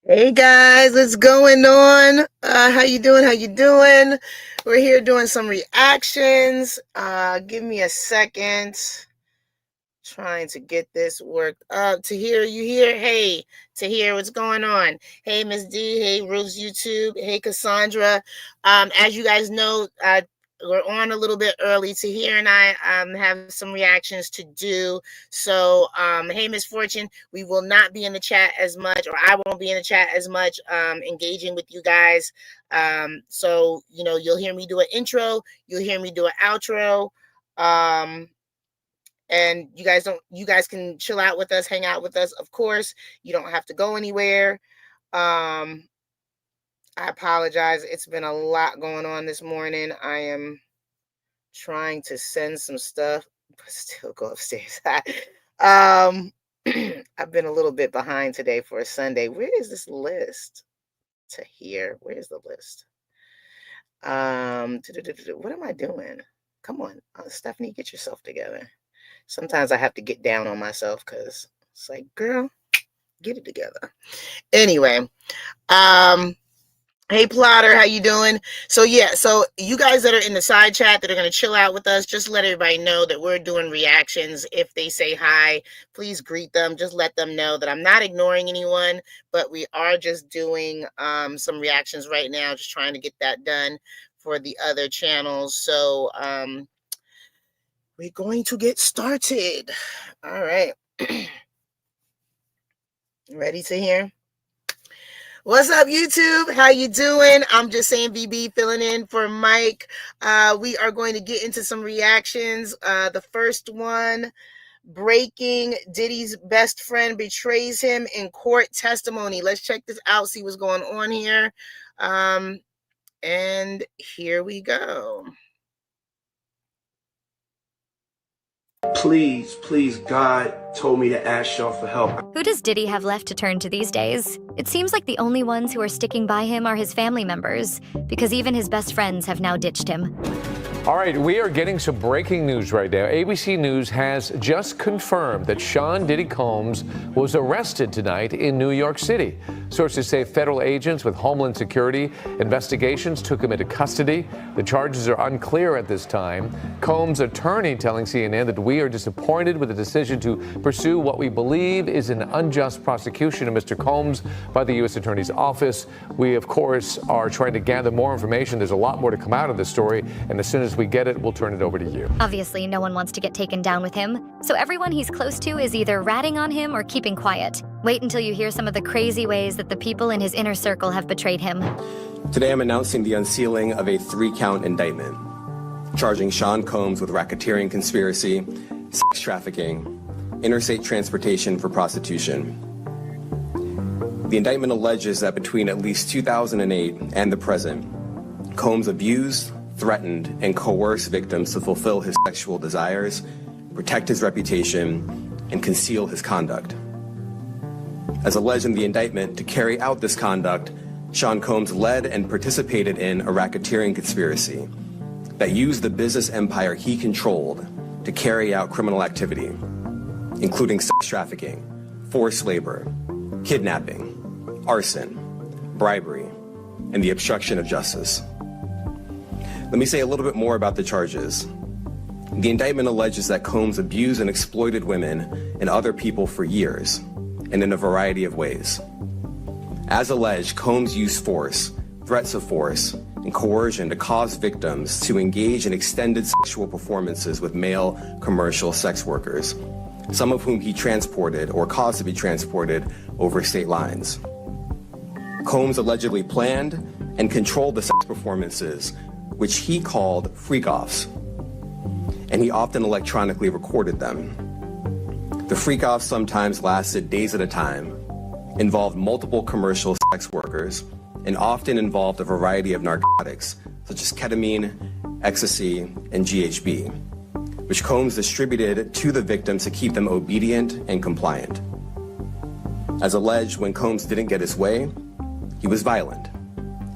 Hey guys, what's going on? How you doing? How you doing? We're here doing some reactions. Give me a second. Trying to get this worked up. To hear you here. Hey, to hear what's going on. Hey, Miss D. Hey, Ruth's YouTube. Hey, Cassandra. As you guys know, we're on a little bit early. To hear and I have some reactions to do. So, hey, Miss Fortune, we will not be in the chat as much, or I won't be in the chat as much, engaging with you guys. So, you'll hear me do an intro. You'll hear me do an outro. And you guys can chill out with us, hang out with us. Of course, you don't have to go anywhere. I apologize. It's been a lot going on this morning. I am trying to send some stuff, but still go upstairs. I've been a little bit behind today for a Sunday. Where is this list? To here. Where's the list? What am I doing? Come on, Stephanie, get yourself together. Sometimes I have to get down on myself because it's like, girl, get it together. Anyway, hey Plotter, how you doing? So you guys that are in the side chat that are going to chill out with us, just let everybody know that we're doing reactions. If they say hi, please greet them. Just let them know that I'm not ignoring anyone, but we are just doing some reactions right now, just trying to get that done for the other channels. So we're going to get started. All right. Ready to hear? What's up, YouTube? How you doing? I'm just saying VB filling in for Mike. We are going to get into some reactions. The first one, breaking: Diddy's best friend betrays him in court testimony. Let's check this out, see what's going on here. And here we go. Please, God told me to ask y'all for help. Who does Diddy have left to turn to these days? It seems like the only ones who are sticking by him are his family members, because even his best friends have now ditched him. All right, we are getting some breaking news right now. ABC News has just confirmed that Sean Diddy Combs was arrested tonight in New York City. Sources say federal agents with Homeland Security investigations took him into custody. The charges are unclear at this time. Combs' attorney telling CNN that we are disappointed with the decision to pursue what we believe is an unjust prosecution of Mr. Combs by the U.S. Attorney's Office. We, of course, are trying to gather more information. There's a lot more to come out of this story, and as soon as we get it, we'll turn it over to you. Obviously, no one wants to get taken down with him, so everyone he's close to is either ratting on him or keeping quiet. Wait until you hear some of the crazy ways that the people in his inner circle have betrayed him. Today I'm announcing the unsealing of a 3-count indictment, charging Sean Combs with racketeering conspiracy, sex trafficking, interstate transportation for prostitution. The indictment alleges that between at least 2008 and the present, Combs abused, threatened, and coerced victims to fulfill his sexual desires, protect his reputation, and conceal his conduct. As alleged in the indictment, to carry out this conduct, Sean Combs led and participated in a racketeering conspiracy that used the business empire he controlled to carry out criminal activity, including sex trafficking, forced labor, kidnapping, arson, bribery, and the obstruction of justice. Let me say a little bit more about the charges. The indictment alleges that Combs abused and exploited women and other people for years, and in a variety of ways. As alleged, Combs used force, threats of force, and coercion to cause victims to engage in extended sexual performances with male commercial sex workers, some of whom he transported or caused to be transported over state lines. Combs allegedly planned and controlled the sex performances, which he called freak-offs, and he often electronically recorded them. The freak-offs sometimes lasted days at a time, involved multiple commercial sex workers, and often involved a variety of narcotics, such as ketamine, ecstasy, and GHB, which Combs distributed to the victims to keep them obedient and compliant. As alleged, when Combs didn't get his way, he was violent,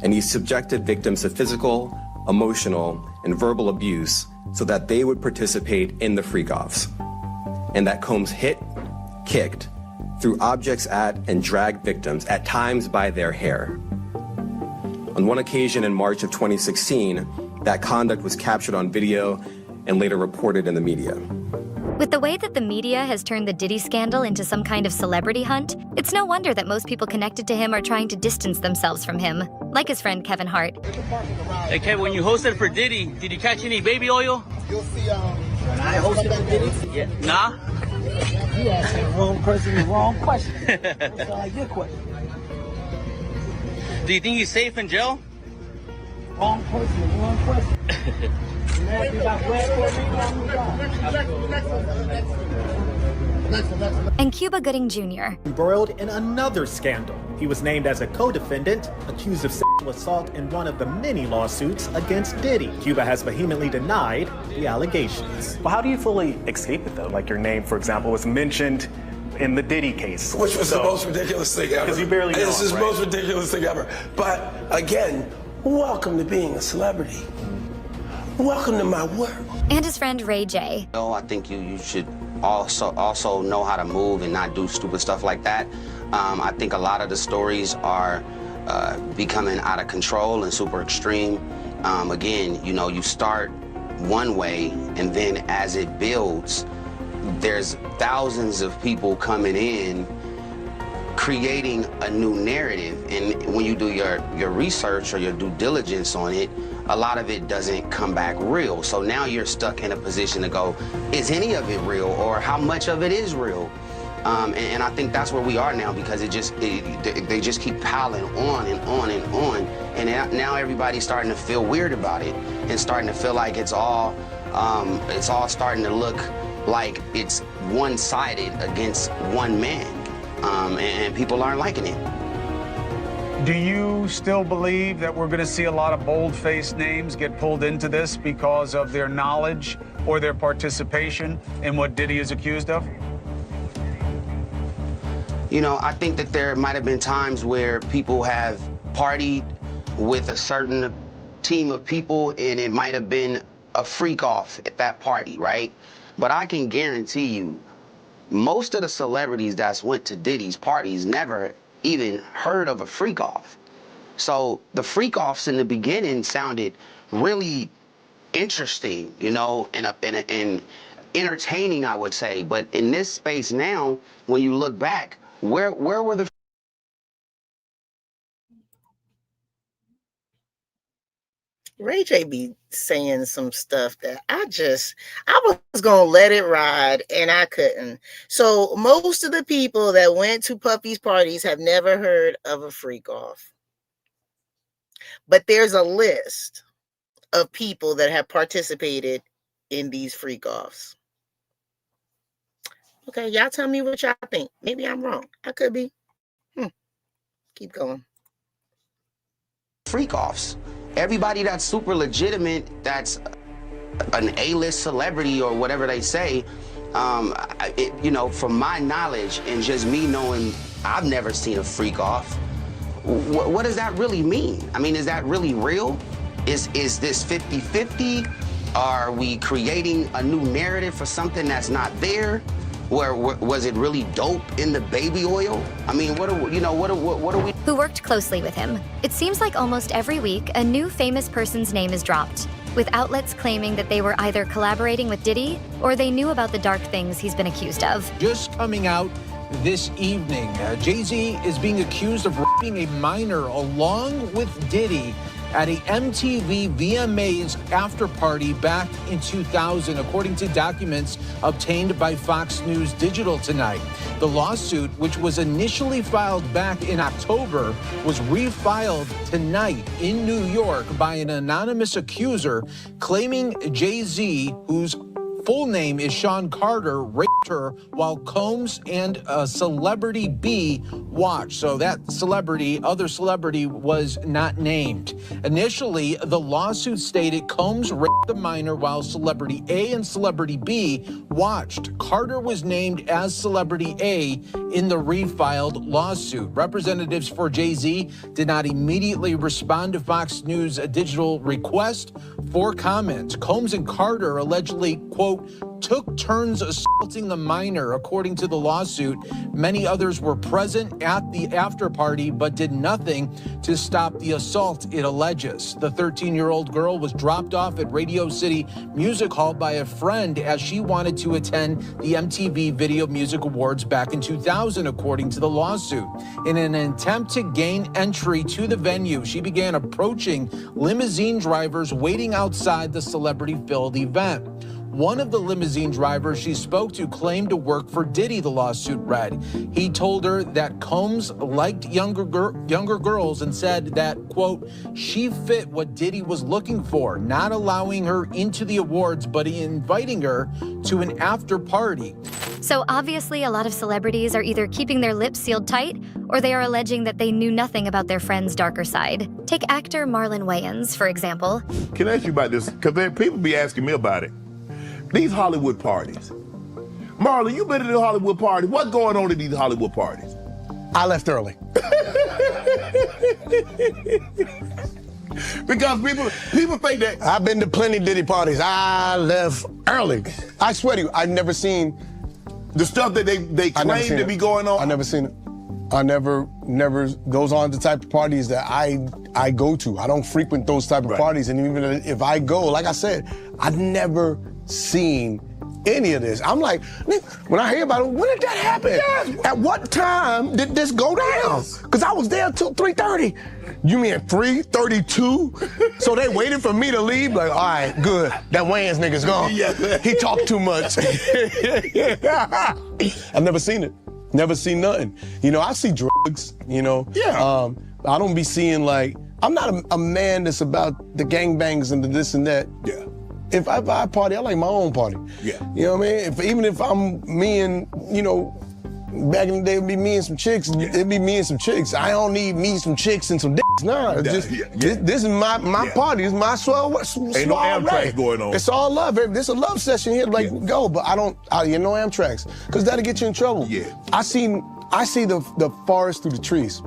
and he subjected victims to physical, emotional, and verbal abuse so that they would participate in the freak-offs, and that Combs hit, kicked, threw objects at and dragged victims, at times by their hair. On one occasion in March of 2016, that conduct was captured on video and later reported in the media. With the way that the media has turned the Diddy scandal into some kind of celebrity hunt, it's no wonder that most people connected to him are trying to distance themselves from him, like his friend Kevin Hart. Hey Kevin, when you hosted for Diddy, did you catch any baby oil? You'll see, I hosted for Diddy? Yeah. Nah? You asking the wrong person the wrong question. That's all your question. Do you think he's safe in jail? Wrong person, the wrong question. And 𝗘𝐔𝐑 Jr. Embroiled in another scandal. He was named as a co-defendant, accused of sexual assault in one of the many lawsuits against Diddy. 𝗘𝐔𝐑 has vehemently denied the allegations. Well, how do you fully escape it, though? Like your name, for example, was mentioned in the Diddy case. Which was the most ridiculous thing ever. Because you barely know. This is the most ridiculous thing ever. But again, welcome to being a celebrity. Welcome to my world. And his friend Ray J. I think you should also know how to move and not do stupid stuff like that. I think a lot of the stories are becoming out of control and super extreme. Again, you start one way, and then as it builds, there's thousands of people coming in creating a new narrative, and when you do your research or your due diligence on it, a lot of it doesn't come back real. So now you're stuck in a position to go, is any of it real, or how much of it is real? And I think that's where we are now, because they just keep piling on and on and on, and now everybody's starting to feel weird about it and starting to feel like it's all starting to look like it's one-sided against one man, and people aren't liking it. Do you still believe that we're going to see a lot of bold-faced names get pulled into this because of their knowledge or their participation in what Diddy is accused of? I think that there might have been times where people have partied with a certain team of people, and it might have been a freak-off at that party, right? But I can guarantee you, most of the celebrities that's went to Diddy's parties never even heard of a freak-off. So the freak-offs in the beginning sounded really interesting, and entertaining, I would say. But in this space now, when you look back, where were the... Ray J be saying some stuff that I was going to let it ride, and I couldn't. So most of the people that went to Puffy's parties have never heard of a freak off. But there's a list of people that have participated in these freak offs. Okay, y'all tell me what y'all think. Maybe I'm wrong. I could be. Keep going. Freak offs. Everybody that's super legitimate, that's an A-list celebrity or whatever they say, from my knowledge and just me knowing, I've never seen a freak off. What does that really mean? I mean, is that really real? Is this 50-50? Are we creating a new narrative for something that's not there? Was it really dope in the baby oil? I mean, what are we? Who worked closely with him. It seems like almost every week, a new famous person's name is dropped, with outlets claiming that they were either collaborating with Diddy or they knew about the dark things he's been accused of. Just coming out this evening, Jay-Z is being accused of raping a minor along with Diddy at a MTV VMAs after party back in 2000, according to documents obtained by Fox News Digital tonight. The lawsuit, which was initially filed back in October, was refiled tonight in New York by an anonymous accuser claiming Jay-Z, whose full name is Sean Carter, raped her while Combs and a celebrity B watched. So that other celebrity was not named. Initially, the lawsuit stated Combs raped the minor while celebrity A and celebrity B watched. Carter was named as celebrity A in the refiled lawsuit. Representatives for Jay-Z did not immediately respond to Fox News' digital request for comment. Combs and Carter allegedly, quote, took turns assaulting the minor, according to the lawsuit. Many others were present at the after party but did nothing to stop the assault, it alleges. The 13-year-old girl was dropped off at Radio City Music Hall by a friend as she wanted to attend the MTV Video Music Awards back in 2000, according to the lawsuit. In an attempt to gain entry to the venue, she began approaching limousine drivers waiting outside the celebrity-filled event. One of the limousine drivers she spoke to claimed to work for Diddy, the lawsuit read. He told her that Combs liked younger girls and said that, quote, she fit what Diddy was looking for, not allowing her into the awards, but inviting her to an after party. So obviously a lot of celebrities are either keeping their lips sealed tight or they are alleging that they knew nothing about their friend's darker side. Take actor Marlon Wayans, for example. Can I ask you about this? Because people be asking me about it. These Hollywood parties. Marlon, you been to the Hollywood party. What's going on at these Hollywood parties? I left early. Because people think that. I've been to plenty Diddy parties. I left early. I swear to you, I've never seen the stuff that they claim to be going on. I never seen it. I never, those aren't the type of parties that I go to. I don't frequent those type of parties. And even if I go, like I said, I've never seen any of this. I'm like, when I hear about it, when did that happen? Yes. At what time did this go down? Because I was there till 3:30. You mean 3:32? So they waited for me to leave? Like, all right, good. That Wayans nigga's gone. He talked too much. I've never seen it. Never seen nothing. You know, I see drugs, you know. Yeah. I don't be seeing like, I'm not a man that's about the gangbangs and the this and that. Yeah. If I party, I like my own party. Yeah. You know what I mean? Even if I'm me and, you know, back in the day, it'd be me and some chicks. Yeah. It'd be me and some chicks. I don't need me, some chicks, and some dicks. Nah, this is my party. This is my swell. Ain't no Amtrak going on. It's all love. This is a love session here. Like, go. But I don't, you know, Amtraks. Because that'll get you in trouble. Yeah. I see the forest through the trees.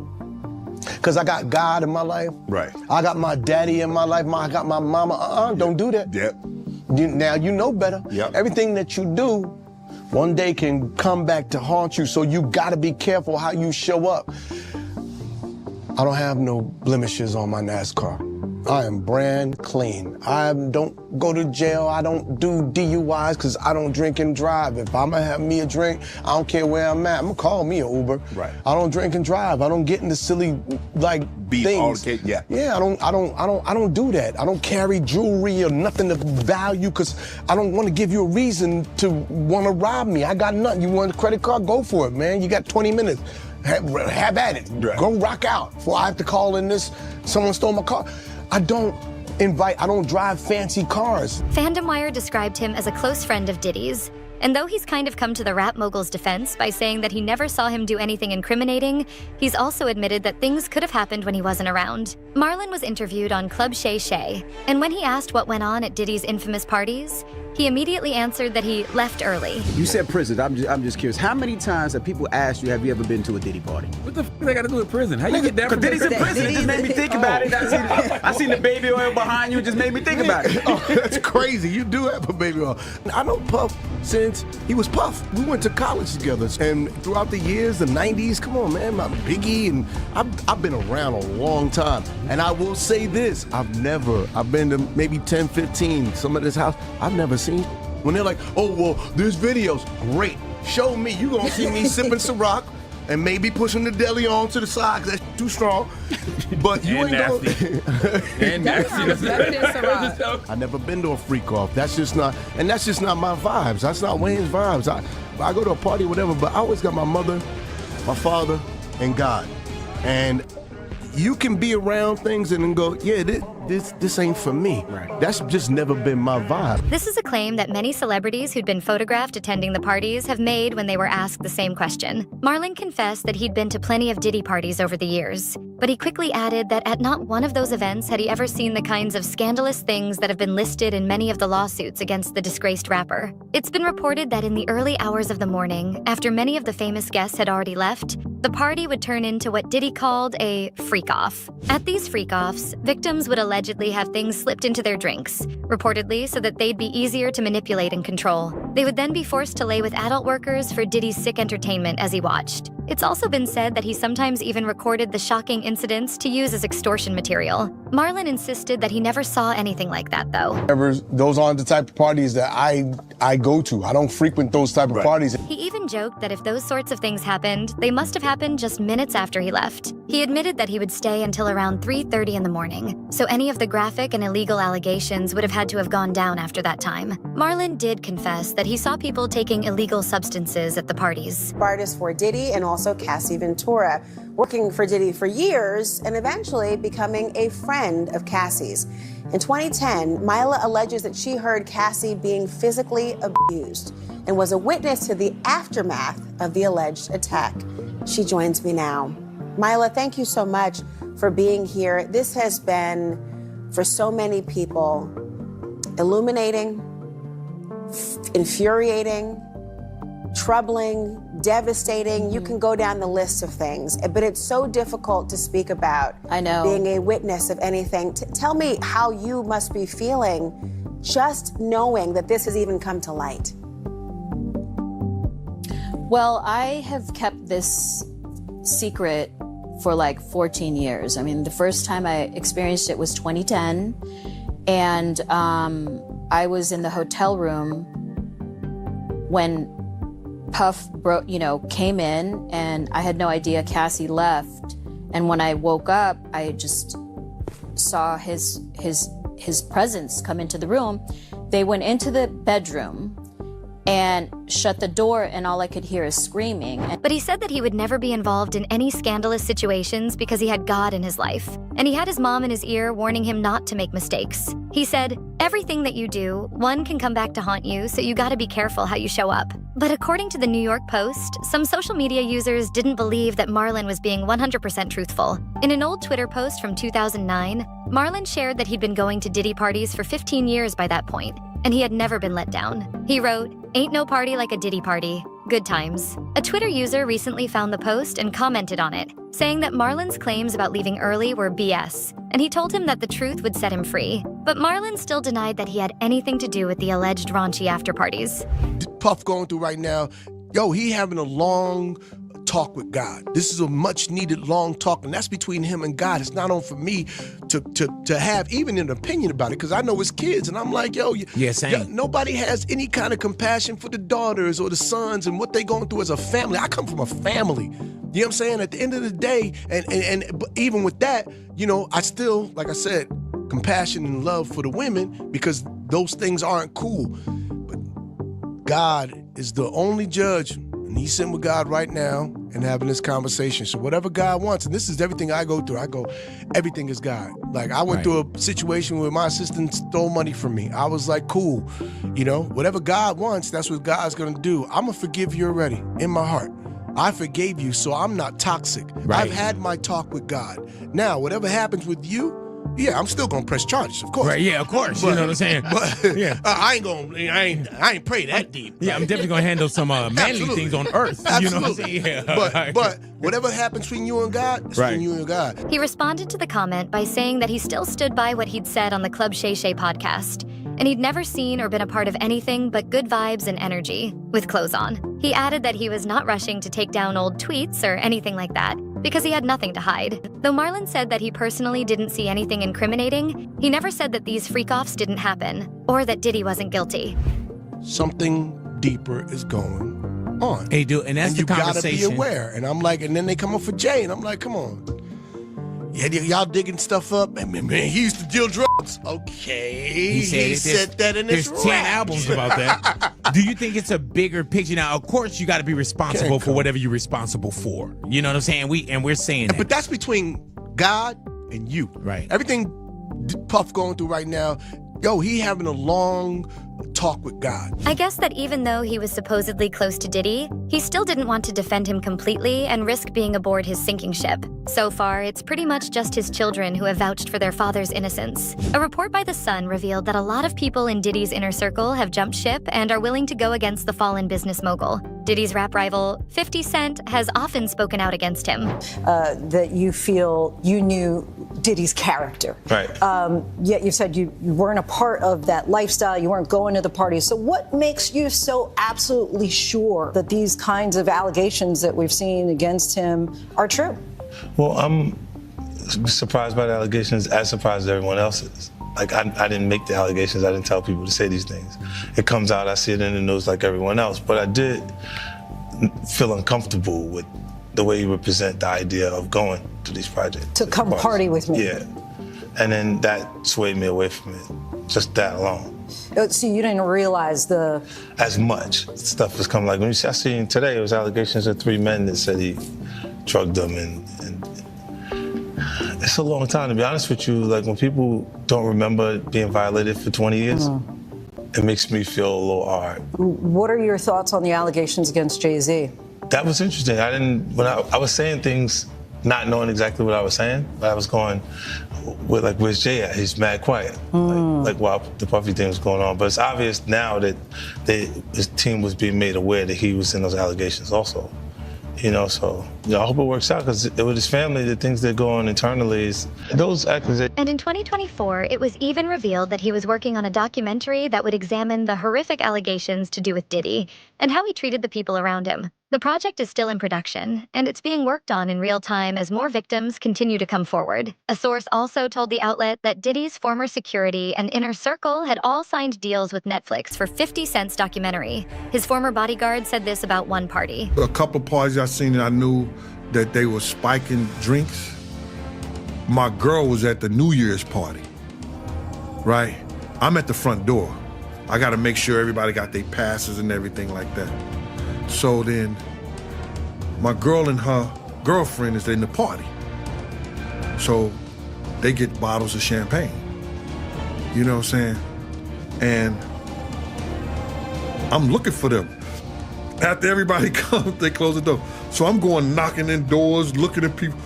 Because I got God in my life. Right. I got my daddy in my life. I got my mama. Don't do that. Yep. Now you know better. Yep. Everything that you do, one day can come back to haunt you. So you gotta be careful how you show up. I don't have no blemishes on my NASCAR. I am brand clean. I don't go to jail. I don't do DUIs because I don't drink and drive. If I'm gonna have me a drink, I don't care where I'm at. I'm gonna call me an Uber. Right. I don't drink and drive. I don't get into silly things. Yeah, I don't do that. I don't carry jewelry or nothing of value because I don't want to give you a reason to want to rob me. I got nothing. You want a credit card? Go for it, man. You got 20 minutes. Have at it. Right. Go rock out before I have to call in this. Someone stole my car. I don't drive fancy cars. Fandom Wire described him as a close friend of Diddy's. And though he's kind of come to the rap mogul's defense by saying that he never saw him do anything incriminating, he's also admitted that things could have happened when he wasn't around. Marlon was interviewed on Club 𝗟𝗟, and when he asked what went on at Diddy's infamous parties, he immediately answered that he left early. You said prison. I'm just curious. How many times have people asked you, have you ever been to a Diddy party? What the f*** they got to do with prison? How you get that from Diddy's in prison. It just made me think about it. I seen the baby oil behind you. It just made me think about it. Oh, that's crazy. You do have a baby oil. I know Puff since he was Puff. We went to college together. And throughout the years, the 90s, come on, man, my Biggie, and I've been around a long time. And I will say this, I've been to maybe 10, 15, some of this house, I've never seen. When they're like, oh, well, there's videos. Great. Show me. You're going to see me sipping Ciroc and maybe pushing the deli on to the side because that's too strong. But you ain't going to. And nasty. I've never been to a freak off. That's just not my vibes. That's not Wayne's vibes. I go to a party or whatever, but I always got my mother, my father, and God. And you can be around things and then go, yeah, this ain't for me. Right. That's just never been my vibe. This is a claim that many celebrities who'd been photographed attending the parties have made when they were asked the same question. Marlon confessed that he'd been to plenty of Diddy parties over the years, but he quickly added that at not one of those events had he ever seen the kinds of scandalous things that have been listed in many of the lawsuits against the disgraced rapper. It's been reported that in the early hours of the morning, after many of the famous guests had already left, the party would turn into what Diddy called a freak-off. At these freak-offs, victims would allegedly have things slipped into their drinks, reportedly so that they'd be easier to manipulate and control. They would then be forced to lay with adult workers for Diddy's sick entertainment as he watched. It's also been said that he sometimes even recorded the shocking incidents to use as extortion material. Marlon insisted that he never saw anything like that, though. Those aren't the type of parties that I go to. I don't frequent those type of parties. He even joked that if those sorts of things happened, they must have happened just minutes after he left. He admitted that he would stay until around 3:30 in the morning, so any of the graphic and illegal allegations would have had to have gone down after that time. Marlon did confess that he saw people taking illegal substances at the parties. Artist for Diddy and also Cassie Ventura, working for Diddy for years and eventually becoming a friend of Cassie's. In 2010, 𝗲𝗓 alleges that she heard Cassie being physically abused and was a witness to the aftermath of the alleged attack. She joins me now. 𝗲𝗓, thank you so much for being here. This has been, for so many people, illuminating, infuriating, troubling, devastating. You can go down the list of things, but it's so difficult to speak about. I know. Being a witness of anything. Tell me how you must be feeling just knowing that this has even come to light. Well, I have kept this secret for like 14 years. I mean, the first time I experienced it was 2010, and I was in the hotel room when Puff came in, and I had no idea Cassie left. And when I woke up, I just saw his presence come into the room. They went into the bedroom and shut the door, and all I could hear is screaming. But he said that he would never be involved in any scandalous situations because he had God in his life. And he had his mom in his ear warning him not to make mistakes. He said, everything that you do, one can come back to haunt you, so you gotta be careful how you show up. But according to the New York Post, some social media users didn't believe that Marlon was being 100% truthful. In an old Twitter post from 2009, Marlon shared that he'd been going to Diddy parties for 15 years by that point, and he had never been let down. He wrote, "Ain't no party like a Diddy party. Good times." A Twitter user recently found the post and commented on it, saying that Marlon's claims about leaving early were BS, and he told him that the truth would set him free. But Marlon still denied that he had anything to do with the alleged raunchy after-parties. Puff going through right now, he having a long talk with God. This is a much-needed long talk, and that's between him and God. It's not on for me to have even an opinion about it, because I know his kids, and I'm like, nobody has any kind of compassion for the daughters or the sons and what they going through as a family. I come from a family. You know what I'm saying? At the end of the day, but even with that, I still, like I said, compassion and love for the women, because those things aren't cool. But God is the only judge, and he's sitting with God right now and having this conversation. So whatever God wants, and this is everything I go through, everything is God. Like, I went through a situation where my assistant stole money from me. I was like, cool. Whatever God wants, that's what God's gonna do. I'm gonna forgive you already in my heart. I forgave you, so I'm not toxic. Right. I've had my talk with God. Now, whatever happens with you, I'm still gonna press charges, of course. Right, yeah, of course. But, you know what I'm saying? But yeah. I ain't pray that deep. Yeah, I'm definitely gonna handle some manly things on earth. Absolutely. You know what I'm saying? Yeah. But whatever happens between you and God, it's between you and God. He responded to the comment by saying that he still stood by what he'd said on the 𝗑𝗪𝗡𝗡 podcast, and he'd never seen or been a part of anything but good vibes and energy, with clothes on. He added that he was not rushing to take down old tweets or anything like that, because he had nothing to hide. Though Marlon said that he personally didn't see anything incriminating, he never said that these freak-offs didn't happen, or that Diddy wasn't guilty. Something deeper is going on. Hey, dude, and that's the conversation. You gotta be aware. And I'm like, and then they come up for Jay, and I'm like, come on. Yeah, y'all digging stuff up. Man, he used to deal drugs. Okay, he said that in his There's 10 albums about that. Do you think it's a bigger picture? Now, of course, you got to be responsible for whatever you're responsible for. You know what I'm saying? We're saying that. But that's between God and you. Right. Everything Puff going through right now, yo, he having a long talk with God. I guess that even though he was supposedly close to Diddy, he still didn't want to defend him completely and risk being aboard his sinking ship. So far, it's pretty much just his children who have vouched for their father's innocence. A report by The Sun revealed that a lot of people in Diddy's inner circle have jumped ship and are willing to go against the fallen business mogul. Diddy's rap rival, 50 Cent, has often spoken out against him. That you feel you knew Diddy's character. Right. Yet you said you weren't a part of that lifestyle, you weren't going to the parties. So what makes you so absolutely sure that these kinds of allegations that we've seen against him are true? Well, I'm surprised by the allegations, as surprised as everyone else is. Like, I didn't make the allegations, I didn't tell people to say these things. It comes out, I see it in the news like everyone else, but I did feel uncomfortable with the way you represent the idea of going to these projects. To come party with me. Yeah. And then that swayed me away from it, just that alone. So you didn't realize as much stuff was coming. Like when I seen today, it was allegations of 3 men that said he drugged them, and it's a long time, to be honest with you. Like when people don't remember being violated for 20 years, it makes me feel a little hard. What are your thoughts on the allegations against Jay-Z? That was interesting. When I was saying things not knowing exactly what I was saying, but I was going, where's Jay at? He's mad quiet. Like while the Puffy thing was going on. But it's obvious now that his team was being made aware that he was in those allegations also. So I hope it works out, because with his family, the things that go on internally is those accusations. And in 2024, it was even revealed that he was working on a documentary that would examine the horrific allegations to do with Diddy and how he treated the people around him. The project is still in production, and it's being worked on in real time as more victims continue to come forward. A source also told the outlet that Diddy's former security and inner circle had all signed deals with Netflix for 50 Cent's documentary. His former bodyguard said this about one party. A couple parties I seen, I knew that they were spiking drinks. My girl was at the New Year's party, right? I'm at the front door. I gotta make sure everybody got their passes and everything like that. So then, my girl and her girlfriend is in the party. So they get bottles of champagne. You know what I'm saying? And I'm looking for them. After everybody comes, they close the door. So I'm going knocking in doors, looking at people.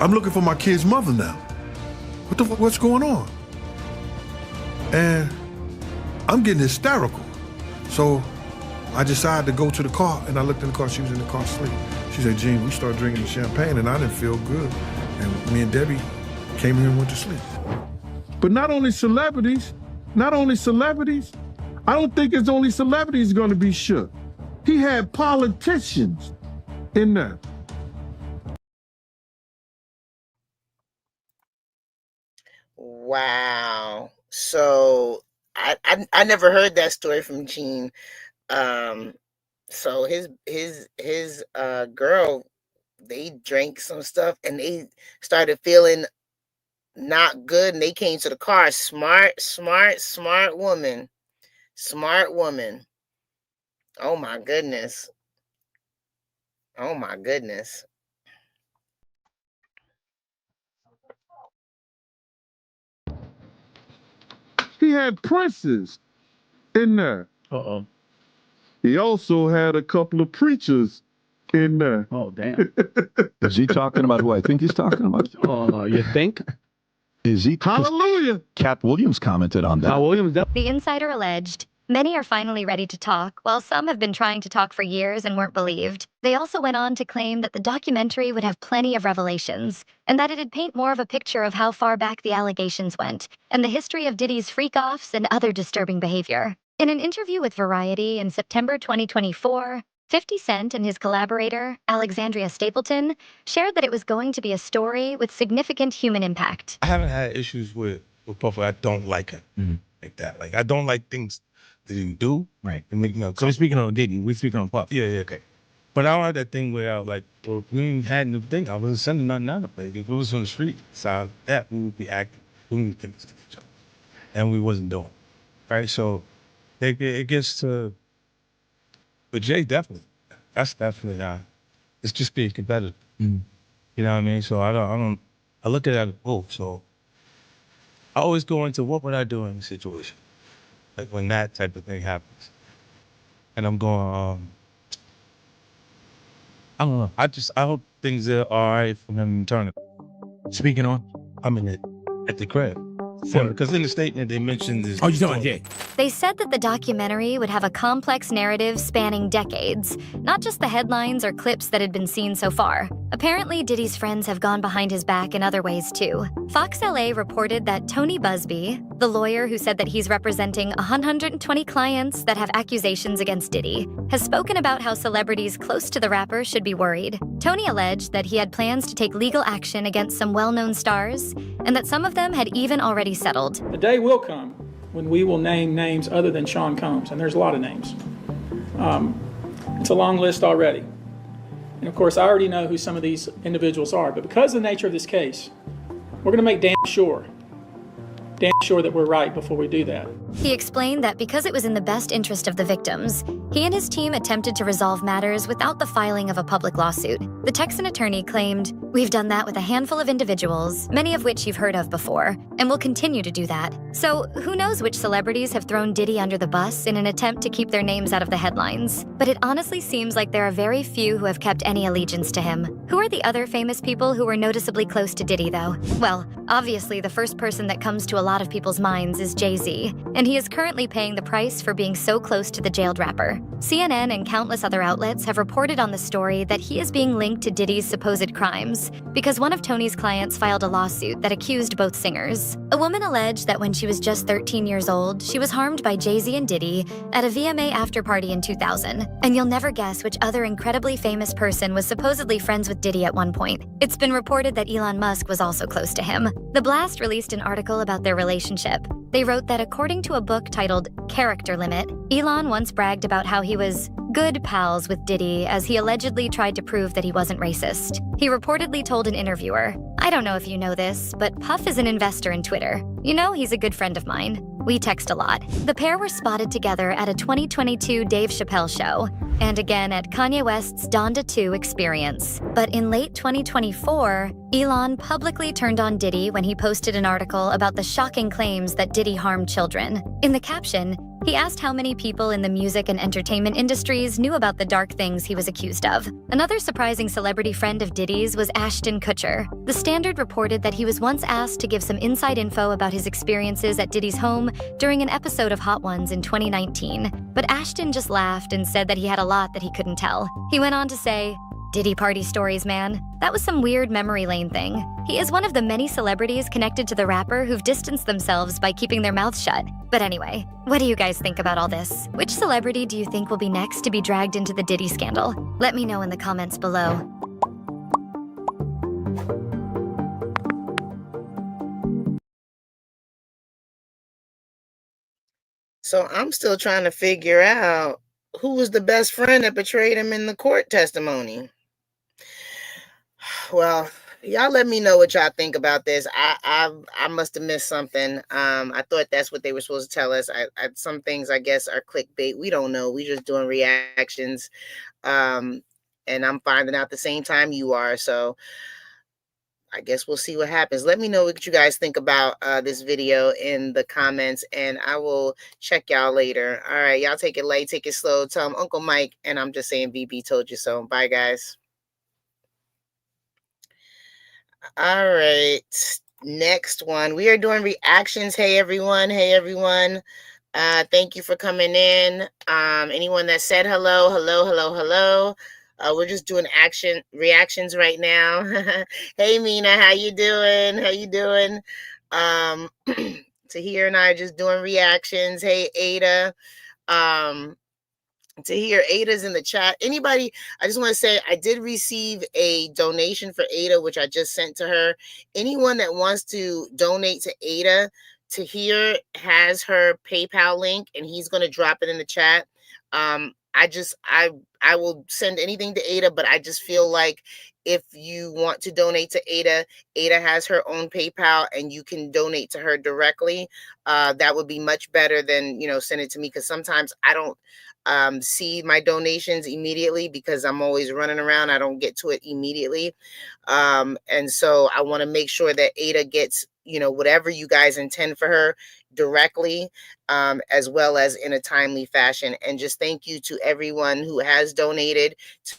I'm looking for my kid's mother now. What's going on? And I'm getting hysterical. So I decided to go to the car, and I looked in the car. She was in the car asleep. She said, Gene, we started drinking champagne, and I didn't feel good. And me and Debbie came here and went to sleep. But not only celebrities, I don't think it's only celebrities going to be shook. He had politicians in there. Wow. So I never heard that story from Gene. So his girl, they drank some stuff and they started feeling not good, and they came to the car. Smart woman. Oh my goodness. He had princes in there. He also had a couple of preachers in there. Oh, damn. Is he talking about who I think he's talking about? You think? Is he? Hallelujah. Katt Williams commented on that. The insider alleged, many are finally ready to talk, while some have been trying to talk for years and weren't believed. They also went on to claim that the documentary would have plenty of revelations, and that it'd paint more of a picture of how far back the allegations went, and the history of Diddy's freak-offs and other disturbing behavior. In an interview with Variety in September 2024, 50 Cent and his collaborator, Alexandria Stapleton, shared that it was going to be a story with significant human impact. I haven't had issues with Puffy. I don't like him like that. Like, I don't like things that he do. Right. And make, So we're speaking on Diddy. We're speaking on Puff. Yeah. Okay. But I don't have that thing where I was like, well, we ain't had no thing. I wasn't sending nothing out. Like, if it was on the street, so that we would be acting, we would things to each other. And we wasn't doing. Right? So it gets to, but Jay definitely, that's definitely not, it's just being competitive. You know what I mean? So I look at it as both. So I always go into what would I do in a situation, like when that type of thing happens, and I'm going, I don't know. I hope things are all right for him in turn. Speaking on, I'm in it at the crib. Because in the statement they mentioned this. Oh, you talking about Jay? They said that the documentary would have a complex narrative spanning decades, not just the headlines or clips that had been seen so far. Apparently, Diddy's friends have gone behind his back in other ways too. Fox LA reported that Tony Busby, the lawyer who said that he's representing 120 clients that have accusations against Diddy, has spoken about how celebrities close to the rapper should be worried. Tony alleged that he had plans to take legal action against some well-known stars, and that some of them had even already settled. The day will come when we will name names other than Sean Combs, and there's a lot of names. It's a long list already. And of course, I already know who some of these individuals are, but because of the nature of this case, we're gonna make damn sure that we're right before we do that. He explained that because it was in the best interest of the victims, he and his team attempted to resolve matters without the filing of a public lawsuit. The Texan attorney claimed, "We've done that with a handful of individuals, many of which you've heard of before, and will continue to do that." So who knows which celebrities have thrown Diddy under the bus in an attempt to keep their names out of the headlines. But it honestly seems like there are very few who have kept any allegiance to him. Who are the other famous people who were noticeably close to Diddy, though? Well, obviously the first person that comes to a lot of people's minds is Jay-Z, and he is currently paying the price for being so close to the jailed rapper. CNN and countless other outlets have reported on the story that he is being linked to Diddy's supposed crimes because one of Tony's clients filed a lawsuit that accused both singers. A woman alleged that when she was just 13 years old, she was harmed by Jay-Z and Diddy at a VMA after-party in 2000. And you'll never guess which other incredibly famous person was supposedly friends with Diddy at one point. It's been reported that Elon Musk was also close to him. The Blast released an article about their relationship. They wrote that according to a book titled Character Limit, Elon once bragged about how he was good pals with Diddy as he allegedly tried to prove that he wasn't racist. He reportedly told an interviewer, "I don't know if you know this, but Puff is an investor in Twitter. You know, he's a good friend of mine. We text a lot." The pair were spotted together at a 2022 Dave Chappelle show, and again at Kanye West's Donda 2 experience. But in late 2024, Elon publicly turned on Diddy when he posted an article about the shocking claims that Diddy harmed children. In the caption, he asked how many people in the music and entertainment industries knew about the dark things he was accused of. Another surprising celebrity friend of Diddy's was Ashton Kutcher. The Standard reported that he was once asked to give some inside info about his experiences at Diddy's home during an episode of Hot Ones in 2019. But Ashton just laughed and said that he had a lot that he couldn't tell. He went on to say, "Diddy party stories, man. That was some weird memory lane thing." He is one of the many celebrities connected to the rapper who've distanced themselves by keeping their mouths shut. But anyway, what do you guys think about all this? Which celebrity do you think will be next to be dragged into the Diddy scandal? Let me know in the comments below. So I'm still trying to figure out who was the best friend that betrayed him in the court testimony. Well, y'all let me know what y'all think about this. I must have missed something. I thought that's what they were supposed to tell us. Some things I guess are clickbait. We don't know. We just doing reactions. And I'm finding out the same time you are. So I guess we'll see what happens. Let me know what you guys think about this video in the comments, and I will check y'all later. All right, y'all take it light, take it slow. Tell them Uncle Mike, and I'm just saying VB told you so. Bye, guys. All right, next one. We are doing reactions. Hey, everyone. Hey, everyone. Thank you for coming in. Anyone that said hello, hello, hello, hello. We're just doing reactions right now. Hey, Mina, how you doing? How you doing? Tahir and I are just doing reactions. Hey, Ada. Tahir, Ada's in the chat. Anybody, I just want to say I did receive a donation for Ada, which I just sent to her. Anyone that wants to donate to Ada, Tahir has her PayPal link, and he's going to drop it in the chat. I will send anything to Ada, but I just feel like if you want to donate to Ada, Ada has her own PayPal and you can donate to her directly. That would be much better than, send it to me, because sometimes I don't see my donations immediately because I'm always running around. I don't get to it immediately. And so I want to make sure that Ada gets whatever you guys intend for her directly, as well as in a timely fashion. And just thank you to everyone who has donated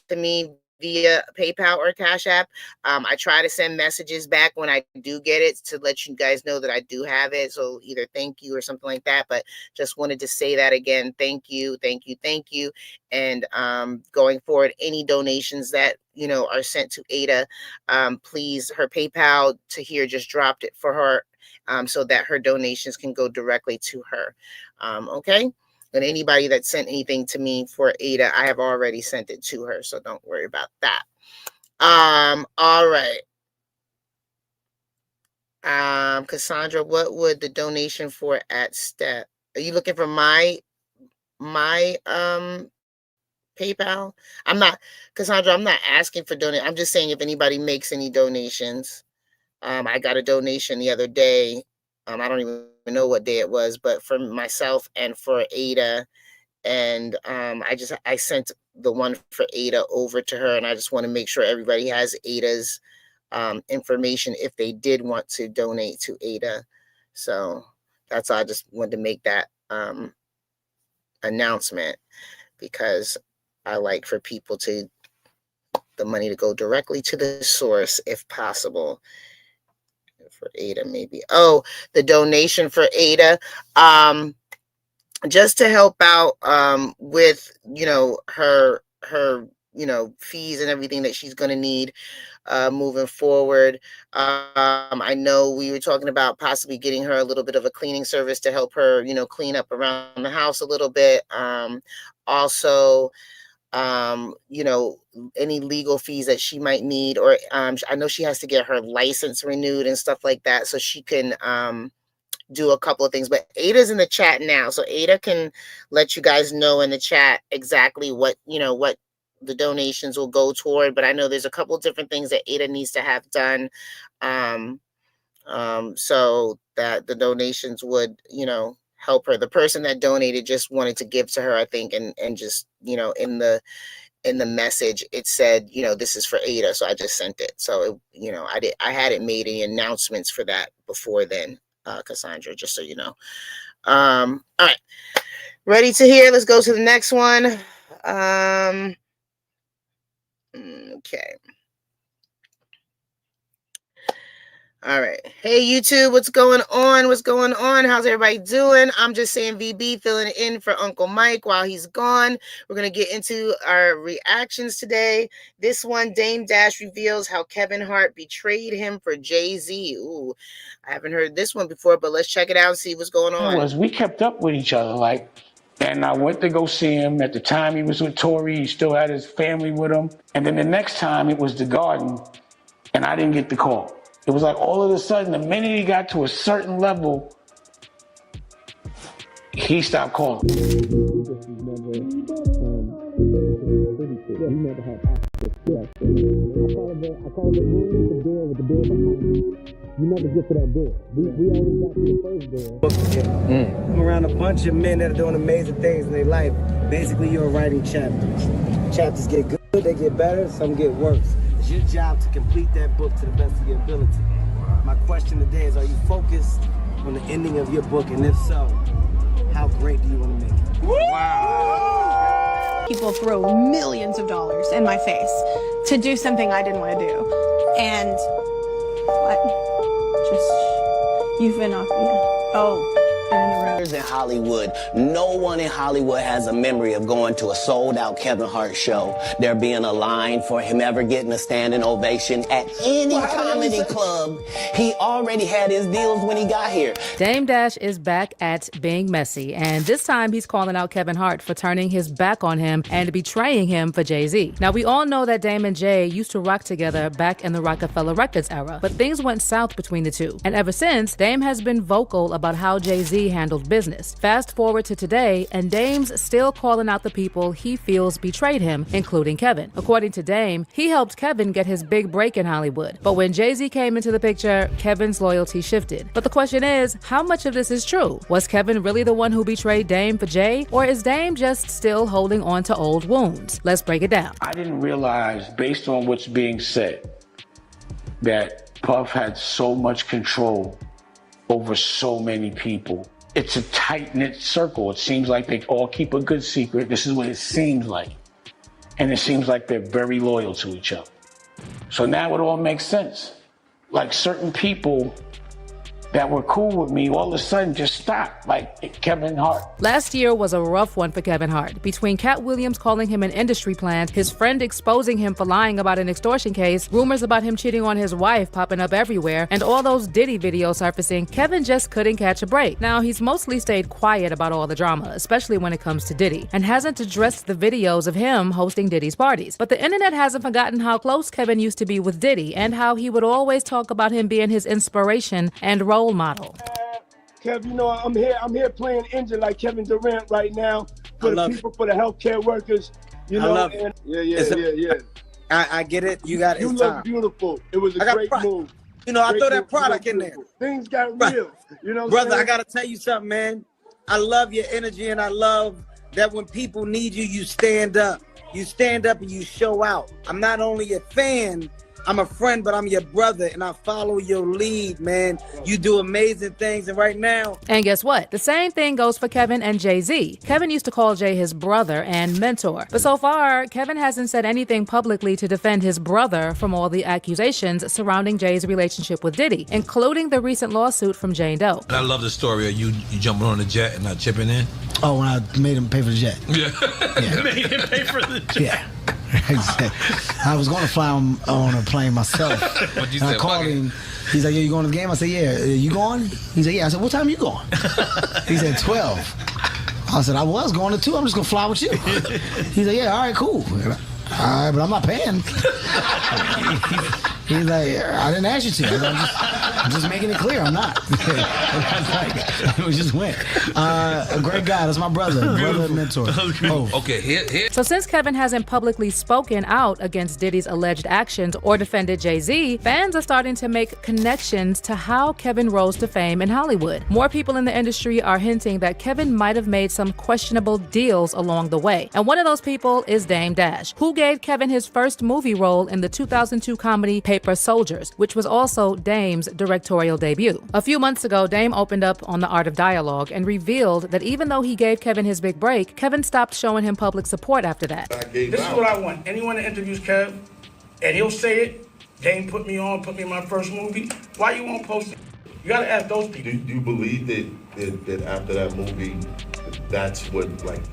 to me via PayPal or Cash App. I try to send messages back when I do get it to let you guys know that I do have it. So either thank you or something like that, but just wanted to say that again. Thank you, thank you, thank you. And going forward, any donations that, are sent to Ada, please, her PayPal to here just dropped it for her, so that her donations can go directly to her. Okay. And anybody that sent anything to me for Ada, I have already sent it to her, so don't worry about that. All right. Cassandra, what would the donation for at Step? Are you looking for my PayPal? I'm not, Cassandra, I'm not asking for donate. I'm just saying if anybody makes any donations. I got a donation the other day. I don't even know what day it was, but for myself and for Ada. And I sent the one for Ada over to her, and I just want to make sure everybody has Ada's information if they did want to donate to Ada. So that's all. I just wanted to make that announcement, because I like for people to, the money to go directly to the source if possible. For Ada, maybe. Oh, the donation for Ada, just to help out with her fees and everything that she's going to need moving forward. I know we were talking about possibly getting her a little bit of a cleaning service to help her clean up around the house a little bit. Also, any legal fees that she might need, or I know she has to get her license renewed and stuff like that, so she can do a couple of things. But Ada's in the chat now, so Ada can let you guys know in the chat exactly what the donations will go toward. But I know there's a couple of different things that Ada needs to have done, so that the donations would help her. The person that donated just wanted to give to her, I think, and just in the message it said this is for Ada, so I just sent it. So I hadn't made any announcements for that before then, Cassandra, just so you know. All right, ready to hear? Let's go to the next one. Okay. All right. Hey, YouTube, what's going on? What's going on? How's everybody doing? I'm just saying VB filling in for Uncle Mike while he's gone. We're going to get into our reactions today. This one, Dame Dash reveals how Kevin Hart betrayed him for Jay-Z. Ooh, I haven't heard this one before, but let's check it out and see what's going on. We kept up with each other, and I went to go see him. At the time, he was with Tory. He still had his family with him. And then the next time, it was the Garden, and I didn't get the call. It was like all of a sudden, the minute he got to a certain level, he stopped calling. You never get to that door. We always got to the first door. I'm around a bunch of men that are doing amazing things in their life. Basically, you're writing chapters. Chapters get good, they get better, some get worse. It's your job to complete that book to the best of your ability. My question today is, are you focused on the ending of your book? And if so, how great do you want to make it? Wow! People throw millions of dollars in my face to do something I didn't want to do. And what? You've been off, yeah. Oh. In Hollywood, no one in Hollywood has a memory of going to a sold-out Kevin Hart show, there being a line for him ever getting a standing ovation at any comedy club. He already had his deals when he got here. Dame Dash is back at being messy, and this time he's calling out Kevin Hart for turning his back on him and betraying him for Jay-Z. Now, we all know that Dame and Jay used to rock together back in the Rockefeller Records era, but things went south between the two. And ever since, Dame has been vocal about how Jay-Z handled business. Fast forward to today, and Dame's still calling out the people he feels betrayed him, including Kevin. According to Dame, he helped Kevin get his big break in Hollywood. But when Jay-Z came into the picture, Kevin's loyalty shifted. But the question is, how much of this is true? Was Kevin really the one who betrayed Dame for Jay? Or is Dame just still holding on to old wounds? Let's break it down. I didn't realize, based on what's being said, that Puff had so much control over so many people. It's a tight-knit circle. It seems like they all keep a good secret. This is what it seems like. And it seems like they're very loyal to each other. So now it all makes sense. Like certain people that were cool with me all of a sudden just stopped, like Kevin Hart. Last year was a rough one for Kevin Hart. Between Katt Williams calling him an industry plant, his friend exposing him for lying about an extortion case, rumors about him cheating on his wife popping up everywhere, and all those Diddy videos surfacing, Kevin just couldn't catch a break. Now, he's mostly stayed quiet about all the drama, especially when it comes to Diddy, and hasn't addressed the videos of him hosting Diddy's parties. But the internet hasn't forgotten how close Kevin used to be with Diddy, and how he would always talk about him being his inspiration and role model. Kev, you know, I'm here playing engine like Kevin Durant right now for the people, for the healthcare workers. You know, love it. Yeah. I get it. You got it. You look beautiful. It was a great move. You know, I throw that product in there. Things got real. You know, brother, I gotta tell you something, man. I love your energy, and I love that when people need you, you stand up. You stand up and you show out. I'm not only a fan, I'm a friend, but I'm your brother, and I follow your lead, man. You do amazing things, and right now... And guess what? The same thing goes for Kevin and Jay-Z. Kevin used to call Jay his brother and mentor. But so far, Kevin hasn't said anything publicly to defend his brother from all the accusations surrounding Jay's relationship with Diddy, including the recent lawsuit from Jane Doe. I love the story of you jumping on the jet and not chipping in. Oh, when I made him pay for the jet. Yeah. Made him pay for the jet. Yeah. I was going to fly on a plane myself. And I called him. He's like, "Yeah, you going to the game?" I said, "Yeah." "You going?" He said, "Yeah." I said, "What time you going?" He said, 12. I said, "I was going to 2. I'm just going to fly with you." He's like, "Yeah, all right, cool." All right, but I'm not paying. He's like, "I didn't ask you to. I'm just making it clear I'm not." We just went. A great guy. That's my brother and mentor. Okay, here. So since Kevin hasn't publicly spoken out against Diddy's alleged actions or defended Jay-Z, fans are starting to make connections to how Kevin rose to fame in Hollywood. More people in the industry are hinting that Kevin might have made some questionable deals along the way. And one of those people is Dame Dash, who gave Kevin his first movie role in the 2002 comedy Paper Soldiers, which was also Dame's directorial debut. A few months ago, Dame opened up on The Art of Dialogue and revealed that even though he gave Kevin his big break, Kevin stopped showing him public support after that. This is what I want. Anyone that interviews Kev, and he'll say it, Dame put me in my first movie, why you won't post it? You gotta ask those people. Do you believe that after that movie, that's what, like,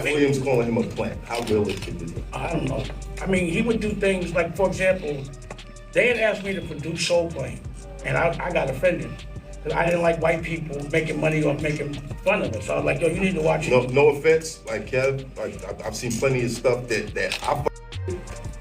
Williams calling him a plant? How realistic is it? I don't know. I mean, he would do things like, for example, they had asked me to produce Soul Plane, and I got offended. I didn't like white people making money off making fun of us. So I was like, yo, you need to watch it. No offense, like Kev, like I've seen plenty of stuff that I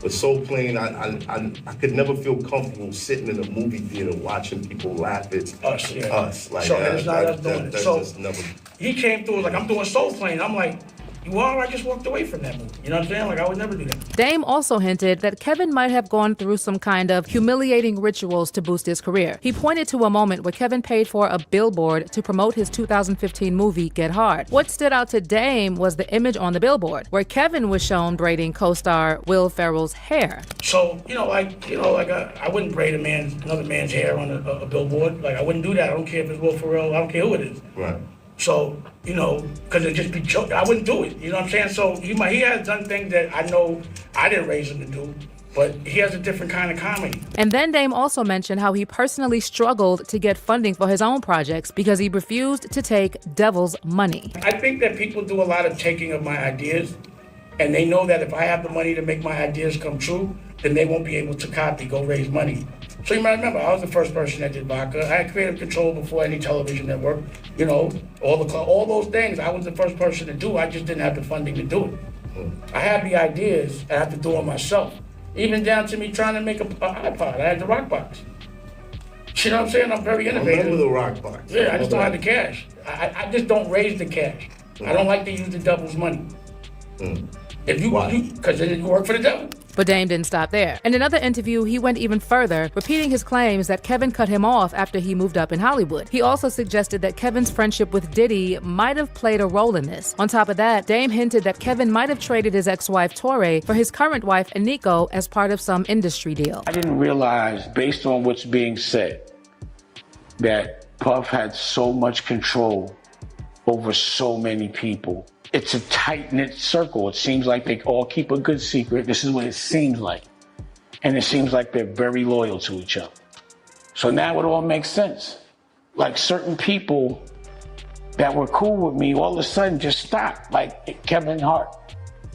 but Soul Plane, I could never feel comfortable sitting in a movie theater watching people laugh at us. Yeah. Us. Like, so it's not us doing it. So just never... he came through like, I'm doing Soul Plane. I'm like, you are? I just walked away from that movie. You know what I'm saying? Like, I would never do that. Dame also hinted that Kevin might have gone through some kind of humiliating rituals to boost his career. He pointed to a moment where Kevin paid for a billboard to promote his 2015 movie, Get Hard. What stood out to Dame was the image on the billboard, where Kevin was shown braiding co-star Will Ferrell's hair. So, I wouldn't braid another man's hair on a billboard. Like, I wouldn't do that. I don't care if it's Will Ferrell. I don't care who it is. Right. So, because it'd just be joke. I wouldn't do it. You know what I'm saying? So he has done things that I know I didn't raise him to do, but he has a different kind of comedy. And then Dame also mentioned how he personally struggled to get funding for his own projects because he refused to take devil's money. I think that people do a lot of taking of my ideas, and they know that if I have the money to make my ideas come true, then they won't be able to go raise money. So you might remember, I was the first person that did vodka. I had creative control before any television network. All those things, I was the first person to do. I just didn't have the funding to do it. I had the ideas, I had to do it myself. Even down to me trying to make an iPod. I had the rock box. You know what I'm saying? I'm very innovative. I remember the rock box. Yeah, I just don't have the cash. I just don't raise the cash. I don't like to use the devil's money. Because then you work for the devil. But Dame didn't stop there. In another interview, he went even further, repeating his claims that Kevin cut him off after he moved up in Hollywood. He also suggested that Kevin's friendship with Diddy might have played a role in this. On top of that, Dame hinted that Kevin might have traded his ex-wife 𝗟𝗓𝗓 for his current wife Eniko as part of some industry deal. I didn't realize, based on what's being said, that Puff had so much control over so many people. It's a tight-knit circle. It seems like they all keep a good secret. This is what it seems like. And it seems like they're very loyal to each other. So now it all makes sense. Like certain people that were cool with me all of a sudden just stopped, like Kevin Hart.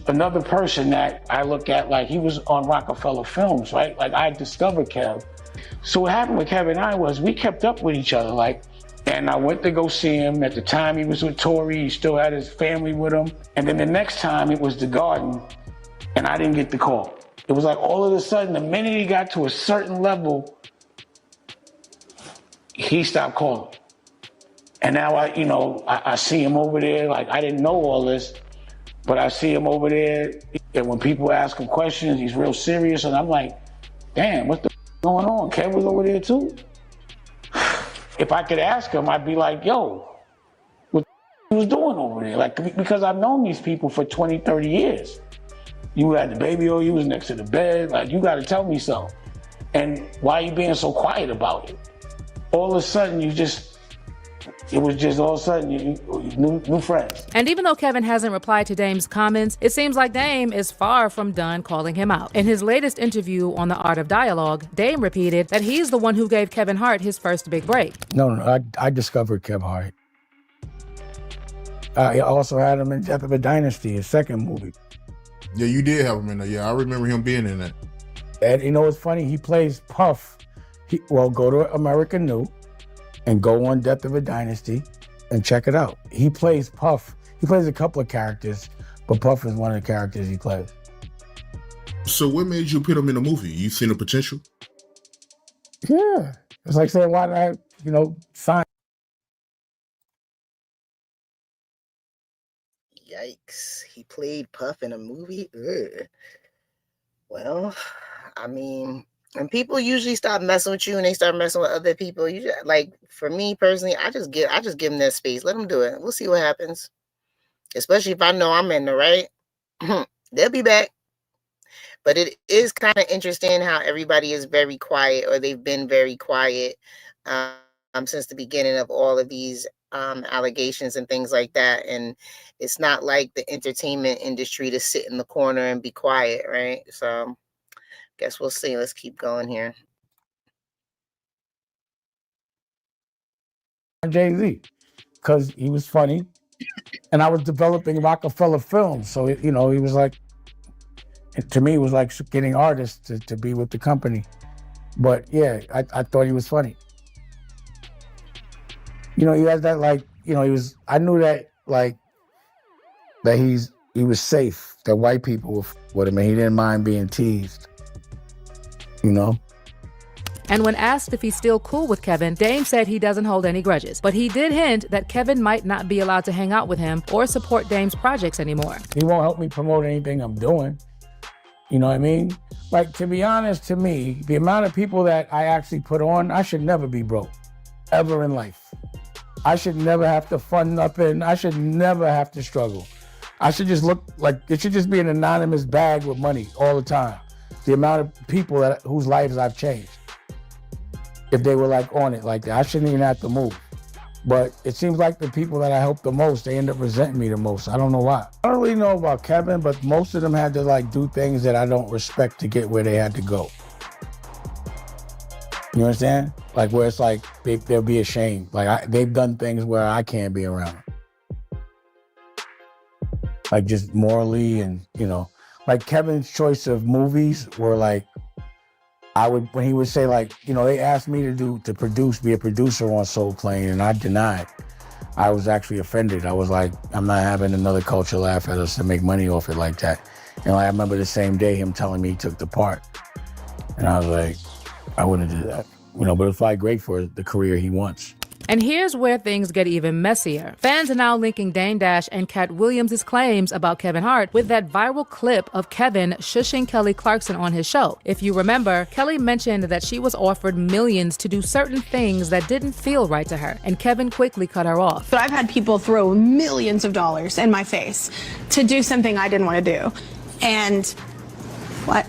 Another person that I look at, like he was on Rockefeller Films, right? Like I discovered Kev. So what happened with Kev and I was we kept up with each other, like, and I went to go see him. At the time he was with 𝗵𝗡, he still had his family with him. And then the next time it was the Garden, and I didn't get the call. It was like all of a sudden, the minute he got to a certain level, he stopped calling. And now I see him over there, like I didn't know all this, but I see him over there, and when people ask him questions, he's real serious, and I'm like, damn, what the going on? Kev was over there too? If I could ask him, I'd be like, yo, what he was doing over there? Like, because I've known these people for 20, 30 years. You had the baby on you, was next to the bed, like, you gotta tell me something. And why are you being so quiet about it? All of a sudden, it was just all of a sudden, new friends. And even though Kevin hasn't replied to Dame's comments, it seems like Dame is far from done calling him out. In his latest interview on The Art of Dialogue, Dame repeated that he's the one who gave Kevin Hart his first big break. No, I discovered Kevin Hart. I also had him in Death of a Dynasty, his second movie. Yeah, you did have him in there. Yeah, I remember him being in that. And you know what's funny? He plays Puff. Go to American New and go on Death of a Dynasty and check it out. He plays Puff. He plays a couple of characters, but Puff is one of the characters he plays. So what made you put him in a movie? You seen the potential? Yeah. It's like saying, why did I, sign? Yikes. He played Puff in a movie? Ugh. Well, I mean, and people usually stop messing with you and they start messing with other people. You just, like, for me personally, I just give them their space. Let them do it. We'll see what happens. Especially if I know I'm in the right. They'll be back. But it is kind of interesting how everybody is very quiet, or they've been very quiet since the beginning of all of these allegations and things like that. And it's not like the entertainment industry to sit in the corner and be quiet, right? So guess we'll see. Let's keep going here. Jay-Z, because he was funny, and I was developing Rockefeller Films, so he was like, to me, it was like getting artists to be with the company. But yeah, I thought he was funny. He has that, like, I knew that, like, that he was safe, that white people were with him, and he didn't mind being teased. And when asked if he's still cool with Kevin, Dame said he doesn't hold any grudges. But he did hint that Kevin might not be allowed to hang out with him or support Dame's projects anymore. He won't help me promote anything I'm doing. You know what I mean? Like, to be honest, to me, the amount of people that I actually put on, I should never be broke, ever in life. I should never have to fund nothing. I should never have to struggle. I should just look like, it should just be an anonymous bag with money all the time. The amount of people whose lives I've changed. If they were like on it like that, I shouldn't even have to move. But it seems like the people that I help the most, they end up resenting me the most. I don't know why. I don't really know about Kevin, but most of them had to like do things that I don't respect to get where they had to go. You understand? Like where it's like they'll be ashamed. Like they've done things where I can't be around. Like just morally and, like Kevin's choice of movies were like, when he would say like, they asked me to be a producer on Soul Plane, and I denied. I was actually offended. I was like, I'm not having another culture laugh at us to make money off it like that. I remember the same day him telling me he took the part. And I was like, I wouldn't do that. But it's like great for the career he wants. And here's where things get even messier. Fans are now linking Dame Dash and Katt Williams' claims about Kevin Hart with that viral clip of Kevin shushing Kelly Clarkson on his show. If you remember, Kelly mentioned that she was offered millions to do certain things that didn't feel right to her, and Kevin quickly cut her off. But I've had people throw millions of dollars in my face to do something I didn't want to do. And what?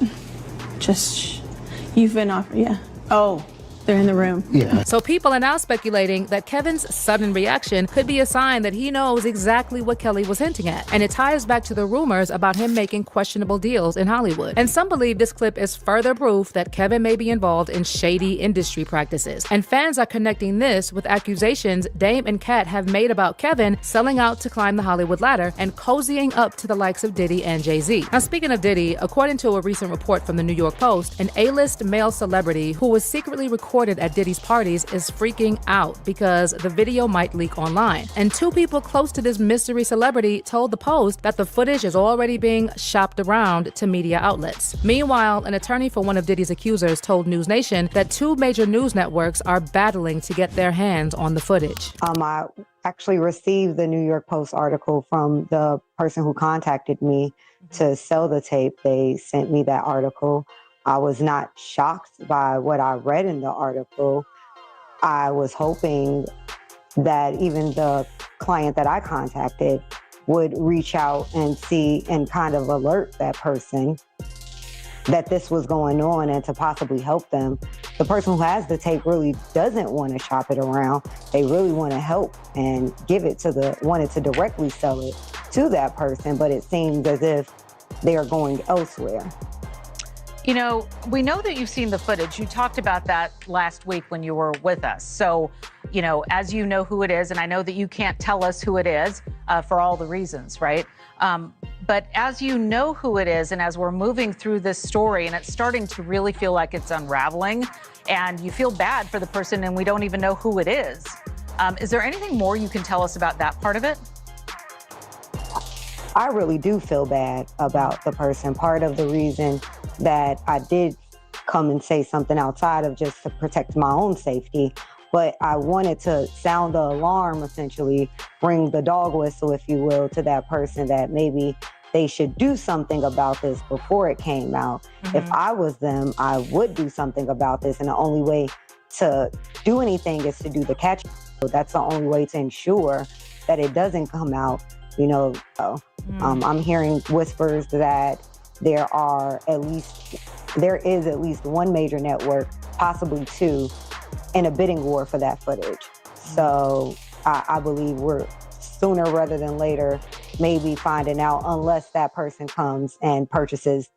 You've been offered, yeah. Oh, They're in the room. Yeah. So people are now speculating that Kevin's sudden reaction could be a sign that he knows exactly what Kelly was hinting at. And it ties back to the rumors about him making questionable deals in Hollywood. And some believe this clip is further proof that Kevin may be involved in shady industry practices. And fans are connecting this with accusations Dame and Katt have made about Kevin selling out to climb the Hollywood ladder and cozying up to the likes of Diddy and Jay-Z. Now, speaking of Diddy, according to a recent report from the New York Post, an A-list male celebrity who was secretly recorded at Diddy's parties is freaking out because the video might leak online. And two people close to this mystery celebrity told the Post that the footage is already being shopped around to media outlets. Meanwhile, an attorney for one of Diddy's accusers told News Nation that two major news networks are battling to get their hands on the footage. I actually received the New York Post article from the person who contacted me to sell the tape. They sent me that article. I was not shocked by what I read in the article. I was hoping that even the client that I contacted would reach out and see and kind of alert that person that this was going on and to possibly help them. The person who has the tape really doesn't want to shop it around. They really want to help and give it to wanted to directly sell it to that person, but it seems as if they are going elsewhere. You know, we know that you've seen the footage. You talked about that last week when you were with us. So, you know, as you know who it is, and I know that you can't tell us who it is for all the reasons, right? But as you know who it is, and as we're moving through this story, and it's starting to really feel like it's unraveling, and you feel bad for the person, and we don't even know who it is there anything more you can tell us about that part of it? I really do feel bad about the person. Part of the reason that I did come and say something outside of just to protect my own safety, but I wanted to sound the alarm, essentially, bring the dog whistle, if you will, to that person that maybe they should do something about this before it came out. Mm-hmm. If I was them, I would do something about this, and the only way to do anything is to do the catch. That's the only way to ensure that it doesn't come out, you know. I'm hearing whispers that there is at least one major network, possibly two, in a bidding war for that footage. So I believe we're sooner rather than later maybe finding out, unless that person comes and purchases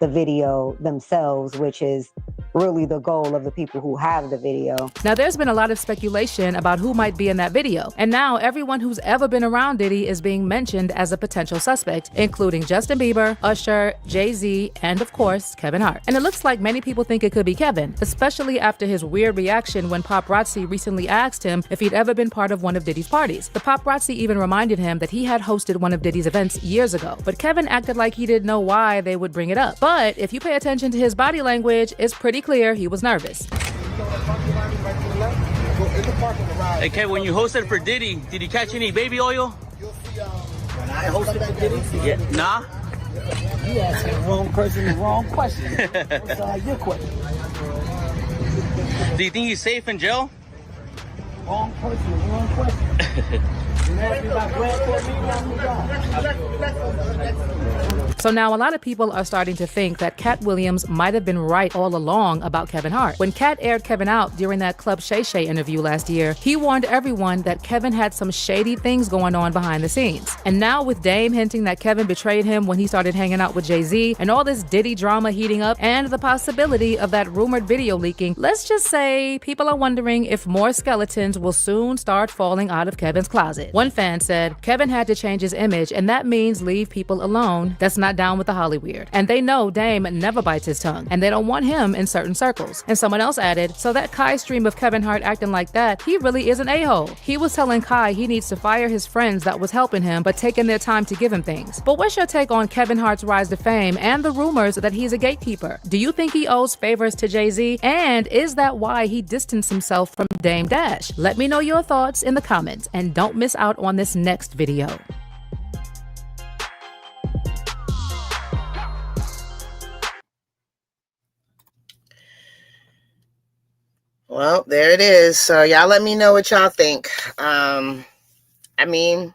the video themselves, which is really the goal of the people who have the video. Now, there's been a lot of speculation about who might be in that video. And now everyone who's ever been around Diddy is being mentioned as a potential suspect, including Justin Bieber, Usher, Jay-Z, and of course, Kevin Hart. And it looks like many people think it could be Kevin, especially after his weird reaction when paparazzi recently asked him if he'd ever been part of one of Diddy's parties. The paparazzi even reminded him that he had hosted one of Diddy's events years ago, but Kevin acted like he didn't know why they would bring it up. But if you pay attention to his body language, it's pretty clear he was nervous. Hey, Kev, when you hosted for Diddy, did you catch any baby oil? When I hosted for Diddy? Yeah. Nah? You asking the wrong person the wrong question. What's your question? Do you think he's safe in jail? Wrong person, wrong question. So now a lot of people are starting to think that Katt Williams might have been right all along about Kevin Hart. When Katt aired Kevin out during that Club Shay Shay interview last year, he warned everyone that Kevin had some shady things going on behind the scenes. And now with Dame hinting that Kevin betrayed him when he started hanging out with Jay-Z, and all this Diddy drama heating up, and the possibility of that rumored video leaking, let's just say people are wondering if more skeletons will soon start falling out of Kevin's closet. One fan said, Kevin had to change his image, and that means leave people alone that's not down with the Hollyweird. And they know Dame never bites his tongue, and they don't want him in certain circles. And someone else added, so that Kai stream of Kevin Hart acting like that, he really is an a-hole. He was telling Kai he needs to fire his friends that was helping him but taking their time to give him things. But what's your take on Kevin Hart's rise to fame and the rumors that he's a gatekeeper? Do you think he owes favors to Jay-Z? And is that why he distanced himself from Dame Dash? Let me know your thoughts in the comments, and don't miss out on this next video. Well, there it is. So y'all let me know what y'all think. I mean,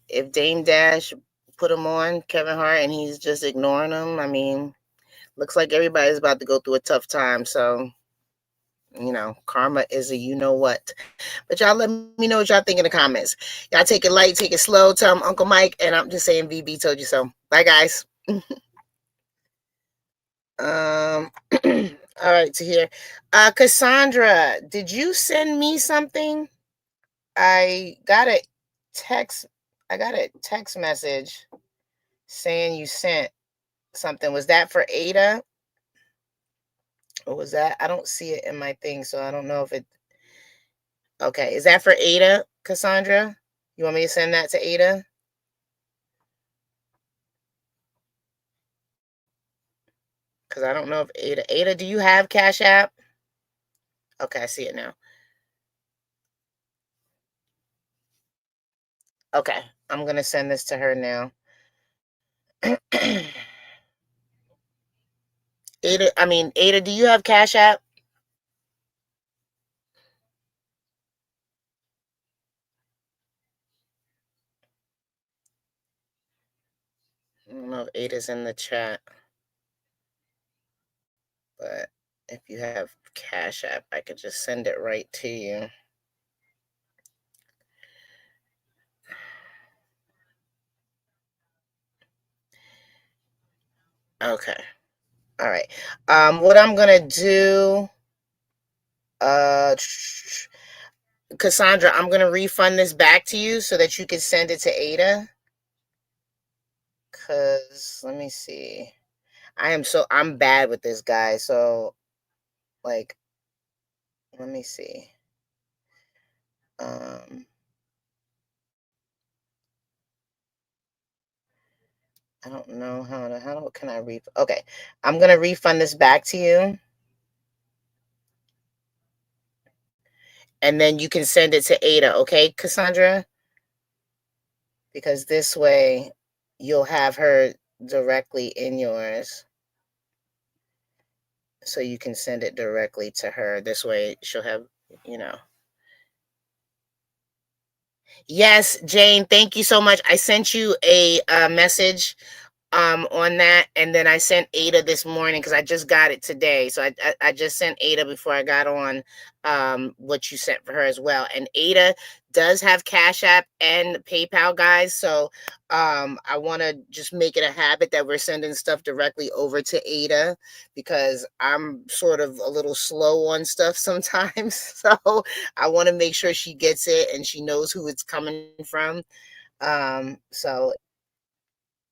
if Dame Dash put him on Kevin Hart and he's just ignoring him, I mean, looks like everybody's about to go through a tough time. So You know, karma is a you know what. But y'all let me know what y'all think in the comments. Y'all take it light, take it slow. Tell them Uncle Mike, and I'm just saying VB told you so. Bye, guys. All right, to here. Cassandra, did you send me something? I got a text message saying you sent something. Was that for Ada? Or was that? I don't see it in my thing, so I don't know if it. Okay, is that for Ada, Cassandra? You want me to send that to Ada? Because I don't know if Ada, do you have Cash App? Okay, I see it now. Okay, I'm going to send this to her now. Ada, do you have Cash App? I don't know if Ada's in the chat. But if you have Cash App, I could just send it right to you. Okay. All right. What I'm gonna do, Cassandra, I'm gonna refund this back to you so that you can send it to Ada. Cause let me see. I'm bad with this guy, so like let me see. I don't know how can I okay. I'm gonna refund this back to you. And then you can send it to Ada, okay, Cassandra? Because this way you'll have her directly in yours. So you can send it directly to her. This way she'll have, you know. Yes, Jane, thank you so much. I sent you a message on that, and then I sent Ada this morning because I just got it today. So I just sent Ada before I got on what you sent for her as well. And Ada does have Cash App and PayPal, guys. So I want to just make it a habit that we're sending stuff directly over to Ada because I'm sort of a little slow on stuff sometimes. So I want to make sure she gets it and she knows who it's coming from. So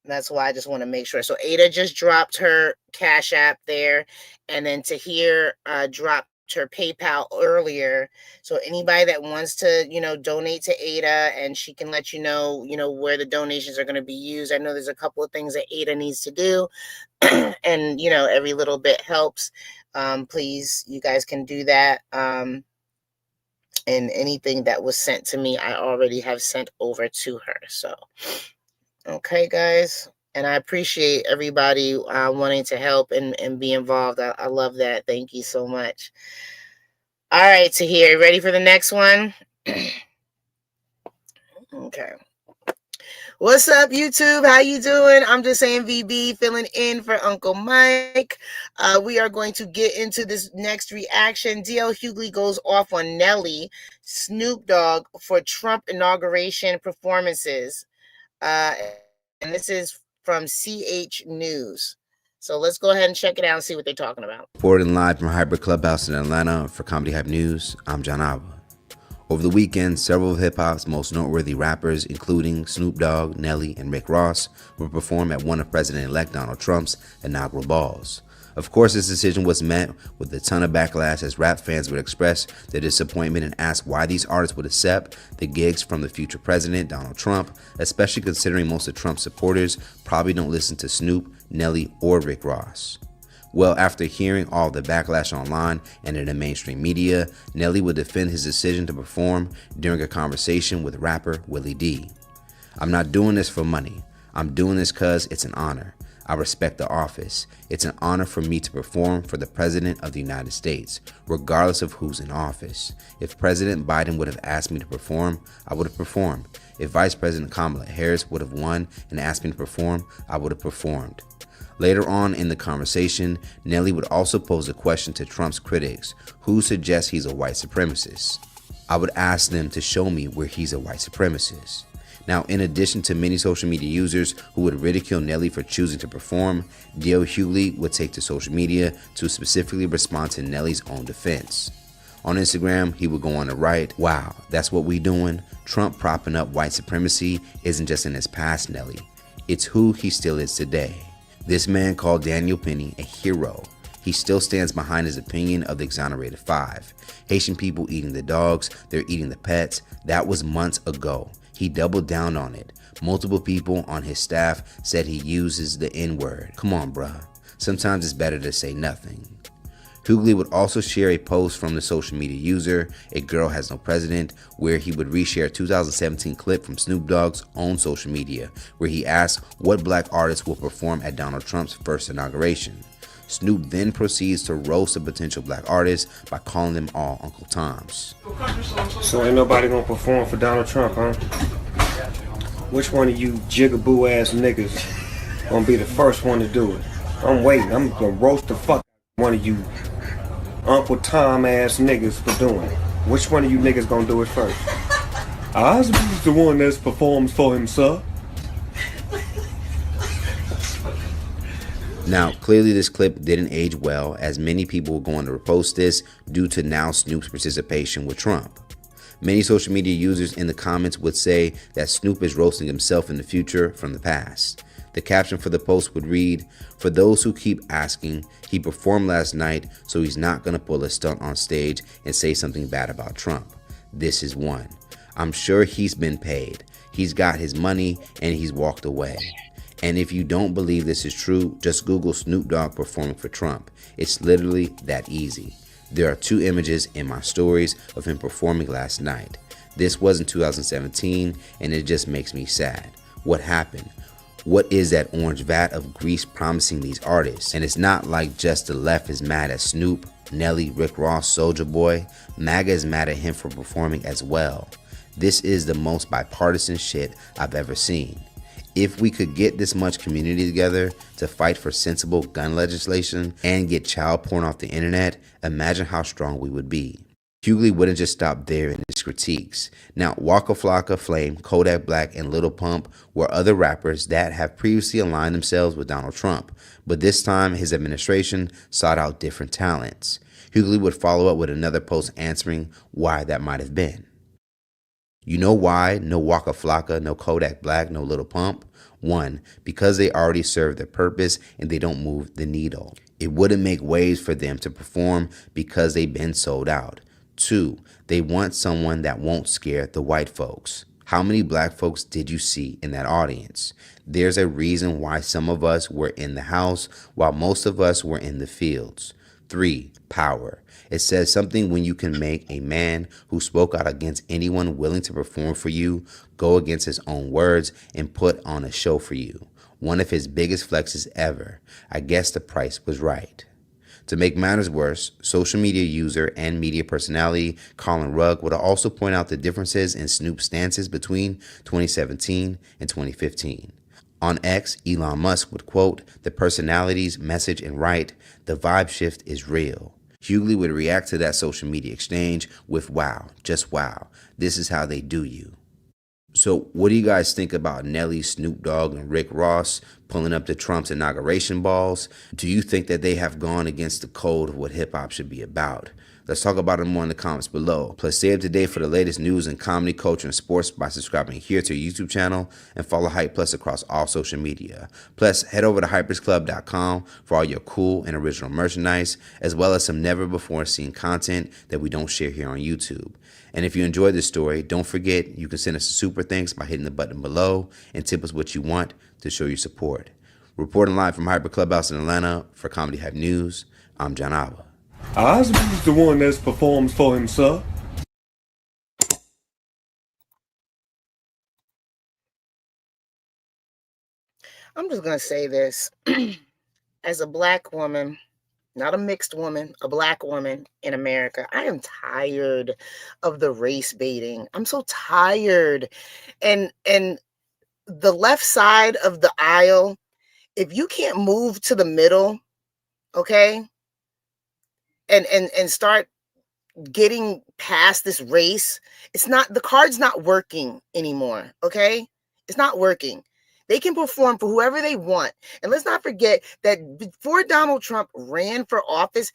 that's why I just want to make sure. So Ada just dropped her Cash App there, and then Tahir dropped her PayPal earlier. So anybody that wants to, you know, donate to Ada, and she can let you know, where the donations are going to be used. I know there's a couple of things that Ada needs to do, and every little bit helps. Please, you guys can do that. And anything that was sent to me, I already have sent over to her. So. Okay, guys, and I appreciate everybody wanting to help and be involved. I love that. Thank you so much. All right, Tahir, ready for the next one? Okay. What's up, YouTube? How you doing? I'm just saying VB, filling in for Uncle Mike. We are going to get into this next reaction. DL Hughley goes off on Nelly, Snoop Dogg for Trump inauguration performances. And this is from CH News. So let's go ahead and check it out and see what they're talking about. Reporting live from Hybrid Clubhouse in Atlanta for Comedy Hype News, I'm 𝗟𝗓𝗡𝗞. Over the weekend, several of hip-hop's most noteworthy rappers, including Snoop Dogg, Nelly, and Rick Ross, will perform at one of President-elect Donald Trump's inaugural balls. Of course, this decision was met with a ton of backlash as rap fans would express their disappointment and ask why these artists would accept the gigs from the future president, Donald Trump, especially considering most of Trump's supporters probably don't listen to Snoop, Nelly, or Rick Ross. Well, after hearing all the backlash online and in the mainstream media, Nelly would defend his decision to perform during a conversation with rapper Willie D. "I'm not doing this for money. I'm doing this because it's an honor. I respect the office. It's an honor for me to perform for the President of the United States, regardless of who's in office. If President Biden would have asked me to perform, I would have performed. If Vice President Kamala Harris would have won and asked me to perform, I would have performed. Later on in the conversation, Nelly would also pose a question to Trump's critics, who suggest he's a white supremacist. I would ask them to show me where he's a white supremacist. Now, in addition to many social media users who would ridicule Nelly for choosing to perform, 𝗟𝗢𝗡𝗞𝗏 would take to social media to specifically respond to Nelly's own defense. On Instagram, he would go on to write, "Wow, that's what we doing? Trump propping up white supremacy isn't just in his past, Nelly. It's who he still is today." This man called Daniel Penny a hero. He still stands behind his opinion of the exonerated five. Haitian people eating the dogs, they're eating the pets. That was months ago. He doubled down on it. Multiple people on his staff said he uses the N-word. Come on, bruh. Sometimes it's better to say nothing. 𝗟𝗢𝗡 would also share a post from the social media user, A Girl Has No President, where he would reshare a 2017 clip from Snoop Dogg's own social media, where he asked what black artists will perform at Donald Trump's first inauguration. Snoop then proceeds to roast a potential black artist by calling them all Uncle Toms. So ain't nobody gonna perform for Donald Trump, huh? Which one of you jigaboo ass niggas gonna be the first one to do it? I'm waiting. I'm gonna roast the fuck out of one of you Uncle Tom ass niggas for doing it. Which one of you niggas gonna do it first? I's the one that performs for himself. Now, clearly this clip didn't age well, as many people were going to repost this due to now Snoop's participation with Trump. Many social media users in the comments would say that Snoop is roasting himself in the future from the past. The caption for the post would read, "For those who keep asking, he performed last night, so he's not gonna pull a stunt on stage and say something bad about Trump. This is one. I'm sure he's been paid. He's got his money and he's walked away." And if you don't believe this is true, just Google Snoop Dogg performing for Trump. It's literally that easy. There are 2 images in my stories of him performing last night. This was in 2017, and it just makes me sad. What happened? What is that orange vat of grease promising these artists? And it's not like just the left is mad at Snoop, Nelly, Rick Ross, Soulja Boy. MAGA is mad at him for performing as well. This is the most bipartisan shit I've ever seen. If we could get this much community together to fight for sensible gun legislation and get child porn off the internet, imagine how strong we would be. 𝗟𝗢𝗡 wouldn't just stop there in his critiques. Now, Waka Flocka, Flame, Kodak Black, and Lil Pump were other rappers that have previously aligned themselves with Donald Trump, but this time his administration sought out different talents. 𝗟𝗢𝗡 would follow up with another post answering why that might have been. You know why? No Waka Flocka, no Kodak Black, no Lil Pump? 1, because they already serve their purpose and they don't move the needle. It wouldn't make waves for them to perform because they've been sold out. 2, they want someone that won't scare the white folks. How many black folks did you see in that audience? There's a reason why some of us were in the house while most of us were in the fields. 3, power. It says something when you can make a man who spoke out against anyone willing to perform for you go against his own words and put on a show for you. One of his biggest flexes ever. I guess the price was right. To make matters worse, social media user and media personality Colin Rugg would also point out the differences in Snoop's stances between 2017 and 2015. On X, Elon Musk would quote, "The personalities, message, and write, the vibe shift is real." 𝗟𝗢𝗡 would react to that social media exchange with wow, just wow. This is how they do you. So what do you guys think about Nelly, Snoop Dogg, and Rick Ross pulling up to Trump's inauguration balls? Do you think that they have gone against the code of what hip-hop should be about? Let's talk about it more in the comments below. Plus, stay up to date for the latest news in comedy, culture, and sports by subscribing here to our YouTube channel and follow Hype Plus across all social media. Plus, head over to hypersclub.com for all your cool and original merchandise, as well as some never-before-seen content that we don't share here on YouTube. And if you enjoyed this story, don't forget you can send us a super thanks by hitting the button below and tip us what you want to show your support. Reporting live from Hyper Clubhouse in Atlanta for Comedy Hype News, I'm 𝗟𝗓𝗡𝗞. I's the one that performs for himself. I'm just going to say this. As a black woman, not a mixed woman, a black woman in America, I am tired of the race baiting. I'm so tired. And the left side of the aisle, if you can't move to the middle, okay, and start getting past this race, the card's not working anymore, okay? It's not working. They can perform for whoever they want. And let's not forget that before Donald Trump ran for office,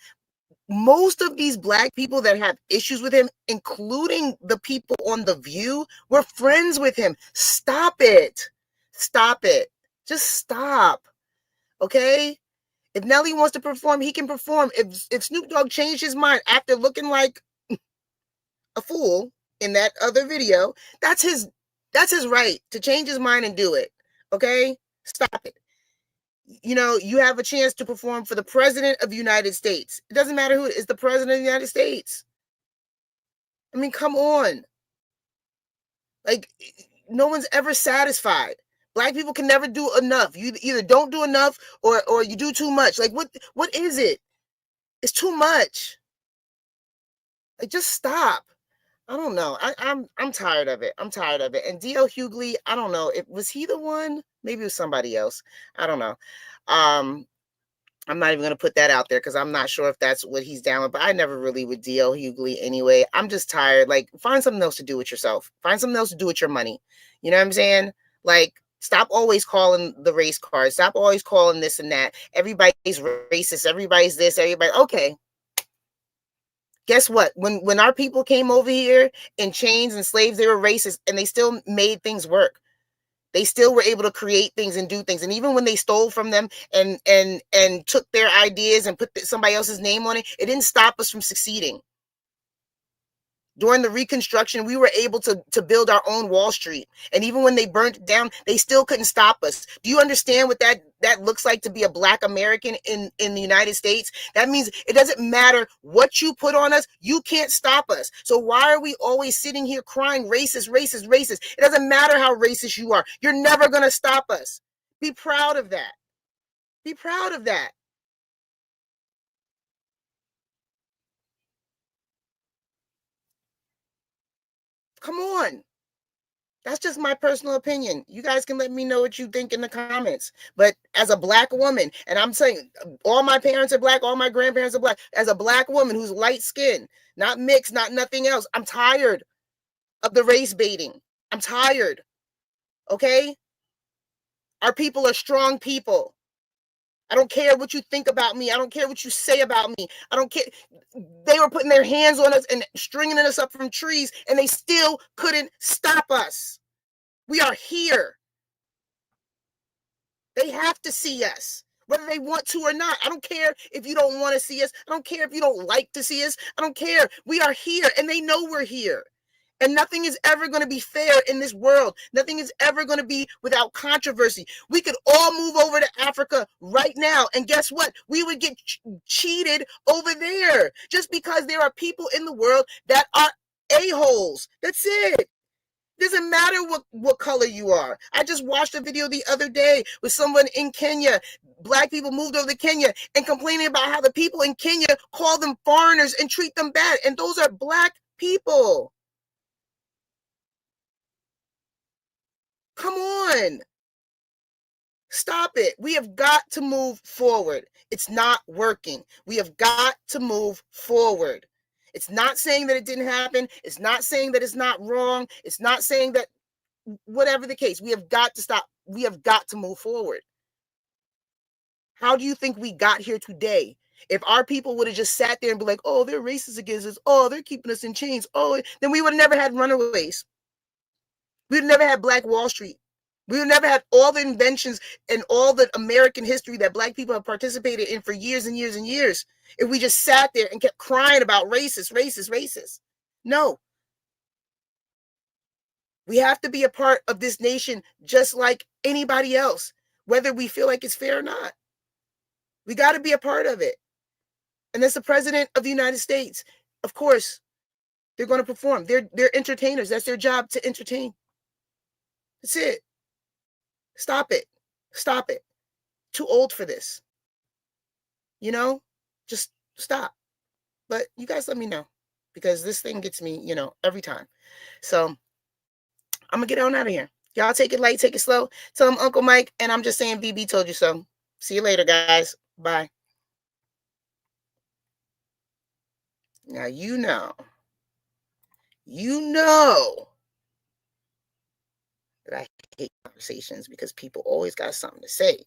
most of these black people that have issues with him, including the people on The View, were friends with him. Stop it. Stop it. Just stop. Okay? If Nelly wants to perform, he can perform. If Snoop Dogg changed his mind after looking like a fool in that other video, that's his right to change his mind and do it. Okay? Stop it. You know, you have a chance to perform for the president of the United States. It doesn't matter who it is, the president of the United States. I mean, come on. Like, no one's ever satisfied. Black people can never do enough. You either don't do enough or you do too much. Like, what is it? It's too much. Like, just stop. I don't know. I'm tired of it. I'm tired of it. And 𝗟𝗢𝗄𝐓, I don't know. Was he the one? Maybe it was somebody else. I don't know. I'm not even going to put that out there because I'm not sure if that's what he's down with. But I never really would 𝗟𝗢𝗄𝐓 anyway. I'm just tired. Like, find something else to do with yourself. Find something else to do with your money. You know what I'm saying? Like, stop always calling the race card. Stop always calling this and that. Everybody's racist. Everybody's this. Everybody. Okay. Guess what? When our people came over here in chains and slaves, they were racist and they still made things work. They still were able to create things and do things. And even when they stole from them and took their ideas and put somebody else's name on it, it didn't stop us from succeeding. During the Reconstruction, we were able to build our own Wall Street. And even when they burnt it down, they still couldn't stop us. Do you understand what that looks like to be a Black American in the United States? That means it doesn't matter what you put on us, you can't stop us. So why are we always sitting here crying racist, racist, racist? It doesn't matter how racist you are. You're never going to stop us. Be proud of that. Be proud of that. Come on. That's just my personal opinion. You guys can let me know what you think in the comments. But as a Black woman, and I'm saying all my parents are Black, all my grandparents are Black. As a Black woman who's light skinned, not mixed, not nothing else, I'm tired of the race baiting. I'm tired. Okay? Our people are strong people. I don't care what you think about me. I don't care what you say about me. I don't care. They were putting their hands on us and stringing us up from trees, and they still couldn't stop us. We are here. They have to see us, whether they want to or not. I don't care if you don't want to see us. I don't care if you don't like to see us. I don't care. We are here, and they know we're here. And nothing is ever going to be fair in this world. Nothing is ever going to be without controversy. We could all move over to Africa right now. And guess what? We would get cheated over there just because there are people in the world that are a-holes. That's it. Doesn't matter what color you are. I just watched a video the other day with someone in Kenya. Black people moved over to Kenya and complaining about how the people in Kenya call them foreigners and treat them bad. And those are Black people. Come on. Stop it. We have got to move forward. It's not working. We have got to move forward. It's not saying that it didn't happen. It's not saying that it's not wrong. It's not saying that whatever the case, we have got to stop. We have got to move forward. How do you think we got here today? If our people would have just sat there and be like, oh, they're racist against us. Oh, they're keeping us in chains. Oh, then we would have never had runaways. We've never had Black Wall Street. We've never had all the inventions and all the American history that Black people have participated in for years and years and years. If we just sat there and kept crying about racist, racist, racist. No. We have to be a part of this nation just like anybody else, whether we feel like it's fair or not. We got to be a part of it. And that's the president of the United States. Of course, they're going to perform. They're entertainers. That's their job, to entertain. That's it. Stop it. Stop it. Too old for this. You know, just stop. But you guys let me know, because this thing gets me, every time. So I'm going to get on out of here. Y'all take it light, take it slow. Tell them Uncle Mike, and I'm just saying BB told you so. See you later, guys. Bye. Now, you know that I hate conversations because people always got something to say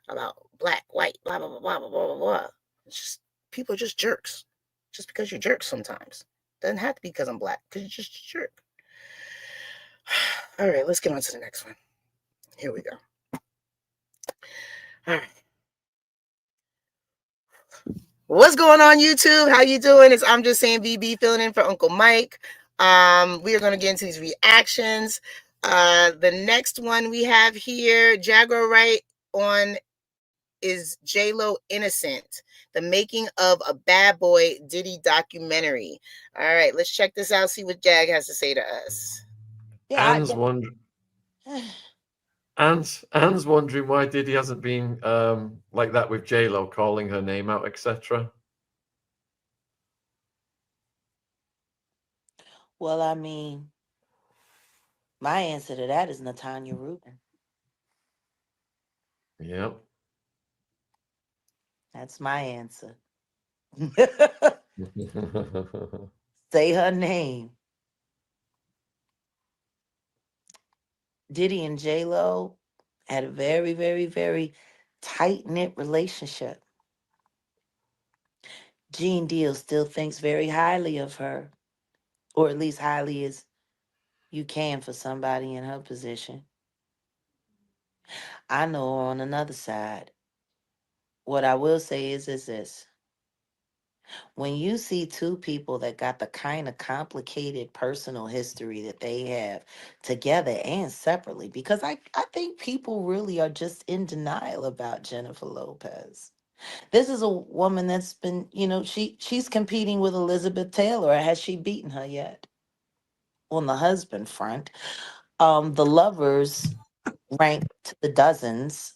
about black, white, blah, blah, blah, blah, blah, blah, blah. It's just, people are just jerks. Just because you're jerks sometimes. Doesn't have to be because I'm black, because you're just a jerk. All right, let's get on to the next one. Here we go. All right. What's going on, YouTube? How you doing? I'm just saying BB filling in for Uncle Mike. We are going to get into these reactions. The next one we have here, Jaguar Wright on is JLo Innocent, the making of a bad boy Diddy documentary. All right, let's check this out, see what Jag has to say to us. Anne's wondering why Diddy hasn't been like that with JLo, calling her name out, etc. Well, I mean, my answer to that is Natanya Rubin. Yep. That's my answer. Say her name. Diddy and JLo had a very, very, very tight-knit relationship. Gene Deal still thinks very highly of her, or at least highly as you can for somebody in her position. I know on another side, what I will say is this. When you see two people that got the kind of complicated personal history that they have together and separately, because I think people really are just in denial about Jennifer Lopez. This is a woman that's been, she's competing with Elizabeth Taylor. Has she beaten her yet? On the husband front, the lovers ranked the dozens.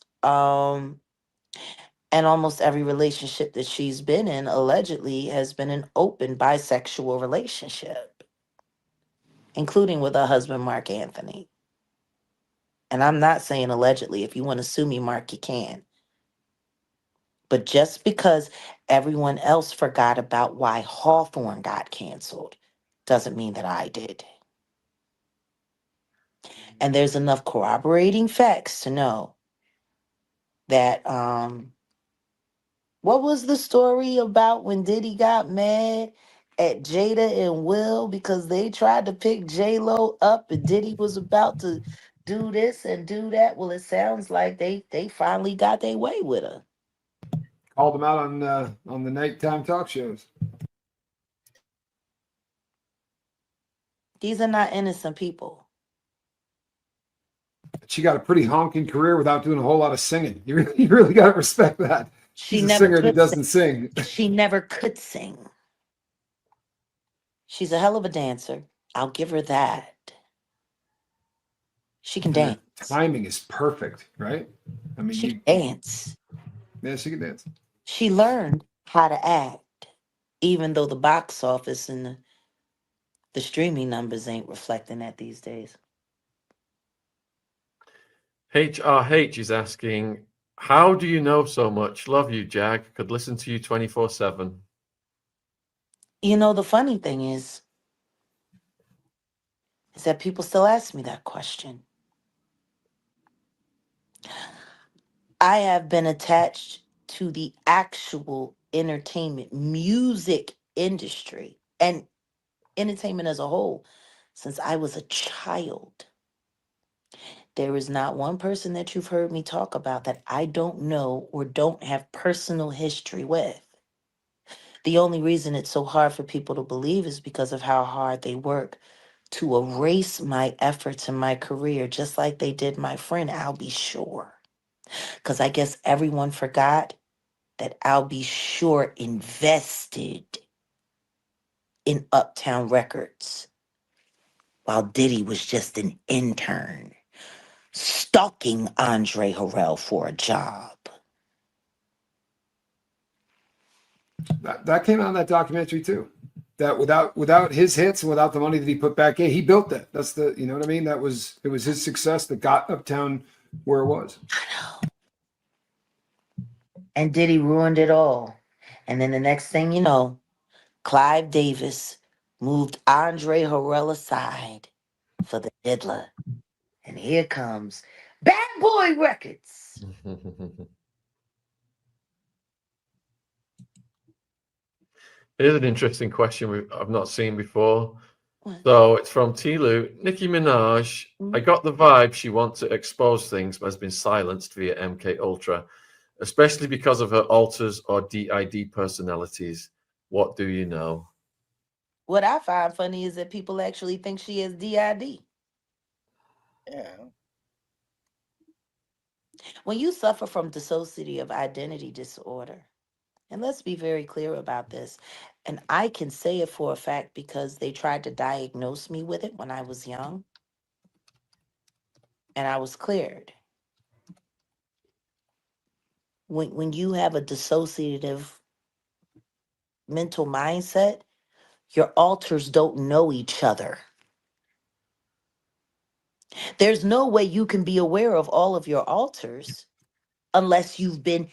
And almost every relationship that she's been in allegedly has been an open bisexual relationship, including with her husband, Mark Anthony. And I'm not saying allegedly. If you want to sue me, Mark, you can. But just because everyone else forgot about why Hawthorne got canceled doesn't mean that I did. And there's enough corroborating facts to know that what was the story about when Diddy got mad at Jada and Will because they tried to pick JLo up and Diddy was about to do this and do that? Well, it sounds like they finally got their way with her. Called them out on the nighttime talk shows. These are not innocent people. She got a pretty honking career without doing a whole lot of singing. You really got to respect that. She's a singer that doesn't sing. She never could sing. She's a hell of a dancer. I'll give her that. She can dance. Timing is perfect, right? I mean, she can dance. Yeah, she can dance. She learned how to act, even though the box office and the streaming numbers ain't reflecting that these days. HRH is asking, how do you know so much? Love you, Jag. Could listen to you 24/7. You know, the funny thing is that people still ask me that question. I have been attached to the actual entertainment, music industry, and entertainment as a whole since I was a child. There is not one person that you've heard me talk about that I don't know or don't have personal history with. The only reason it's so hard for people to believe is because of how hard they work to erase my efforts in my career, just like they did my friend 𝗟𝐵𝐿. Because I guess everyone forgot that 𝗟𝐵𝐿 invested in Uptown Records while Diddy was just an intern stalking Andre Harrell for a job. That came out in that documentary too. That without his hits and without the money that he put back in, he built that. That's the, you know what I mean? It was his success that got Uptown where it was. I know. And Diddy ruined it all. And then the next thing you know, Clive Davis moved Andre Harrell aside for the diddler. And here comes Bad Boy Records. Here's an interesting question I've not seen before. What? So it's from Tilu. Nicki Minaj, I got the vibe she wants to expose things but has been silenced via MK Ultra, especially because of her alters or DID personalities. What do you know? What I find funny is that people actually think she is DID. Yeah. When you suffer from dissociative identity disorder, and let's be very clear about this, and I can say it for a fact because they tried to diagnose me with it when I was young, and I was cleared. When you have a dissociative mental mindset, your alters don't know each other. There's no way you can be aware of all of your alters unless you've been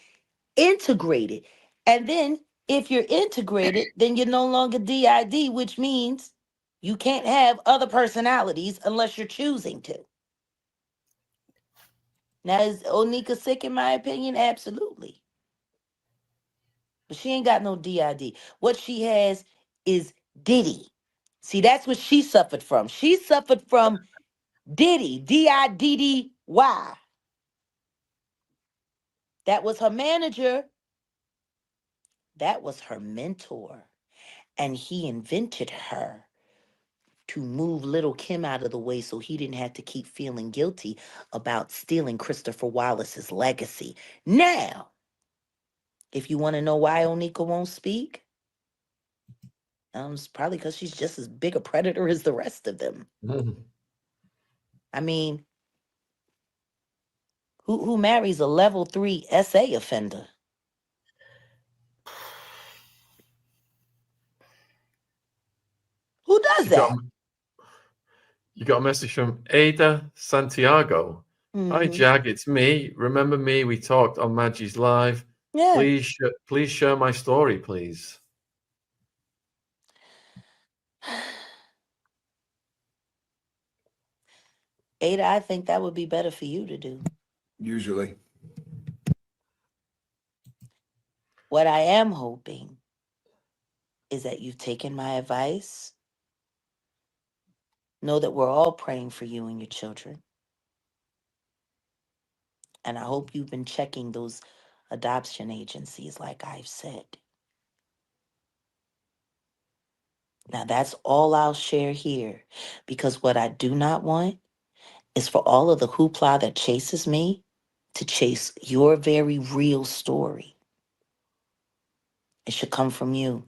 integrated. And then if you're integrated, then you're no longer DID, which means you can't have other personalities unless you're choosing to. Now, is Onika sick in my opinion? Absolutely. But she ain't got no DID. What she has is Diddy. See, that's what she suffered from. She suffered from Diddy, D-I-D-D-Y. That was her manager. That was her mentor. And he invented her to move Little Kim out of the way so he didn't have to keep feeling guilty about stealing Christopher Wallace's legacy. Now, if you want to know why Onika won't speak, it's probably because she's just as big a predator as the rest of them. I mean, who marries a level 3 SA offender? Who does that? You got a message from Ada Santiago. Mm-hmm. Hi, Jag, it's me. Remember me? We talked on Maggie's Live. Yeah. Please share my story, please. Ada, I think that would be better for you to do. Usually. What I am hoping is that you've taken my advice. Know that we're all praying for you and your children. And I hope you've been checking those adoption agencies like I've said. Now that's all I'll share here, because what I do not want is for all of the hoopla that chases me to chase your very real story. It should come from you.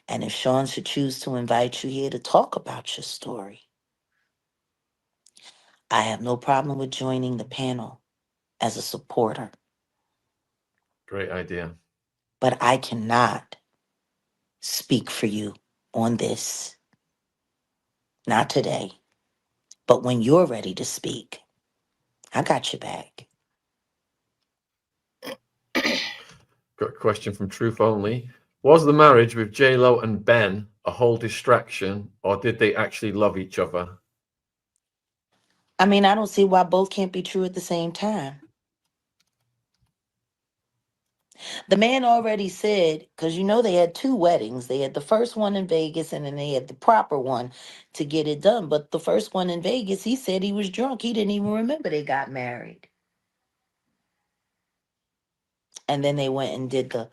And if Sean should choose to invite you here to talk about your story, I have no problem with joining the panel as a supporter. Great idea. But I cannot speak for you on this. Not today. But when you're ready to speak, I got your back. Got a question from Truth Only. Was the marriage with JLo and Ben a whole distraction, or did they actually love each other? I mean, I don't see why both can't be true at the same time. The man already said, because you know they had 2 weddings. They had the first one in Vegas and then they had the proper one to get it done. But the first one in Vegas, he said he was drunk. He didn't even remember they got married. And then they went and did the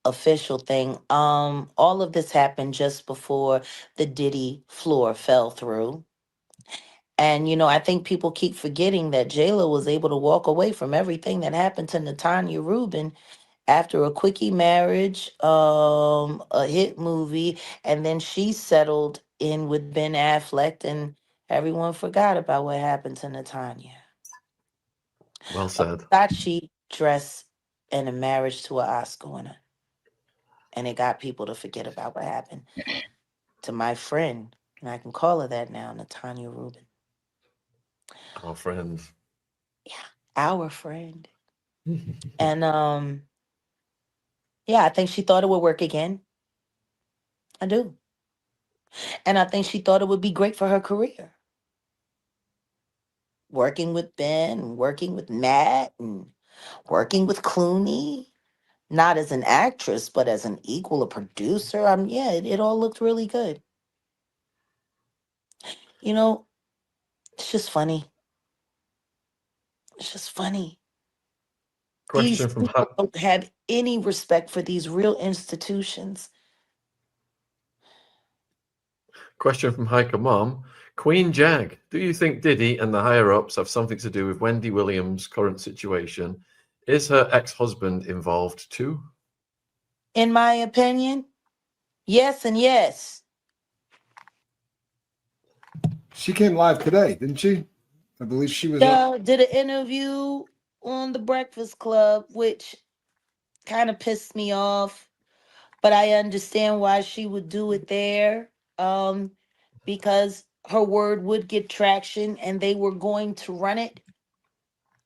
official thing. All of this happened just before the Diddy floor fell through. And, you know, I think people keep forgetting that JLo was able to walk away from everything that happened to Natanya Rubin after a quickie marriage, a hit movie, and then she settled in with Ben Affleck, and Everyone forgot about what happened to Natanya. Well said. Versace dress and a marriage to an Oscar winner. And it got people to forget about what happened to my friend, and I can call her that now, Natanya Rubin. Our friend. Yeah, our friend. And yeah, I think she thought it would work again. I do. And I think she thought it would be great for her career. Working with Ben, and working with Matt, and working with Clooney. Not as an actress, but as an equal, a producer. Yeah, it all looked really good. You know, it's just funny. It's just funny. Question These from people don't have any respect for these real institutions. Question from Hiker Mom. Queen Jag, do you think Diddy and the higher-ups have something to do with Wendy Williams' current situation? Is her ex-husband involved too? In my opinion, yes and yes. She came live today, didn't she? I believe she was. Did an interview on the Breakfast Club, which kind of pissed me off, but I understand why she would do it there, because her word would get traction and they were going to run it.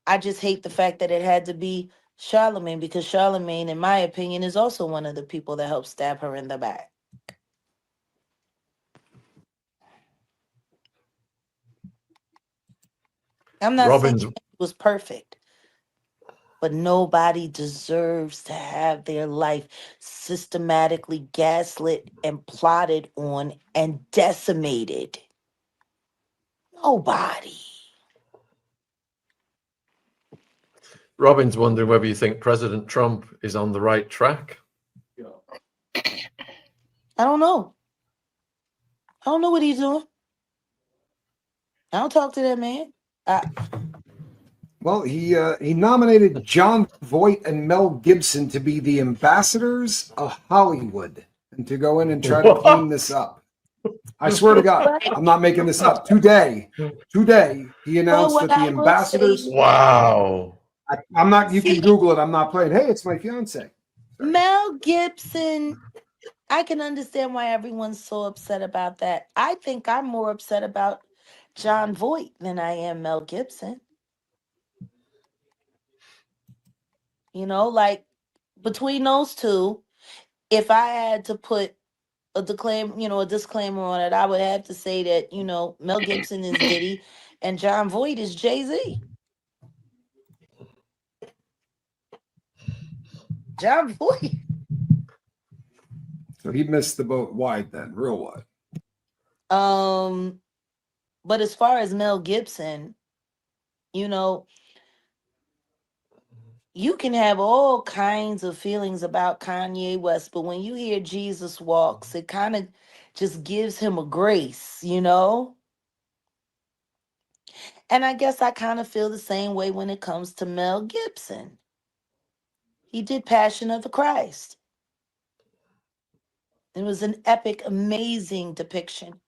I just hate the fact that it had to be Charlemagne, because Charlemagne, in my opinion, is also one of the people that helped stab her in the back. I'm not saying it was perfect, but nobody deserves to have their life systematically gaslit and plotted on and decimated. Nobody. Robin's wondering whether you think President Trump is on the right track. I don't know. I don't know what he's doing. I don't talk to that man. Well, he nominated Jon Voight and Mel Gibson to be the ambassadors of Hollywood and to go in and try to clean this up. I swear to God, I'm not making this up. Today, he announced that the ambassadors. Wow. I'm not. You can Google it. I'm not playing. Hey, it's my fiance. Mel Gibson. I can understand why everyone's so upset about that. I think I'm more upset about Jon Voight than I am Mel Gibson. You know, like between those two, if I had to put a disclaimer on it, I would have to say that, Mel Gibson is Diddy and Jon Voight is Jay-Z. Jon Voight. So he missed the boat wide then, real wide. But as far as Mel Gibson, you can have all kinds of feelings about Kanye West, but when you hear Jesus Walks, it kind of just gives him a grace, And I guess I kind of feel the same way when it comes to Mel Gibson. He did Passion of the Christ. It was an epic, amazing depiction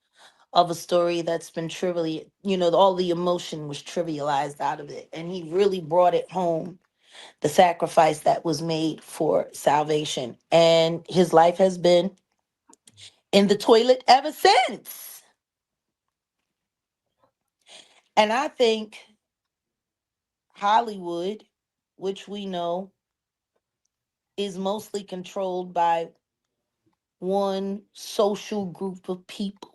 of a story that's been trivially, all the emotion was trivialized out of it. And he really brought it home, the sacrifice that was made for salvation. And his life has been in the toilet ever since. And I think Hollywood, which we know is mostly controlled by one social group of people.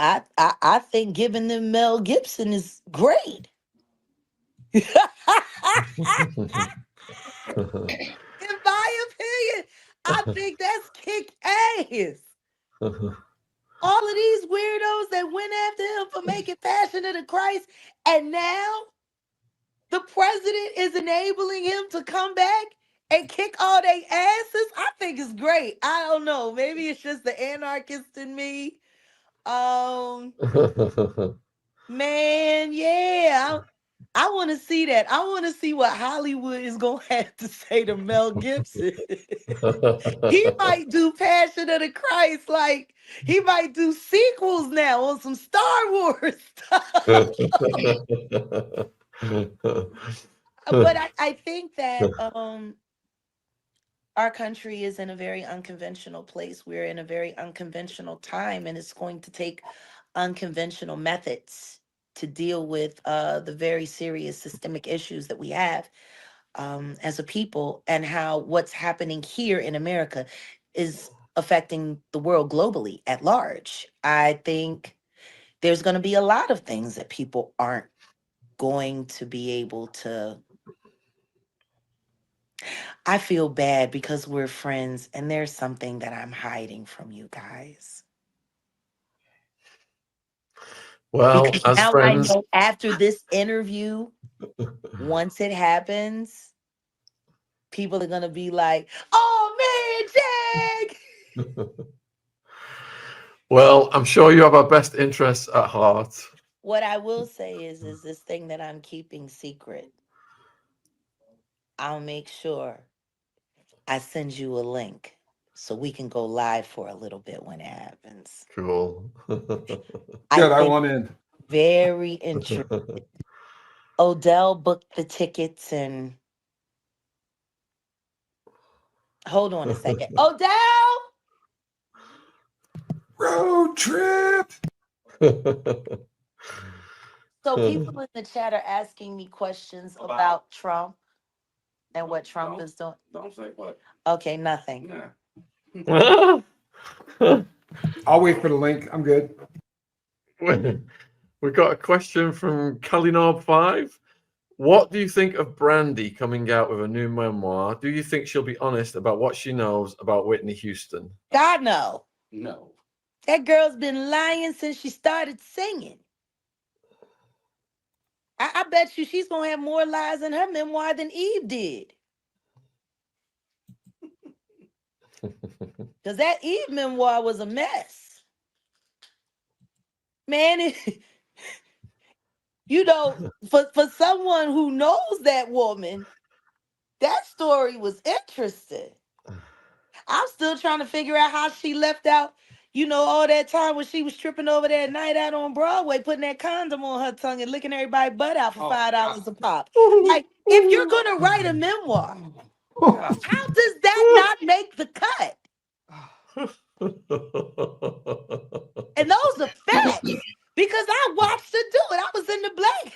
I think giving them Mel Gibson is great. In my opinion, I think that's kick ass. All of these weirdos that went after him for making Passion of the Christ, and now the president is enabling him to come back and kick all their asses. I think it's great. I don't know. Maybe it's just the anarchist in me. Man, yeah. I want to see that. I want to see what Hollywood is going to have to say to Mel Gibson. He might do Passion of the Christ. Like, he might do sequels now on some Star Wars stuff. But I think that our country is in a very unconventional place. We're in a very unconventional time, and it's going to take unconventional methods to deal with the very serious systemic issues that we have as a people, and how what's happening here in America is affecting the world globally at large. I think there's going to be a lot of things that people aren't going to be able to. I feel bad because we're friends, and there's something that I'm hiding from you guys. Well, because as now friends, I know after this interview, once it happens, people are going to be like, oh man, Jag! well, I'm sure you have our best interests at heart. What I will say is this thing that I'm keeping secret, I'll make sure I send you a link so we can go live for a little bit when it happens. Cool. Good, I want in. Very interested. Odell booked the tickets, and hold on a second. Odell! Road trip! So people in the chat are asking me questions about Trump and what Trump is doing. Don't say what. Okay, nothing. I'll wait for the link. I'm good. We've got a question from Kalinob5. What do you think of Brandy coming out with a new memoir? Do you think she'll be honest about what she knows about Whitney Houston? God, no. No. That girl's been lying since she started singing. I bet you she's going to have more lies in her memoir than Eve did. Because that Eve memoir was a mess. Man, you know, for someone who knows that woman, that story was interesting. I'm still trying to figure out how she left out, you know, all that time when she was tripping over that night out on Broadway, putting that condom on her tongue and licking everybody's butt out for $5 a pop. Like, if you're going to write a memoir, how does that not make the cut? And those are facts, because I watched her do it. I was in the black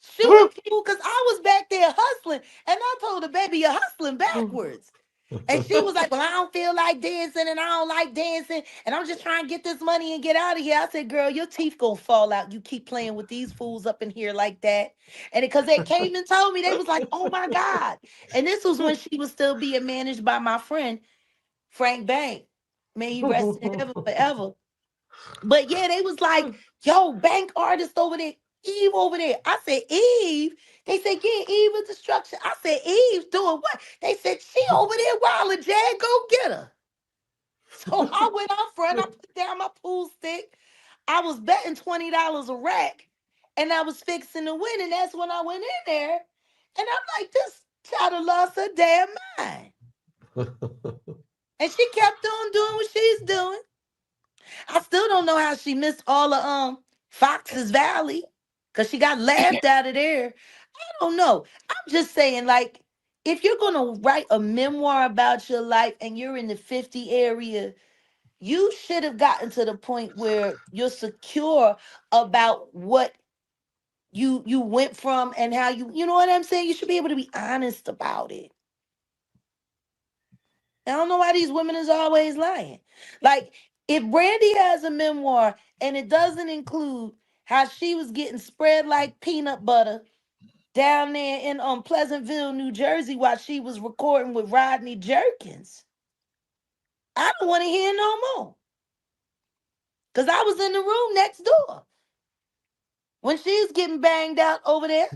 shooting people because I was back there hustling, and I told her, baby, you're hustling backwards. And she was like, well, I don't feel like dancing, and I don't like dancing, and I'm just trying to get this money and get out of here. I said, girl, your teeth gonna fall out. You keep playing with these fools up in here like that. And because they came and told me, they was like, oh my God. And this was when she was still being managed by my friend, Frank Bank. May he rest in heaven forever. But yeah, they was like, yo, Bank artist over there, Eve over there. I said, Eve? They said, yeah, Eve is destruction. I said, Eve doing what? They said, she over there wilding, Jag, go get her. So I went out front, I put down my pool stick. I was betting $20 a rack, and I was fixing to win, and that's when I went in there, and I'm like, this child have lost her damn mind. And she kept on doing what she's doing. I still don't know how she missed all of Fox's Valley, because she got laughed out of there. I don't know. I'm just saying, like, if you're going to write a memoir about your life and you're in the 50 area, you should have gotten to the point where you're secure about what you went from and how you know what I'm saying? You should be able to be honest about it. I don't know why these women is always lying. Like, if Brandy has a memoir and it doesn't include how she was getting spread like peanut butter down there in Pleasantville, New Jersey, while she was recording with Rodney Jerkins, I don't want to hear no more. Because I was in the room next door when she was getting banged out over there.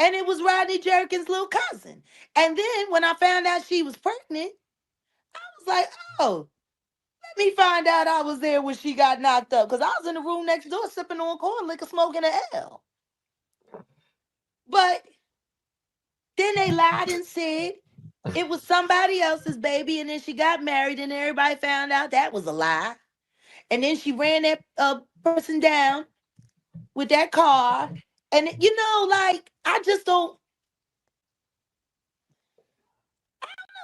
And it was Rodney Jerkins' little cousin. And then when I found out she was pregnant, I was like, oh, let me find out I was there when she got knocked up. Because I was in the room next door sipping on corn liquor, smoking a L. But then they lied and said it was somebody else's baby, and then she got married, and everybody found out that was a lie. And then she ran that person down with that car. And, you know, like, I just don't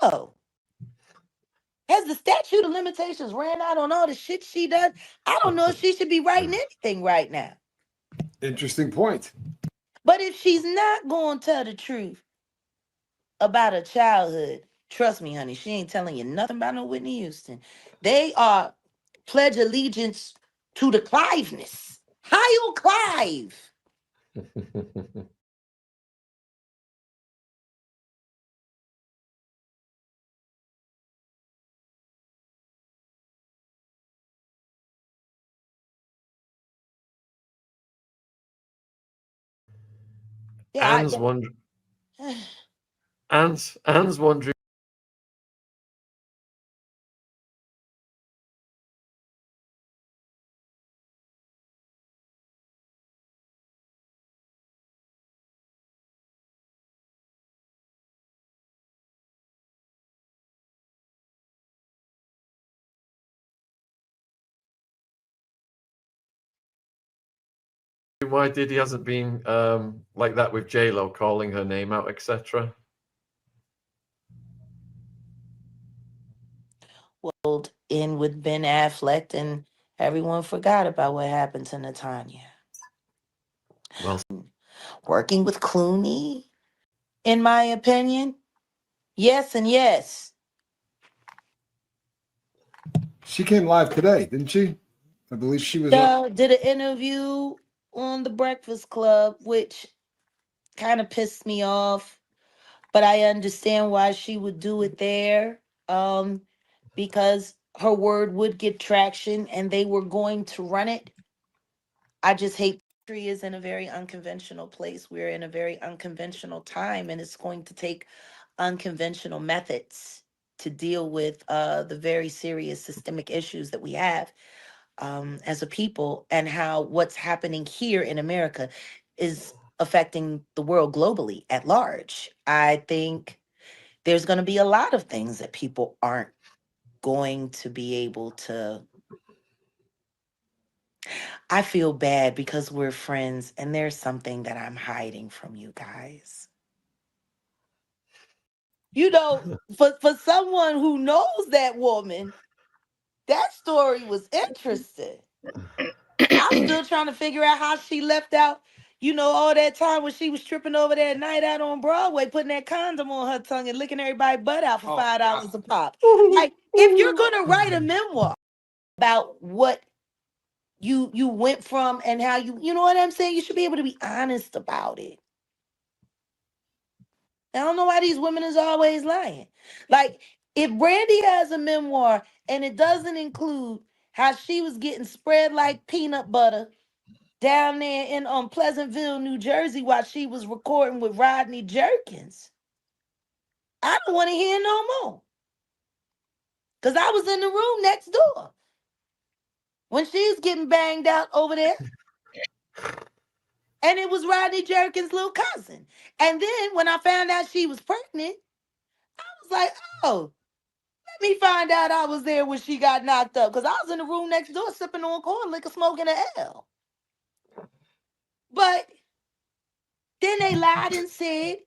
know. Has the statute of limitations ran out on all the shit she does? I don't know if she should be writing anything right now. Interesting point. But if she's not going to tell the truth about her childhood, trust me, honey, she ain't telling you nothing about no Whitney Houston. They are pledge allegiance to the Cliveness. Heil Clive. Yeah, Anne's wondering. Anne's wondering. Why Diddy hasn't been like that with JLo, calling her name out, etc. Well, in with Ben Affleck, and everyone forgot about what happened to Natanya. Well, working with Clooney, in my opinion, yes and yes. She came live today, didn't she? I believe she was. Did an interview on The Breakfast Club, which kind of pissed me off, but I understand why she would do it there, because her word would get traction and they were going to run it. I just hate country is in a very unconventional place. We're in a very unconventional time, and it's going to take unconventional methods to deal with the very serious systemic issues that we have as a people, and how what's happening here in America is affecting the world globally at large. I think there's going to be a lot of things that people aren't going to be able to. I feel bad because we're friends, and there's something that I'm hiding from you guys. You know, for someone who knows that woman, that story was interesting. I'm still trying to figure out how she left out, you know, all that time when she was tripping over that night out on Broadway, putting that condom on her tongue and licking everybody's butt out for $5 a pop. Like, if you're gonna write a memoir about what you went from and how you know what I'm saying, you should be able to be honest about it. I don't know why these women is always lying. Like, if Brandy has a memoir and it doesn't include how she was getting spread like peanut butter down there in Pleasantville, New Jersey, while she was recording with Rodney Jerkins, I don't want to hear no more. Because I was in the room next door when she was getting banged out over there. And it was Rodney Jerkins' little cousin. And then when I found out she was pregnant, I was like, oh, let me find out I was there when she got knocked up. Because I was in the room next door sipping on corn liquor, smoking a L. But then they lied and said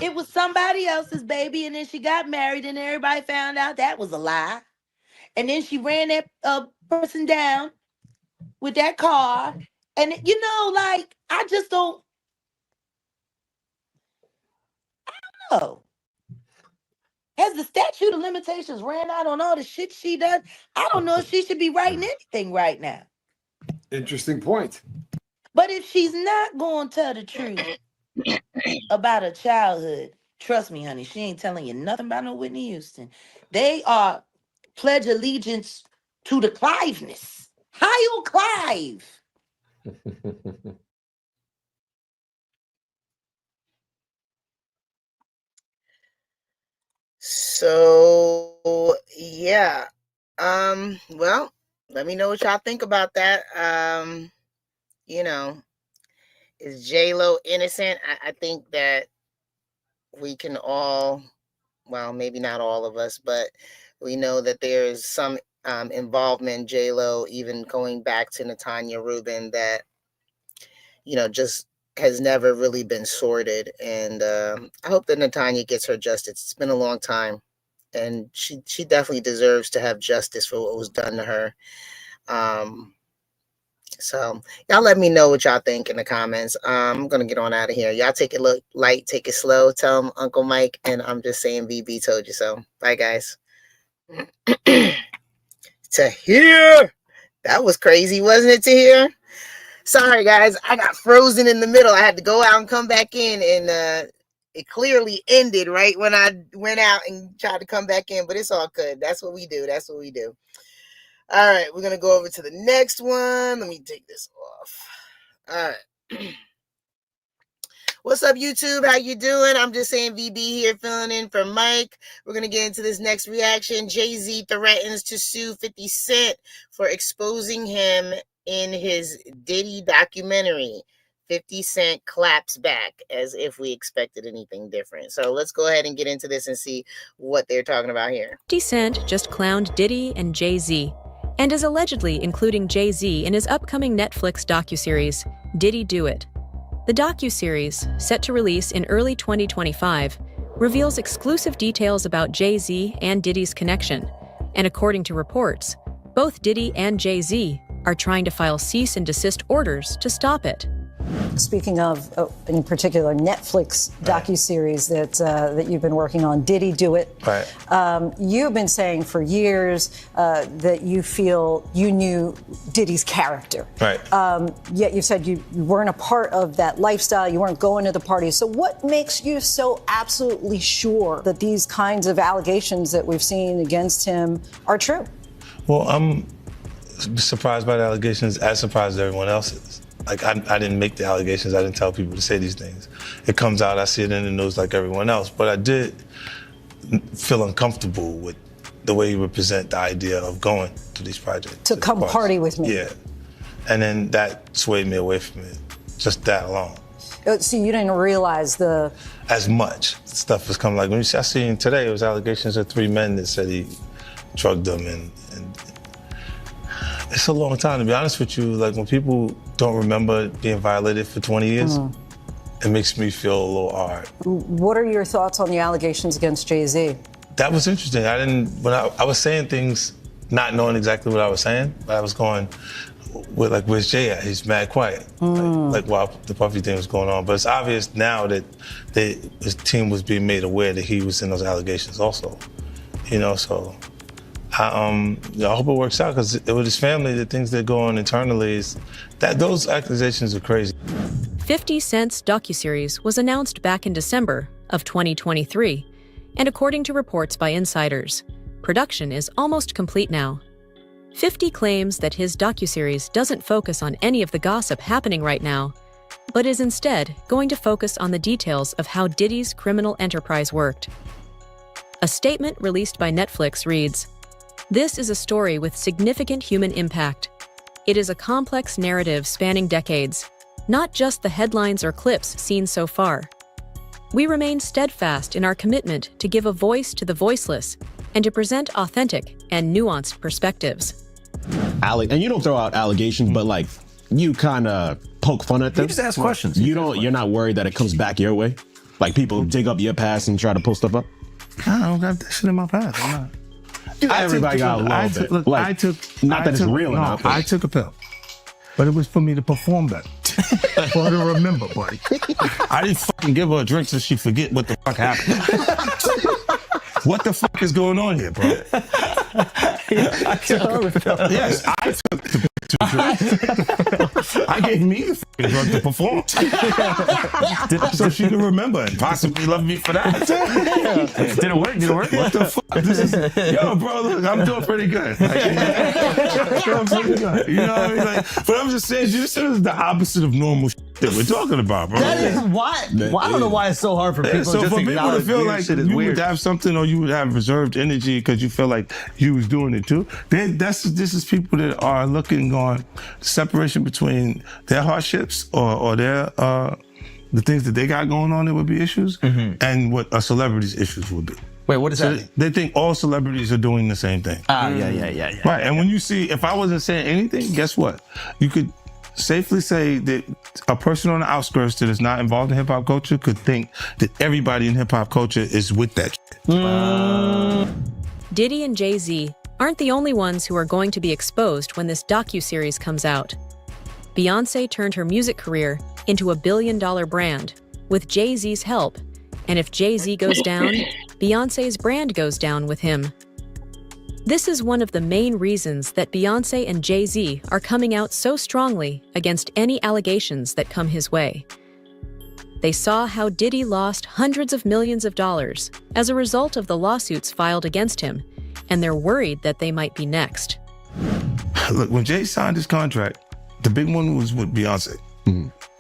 it was somebody else's baby, and then she got married, and everybody found out that was a lie. And then she ran that person down with that car. And, you know, like, I just don't know. Has the statute of limitations ran out on all the shit she does? I don't know if she should be writing anything right now. Interesting point. But if she's not going to tell the truth about her childhood, trust me, honey, she ain't telling you nothing about no Whitney Houston. They are pledge allegiance to the Cliveness. Heil Clive. So yeah. Well, let me know what y'all think about that. You know, Is JLo innocent? I think that we can all, well, maybe not all of us, but we know that there's some involvement in JLo, even going back to Natanya Rubin, that, you know, just has never really been sorted. And I hope that Natanya gets her justice. It's been a long time, and she definitely deserves to have justice for what was done to her. So y'all let me know what y'all think in the comments. I'm gonna get on out of here. Y'all take it light, take it slow. Tell them Uncle Mike and I'm just saying VB told you so. Bye, guys. Tahir, that was crazy, wasn't it, Tahir? Sorry, guys, I got frozen in the middle. I had to go out and come back in, and it clearly ended right when I went out and tried to come back in, but it's all good. That's what we do. That's what we do. All right, we're gonna go over to the next one. Let me take this off. All right. What's up, YouTube? How you doing? I'm just saying VB here, filling in for Mike. We're going to get into this next reaction. Jay-Z threatens to sue 50 Cent for exposing him in his Diddy documentary. 50 Cent claps back as if we expected anything different. So let's go ahead and get into this and see what they're talking about here. 50 Cent just clowned Diddy and Jay-Z, and is allegedly including Jay-Z in his upcoming Netflix docuseries, Diddy Do It. The docuseries, set to release in early 2025, reveals exclusive details about Jay-Z and Diddy's connection. And according to reports, both Diddy and Jay-Z are trying to file cease and desist orders to stop it. Speaking of, in particular, Netflix docuseries that you've been working on, Diddy Do It. Right. You've been saying for years that you feel you knew Diddy's character. Right. Yet you said you weren't a part of that lifestyle, you weren't going to the parties. So what makes you so absolutely sure that these kinds of allegations that we've seen against him are true? Well, I'm surprised by the allegations, as surprised as everyone else is. Like, I didn't make the allegations. I didn't tell people to say these things. It comes out, I see it in the news like everyone else. But I did feel uncomfortable with the way you would present the idea of going to these projects. To come party with me. Yeah. And then that swayed me away from it, just that alone. So you didn't realize as much stuff was coming. Like, when I seen today, it was allegations of 3 men that said he drugged them, and it's a long time, to be honest with you. Like, when people don't remember being violated for 20 years, it makes me feel a little hard. What are your thoughts on the allegations against Jay-Z? That was interesting. When I was saying things, not knowing exactly what I was saying, but I was going, where's Jay at? He's mad quiet. Like while the Puffy thing was going on. But it's obvious now that his team was being made aware that he was in those allegations also. You know, so I hope it works out, because with his family, the things that go on internally is that those accusations are crazy. 50 Cent's docuseries was announced back in December of 2023, and according to reports by insiders, production is almost complete now. 50 claims that his docuseries doesn't focus on any of the gossip happening right now, but is instead going to focus on the details of how Diddy's criminal enterprise worked. A statement released by Netflix reads, "This is a story with significant human impact. It is a complex narrative spanning decades, not just the headlines or clips seen so far. We remain steadfast in our commitment to give a voice to the voiceless and to present authentic and nuanced perspectives." And you don't throw out allegations, but like, you kind of poke fun at them. You just ask questions. You're not worried that it comes back your way? Like, people dig up your past and try to pull stuff up? I don't got that shit in my past. I'm not. Everybody got a little bit. Look, like, not that it's real no, enough. I took a pill, but it was for me to perform better. For her to remember, buddy. I didn't fucking give her a drink so she forget what the fuck happened. What the fuck is going on here, bro? Yes, I took the drink. I gave me the fucking drug to perform. So she can remember and possibly love me for that. Did it work? What the fuck? Yo, bro, look, I'm doing pretty good. Like, I'm pretty good. You know what I mean? Like, but I'm just saying, this is the opposite of normal shit. that we're talking about, bro. That is why. Well, I don't know why it's so hard for people So just for to people to acknowledge feel weird like shit is you weird. would have something, or you would have reserved energy because you feel like you was doing it too. This is people that are looking on separation between their hardships or their the things that they got going on that would be issues, and what a celebrity's issues would be. Wait, what does that mean? They think all celebrities are doing the same thing. Yeah. Right, and when you see, if I wasn't saying anything, guess what? You could safely say that a person on the outskirts that is not involved in hip-hop culture could think that everybody in hip-hop culture is with that shit. Diddy and Jay-Z aren't the only ones who are going to be exposed when this docuseries comes out. Beyoncé turned her music career into a billion-dollar brand with Jay-Z's help, and if Jay-Z goes down, Beyoncé's brand goes down with him. This is one of the main reasons that Beyoncé and Jay-Z are coming out so strongly against any allegations that come his way. They saw how Diddy lost hundreds of millions of dollars as a result of the lawsuits filed against him, and they're worried that they might be next. Look, when Jay signed his contract, the big one was with Beyonce.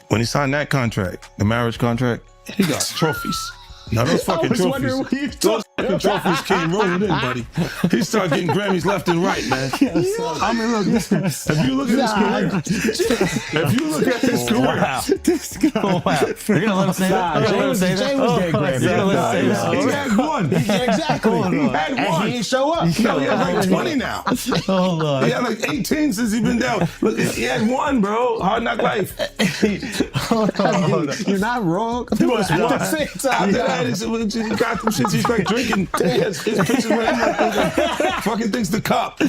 When he signed that contract, the marriage contract, he got trophies. Now those fucking trophies, those fucking trophies came rolling in, buddy. He started getting Grammys left and right, man. I mean, look, if you look at his career, Wow. You're gonna let him say that? Jay was getting Grammys. He had one. Exactly. He had one. And he didn't show up. He had like 20 now. Hold on. He had like 18 since he's been down. Look, he had one, bro. Hard Knock Life. Hold on. You're not wrong. He was one. After that, he got some shit. He started drinking. His pictures with him like fucking things to cop.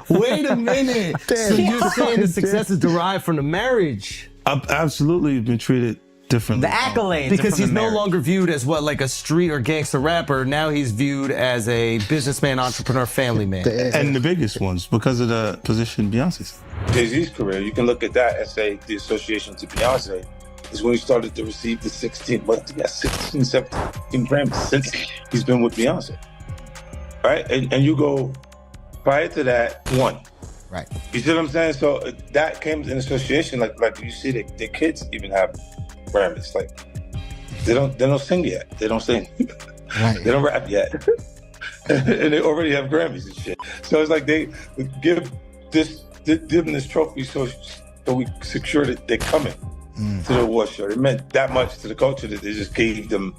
Wait a minute. So you're saying the success is derived from the marriage? I've absolutely been treated differently. The accolades. Because he's no longer viewed as what, like a street or gangster rapper. Now he's viewed as a businessman, entrepreneur, family man. And the biggest ones because of the position Beyonce's. Jay-Z's career, you can look at that and say the association to Beyonce is when he started to receive the 16 Grammys since he's been with Beyonce. Right? And you go, prior to that, one. Right. You see what I'm saying? So that came in association, like you see their kids even have Grammys. Like they don't sing yet. They don't sing. Right. They don't rap yet. And they already have Grammys and shit. So it's like they give them this trophy so we secure that they're coming to the award show. It meant that much to the culture that they just gave them.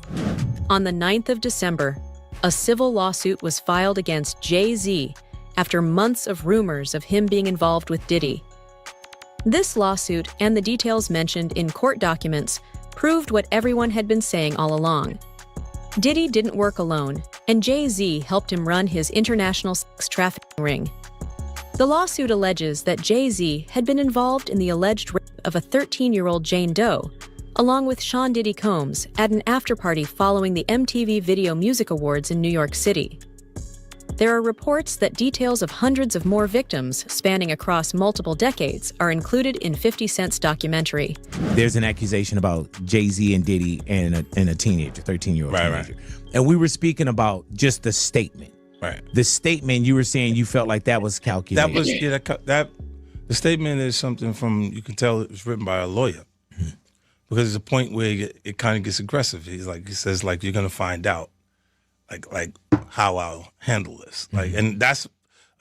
On the 9th of December, a civil lawsuit was filed against Jay-Z after months of rumors of him being involved with Diddy. This lawsuit and the details mentioned in court documents proved what everyone had been saying all along. Diddy didn't work alone, and Jay-Z helped him run his international sex trafficking ring. The lawsuit alleges that Jay-Z had been involved in the alleged rape of a 13-year-old Jane Doe, along with Sean Diddy Combs at an after-party following the MTV Video Music Awards in New York City. There are reports that details of hundreds of more victims spanning across multiple decades are included in 50 Cent's documentary. There's an accusation about Jay-Z and Diddy and a teenager, 13-year-old teenager. And we were speaking about just the statement. Right. The statement, you were saying you felt like that was calculated. That was that the statement is something from, you can tell it was written by a lawyer. Because there's a point where it kind of gets aggressive. He says you're gonna find out like how I'll handle this. And that's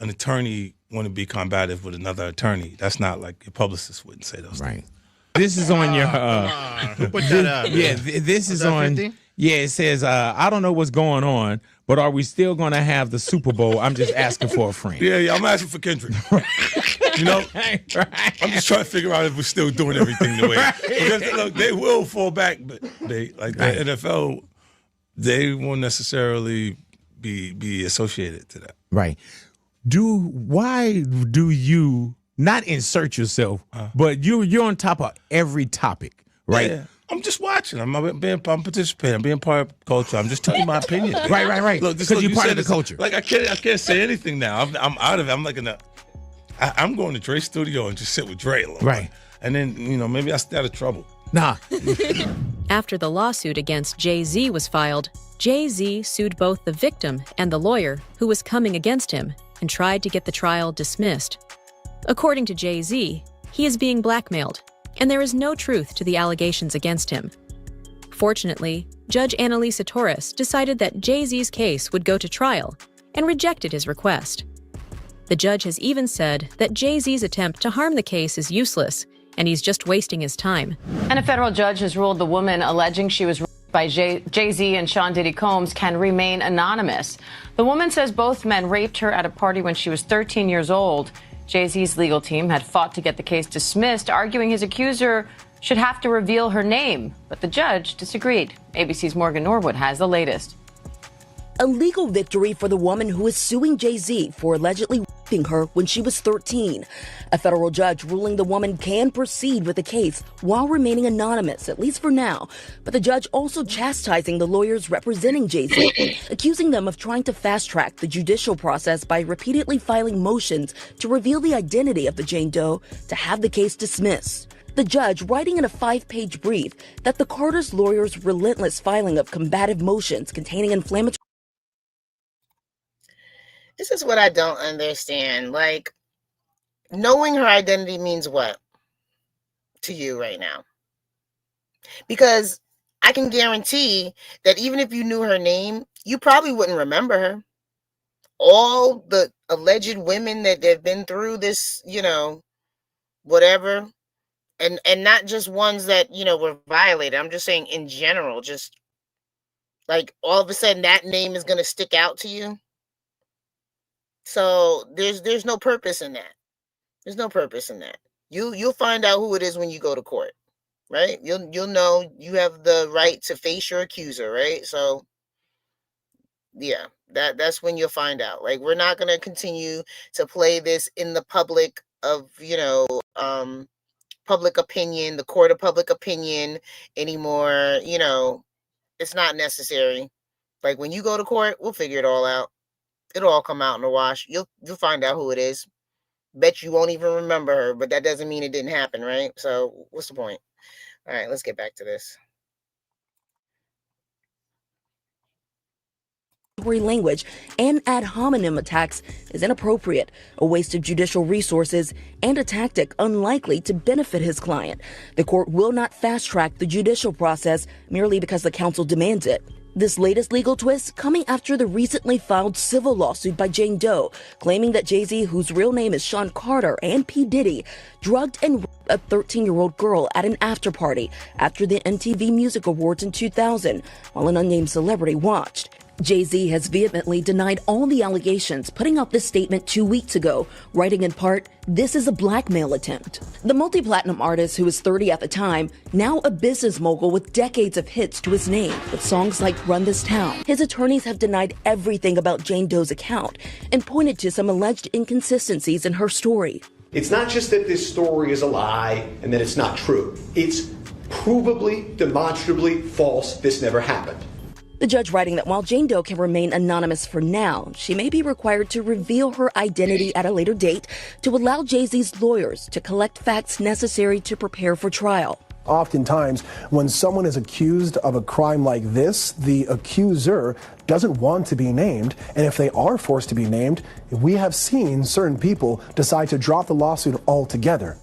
an attorney want to be combative with another attorney. That's not like your publicist wouldn't say those things. This is on your Who put that out? Yeah, this is on 50? Yeah, it says I don't know what's going on, but are we still going to have the Super Bowl? I'm just asking for a friend. Yeah, I'm asking for Kendrick. You know, I'm just trying to figure out if we're still doing everything the way. Because look, they will fall back, but the NFL, they won't necessarily be associated to that. Right. Why do you not insert yourself, but you're on top of every topic, right? Yeah. I'm just watching. I'm participating. I'm being part of culture. I'm just telling you my opinion. Right. Look, because you're part of the culture. Like I can't say anything now. I'm out of it. I'm like I'm going to Dre's studio and just sit with Dre a little bit. And then maybe I stay out of trouble. Nah. After the lawsuit against Jay-Z was filed, Jay-Z sued both the victim and the lawyer who was coming against him and tried to get the trial dismissed. According to Jay-Z, he is being blackmailed, and there is no truth to the allegations against him. Fortunately, Judge Annalisa Torres decided that Jay-Z's case would go to trial and rejected his request. The judge has even said that Jay-Z's attempt to harm the case is useless, and he's just wasting his time. And a federal judge has ruled the woman alleging she was raped by Jay-Z and Sean Diddy Combs can remain anonymous. The woman says both men raped her at a party when she was 13 years old. Jay-Z's legal team had fought to get the case dismissed, arguing his accuser should have to reveal her name, but the judge disagreed. ABC's Morgan Norwood has the latest. A legal victory for the woman who is suing Jay-Z for allegedly raping her when she was 13. A federal judge ruling the woman can proceed with the case while remaining anonymous, at least for now. But the judge also chastising the lawyers representing Jay-Z, accusing them of trying to fast-track the judicial process by repeatedly filing motions to reveal the identity of the Jane Doe to have the case dismissed. The judge writing in a 5-page brief that the Carter's lawyers' relentless filing of combative motions containing inflammatory. This is what I don't understand. Like, knowing her identity means what to you right now? Because I can guarantee that even if you knew her name, you probably wouldn't remember her. All the alleged women that have been through this, whatever. And not just ones that, were violated. I'm just saying in general, just like all of a sudden that name is going to stick out to you. So there's no purpose in that. There's no purpose in that. You'll find out who it is when you go to court, right? You'll know you have the right to face your accuser, right? So yeah, that's when you'll find out. Like, we're not going to continue to play this in the public of, public opinion, the court of public opinion anymore. It's not necessary. Like, when you go to court, we'll figure it all out. It'll all come out in the wash. You'll find out who it is. Bet you won't even remember her, but that doesn't mean it didn't happen, right? So what's the point? All right, let's get back to this. Language and ad hominem attacks is inappropriate, a waste of judicial resources, and a tactic unlikely to benefit his client. The court will not fast-track the judicial process merely because the counsel demands it. This latest legal twist coming after the recently filed civil lawsuit by Jane Doe, claiming that Jay-Z, whose real name is Sean Carter, and P. Diddy, drugged and raped a 13-year-old girl at an after-party after the MTV Music Awards in 2000, while an unnamed celebrity watched. Jay-Z has vehemently denied all the allegations, putting out this statement 2 weeks ago, writing in part, "This is a blackmail attempt." The multi-platinum artist, who was 30 at the time, now a business mogul with decades of hits to his name, with songs like Run This Town. His attorneys have denied everything about Jane Doe's account and pointed to some alleged inconsistencies in her story. It's not just that this story is a lie and that it's not true. It's provably, demonstrably false. This never happened. The judge writing that while Jane Doe can remain anonymous for now, she may be required to reveal her identity at a later date to allow Jay-Z's lawyers to collect facts necessary to prepare for trial. Oftentimes, when someone is accused of a crime like this, the accuser doesn't want to be named, and if they are forced to be named, we have seen certain people decide to drop the lawsuit altogether.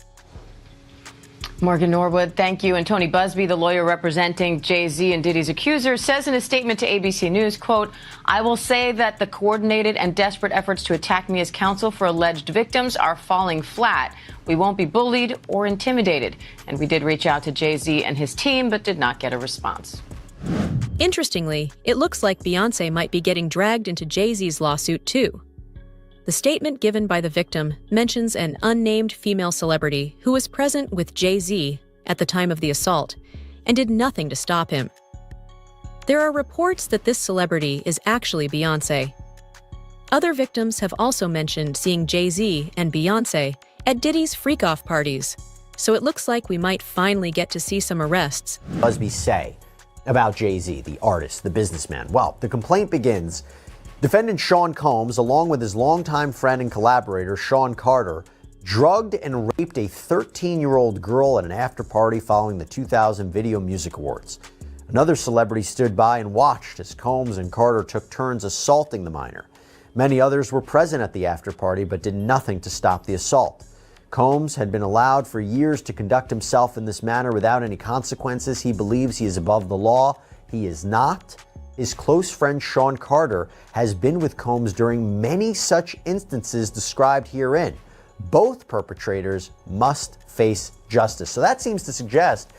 Morgan Norwood, thank you. And Tony Busby, the lawyer representing Jay-Z and Diddy's accuser, says in a statement to ABC News, quote, "I will say that the coordinated and desperate efforts to attack me as counsel for alleged victims are falling flat. We won't be bullied or intimidated." And we did reach out to Jay-Z and his team, but did not get a response. Interestingly, it looks like Beyoncé might be getting dragged into Jay-Z's lawsuit too. The statement given by the victim mentions an unnamed female celebrity who was present with Jay-Z at the time of the assault and did nothing to stop him. There are reports that this celebrity is actually Beyoncé. Other victims have also mentioned seeing Jay-Z and Beyoncé at Diddy's freak-off parties, so it looks like we might finally get to see some arrests. Busby say about Jay-Z, the artist, the businessman? Well, the complaint begins. Defendant Sean Combs, along with his longtime friend and collaborator, Sean Carter, drugged and raped a 13-year-old girl at an after-party following the 2000 Video Music Awards. Another celebrity stood by and watched as Combs and Carter took turns assaulting the minor. Many others were present at the after-party but did nothing to stop the assault. Combs had been allowed for years to conduct himself in this manner without any consequences. He believes he is above the law. He is not. His close friend Sean Carter has been with Combs during many such instances described herein. Both perpetrators must face justice. So that seems to suggest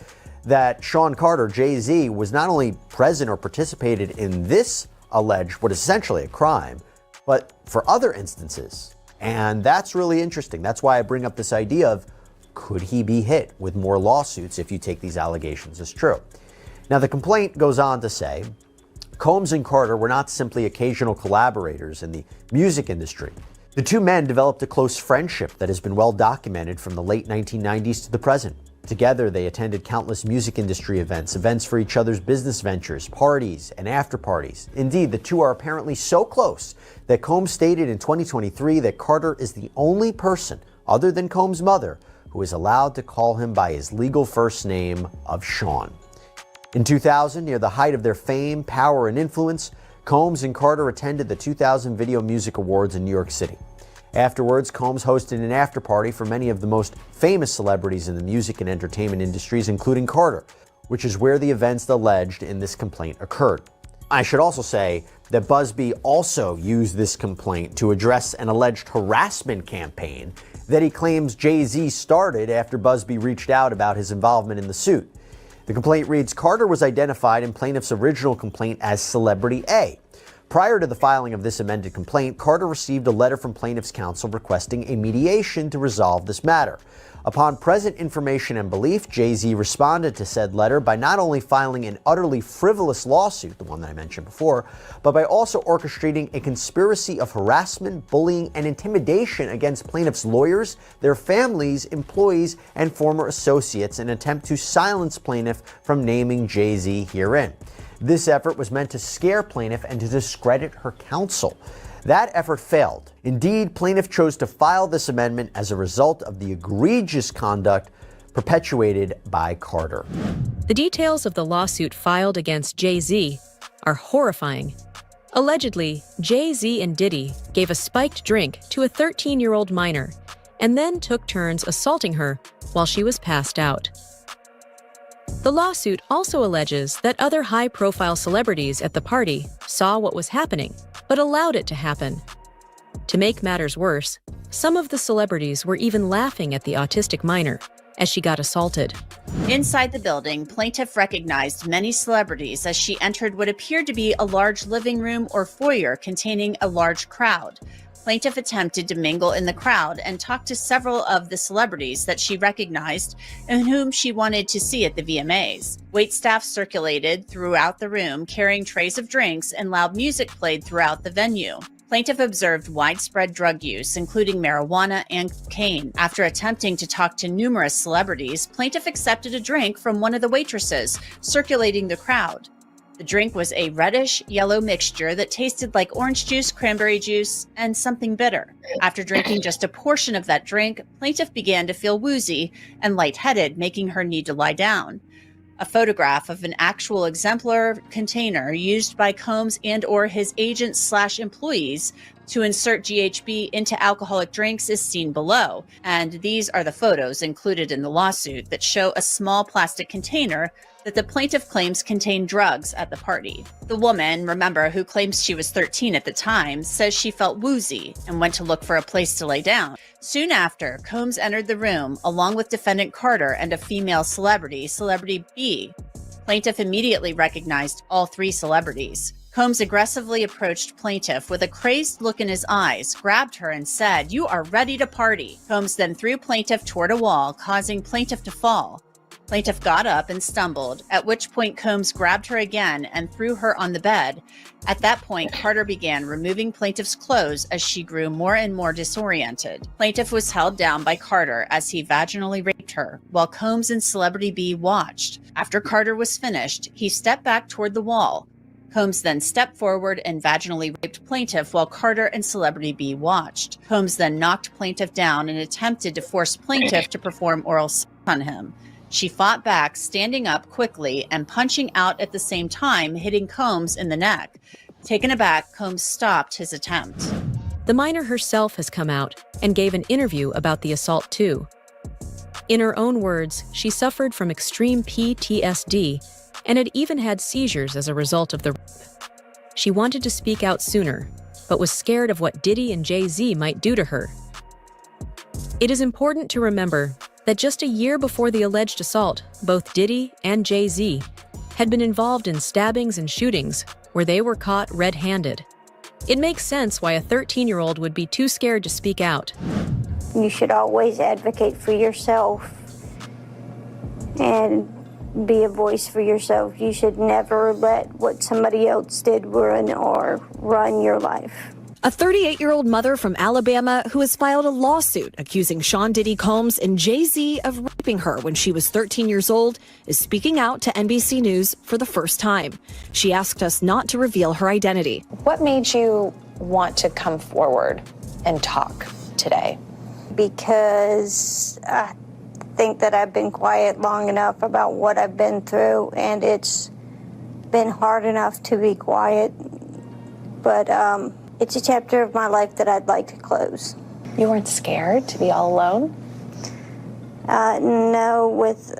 that Sean Carter, Jay-Z, was not only present or participated in this alleged, what is essentially a crime, but for other instances. And that's really interesting. That's why I bring up this idea of, could he be hit with more lawsuits if you take these allegations as true? Now, the complaint goes on to say, Combs and Carter were not simply occasional collaborators in the music industry. The two men developed a close friendship that has been well documented from the late 1990s to the present. Together, they attended countless music industry events, events for each other's business ventures, parties, and after parties. Indeed, the two are apparently so close that Combs stated in 2023 that Carter is the only person, other than Combs' mother, who is allowed to call him by his legal first name of Sean. In 2000, near the height of their fame, power, and influence, Combs and Carter attended the 2000 Video Music Awards in New York City. Afterwards, Combs hosted an after-party for many of the most famous celebrities in the music and entertainment industries, including Carter, which is where the events alleged in this complaint occurred. I should also say that Busby also used this complaint to address an alleged harassment campaign that he claims Jay-Z started after Busby reached out about his involvement in the suit. The complaint reads, Carter was identified in plaintiff's original complaint as Celebrity A. Prior to the filing of this amended complaint, Carter received a letter from plaintiff's counsel requesting a mediation to resolve this matter. Upon present information and belief, Jay-Z responded to said letter by not only filing an utterly frivolous lawsuit, the one that I mentioned before, but by also orchestrating a conspiracy of harassment, bullying, and intimidation against plaintiff's lawyers, their families, employees, and former associates in an attempt to silence plaintiff from naming Jay-Z herein. This effort was meant to scare plaintiff and to discredit her counsel. That effort failed. Indeed, plaintiff chose to file this amendment as a result of the egregious conduct perpetuated by Carter. The details of the lawsuit filed against Jay-Z are horrifying. Allegedly, Jay-Z and Diddy gave a spiked drink to a 13-year-old minor and then took turns assaulting her while she was passed out. The lawsuit also alleges that other high-profile celebrities at the party saw what was happening, but allowed it to happen. To make matters worse, some of the celebrities were even laughing at the autistic minor as she got assaulted. Inside the building, plaintiff recognized many celebrities as she entered what appeared to be a large living room or foyer containing a large crowd. Plaintiff attempted to mingle in the crowd and talk to several of the celebrities that she recognized and whom she wanted to see at the VMAs. Waitstaff circulated throughout the room, carrying trays of drinks, and loud music played throughout the venue. Plaintiff observed widespread drug use, including marijuana and cocaine. After attempting to talk to numerous celebrities, plaintiff accepted a drink from one of the waitresses, circulating the crowd. The drink was a reddish-yellow mixture that tasted like orange juice, cranberry juice, and something bitter. After drinking just a portion of that drink, plaintiff began to feel woozy and lightheaded, making her need to lie down. A photograph of an actual exemplar container used by Combs and/or his agents/employees to insert GHB into alcoholic drinks is seen below, and these are the photos included in the lawsuit that show a small plastic container that the plaintiff claims contained drugs at the party. The woman, remember, who claims she was 13 at the time, says she felt woozy and went to look for a place to lay down. Soon after, Combs entered the room along with defendant Carter and a female celebrity, Celebrity B. Plaintiff immediately recognized all three celebrities. Combs aggressively approached plaintiff with a crazed look in his eyes, grabbed her, and said, "You are ready to party." Combs then threw plaintiff toward a wall, causing plaintiff to fall. Plaintiff got up and stumbled, at which point Combs grabbed her again and threw her on the bed. At that point, Carter began removing plaintiff's clothes as she grew more and more disoriented. Plaintiff was held down by Carter as he vaginally raped her, while Combs and Celebrity B watched. After Carter was finished, he stepped back toward the wall. Combs then stepped forward and vaginally raped plaintiff while Carter and Celebrity B watched. Combs then knocked plaintiff down and attempted to force plaintiff to perform oral sex on him. She fought back, standing up quickly and punching out at the same time, hitting Combs in the neck. Taken aback, Combs stopped his attempt. The minor herself has come out and gave an interview about the assault too. In her own words, she suffered from extreme PTSD and had even had seizures as a result of the rape. She wanted to speak out sooner, but was scared of what Diddy and Jay-Z might do to her. It is important to remember that just a year before the alleged assault, both Diddy and Jay-Z had been involved in stabbings and shootings where they were caught red-handed. It makes sense why a 13-year-old would be too scared to speak out. You should always advocate for yourself and be a voice for yourself. You should never let what somebody else did run your life. A 38-year-old mother from Alabama who has filed a lawsuit accusing Sean Diddy Combs and Jay-Z of raping her when she was 13 years old is speaking out to NBC News for the first time. She asked us not to reveal her identity. What made you want to come forward and talk today? Because I think that I've been quiet long enough about what I've been through, and it's been hard enough to be quiet. But it's a chapter of my life that I'd like to close. You weren't scared to be all alone? No, with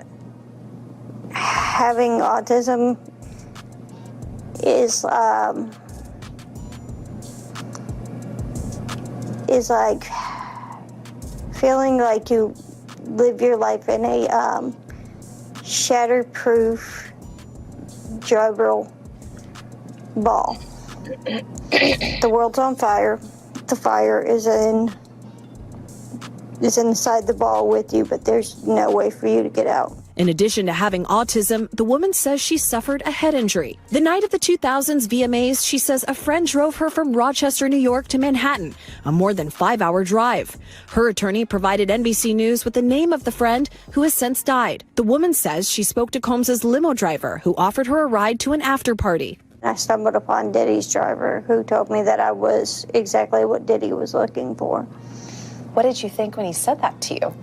having autism is like feeling like you live your life in a shatterproof juggle ball. The world's on fire. The fire is inside the ball with you, but there's no way for you to get out. In addition to having autism, the woman says she suffered a head injury. The night of the 2000s VMAs, she says a friend drove her from Rochester, New York to Manhattan, a more than 5-hour drive. Her attorney provided NBC News with the name of the friend who has since died. The woman says she spoke to Combs' limo driver, who offered her a ride to an after party. I stumbled upon Diddy's driver, who told me that I was exactly what Diddy was looking for. What did you think when he said that to you?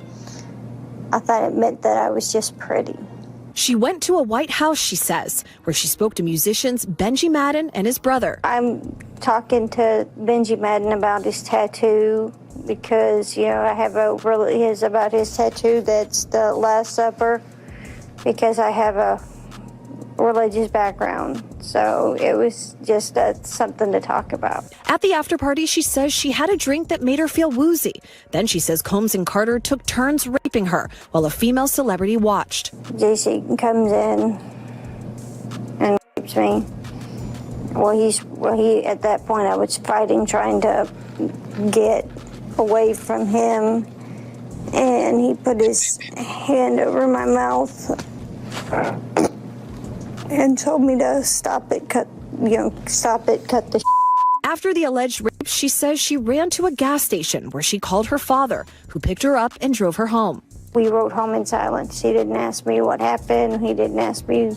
I thought it meant that I was just pretty. She went to a White House, she says, where she spoke to musicians Benji Madden and his brother. I'm talking to Benji Madden about his tattoo because, I have about his tattoo that's the Last Supper, because I have a religious background. So it was just something to talk about. At the after party, she says she had a drink that made her feel woozy. Then she says Combs and Carter took turns raping her while a female celebrity watched. JC comes in and rapes me. He at that point I was fighting, trying to get away from him, and he put his hand over my mouth and told me to stop it, cut the After the alleged rape, she says she ran to a gas station where she called her father, who picked her up and drove her home. We rode home in silence. He didn't ask me what happened. He didn't ask me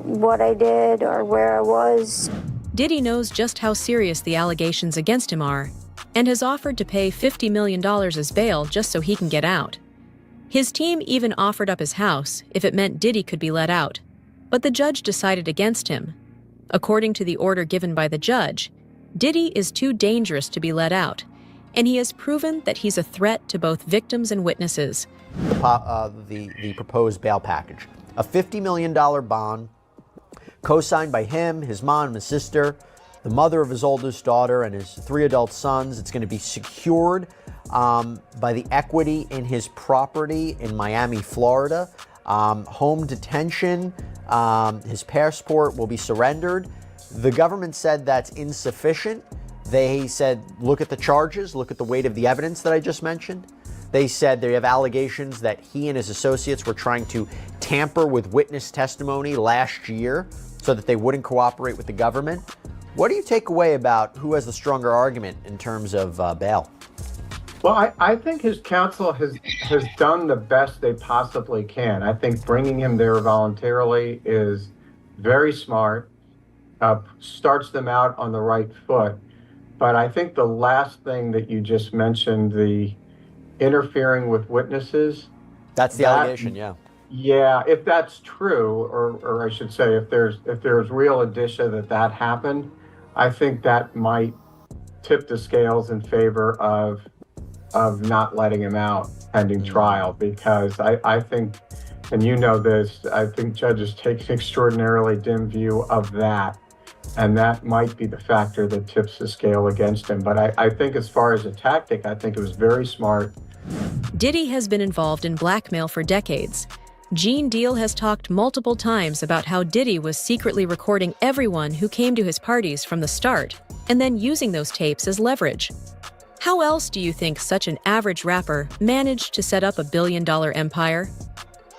what I did or where I was. Diddy knows just how serious the allegations against him are and has offered to pay $50 million as bail just so he can get out. His team even offered up his house if it meant Diddy could be let out. But the judge decided against him. According to the order given by the judge, Diddy is too dangerous to be let out, and he has proven that he's a threat to both victims and witnesses. The proposed bail package. A $50 million bond, co-signed by him, his mom, his sister, the mother of his oldest daughter, and his 3 adult sons. It's going to be secured by the equity in his property in Miami, Florida. Home detention, his passport will be surrendered. The government said that's insufficient. They said, look at the charges, look at the weight of the evidence that I just mentioned. They said they have allegations that he and his associates were trying to tamper with witness testimony last year so that they wouldn't cooperate with the government. What do you take away about who has the stronger argument in terms of bail? Well, I think his counsel has done the best they possibly can. I think bringing him there voluntarily is very smart, starts them out on the right foot. But I think the last thing that you just mentioned, the interfering with witnesses. That's the allegation, yeah. Yeah, if that's true, or I should say if there's real indicia that happened, I think that might tip the scales in favor of not letting him out pending trial, because I think, and you know this, I think judges take an extraordinarily dim view of that. And that might be the factor that tips the scale against him. But I think as far as a tactic, I think it was very smart. Diddy has been involved in blackmail for decades. Gene Deal has talked multiple times about how Diddy was secretly recording everyone who came to his parties from the start, and then using those tapes as leverage. How else do you think such an average rapper managed to set up a billion-dollar empire?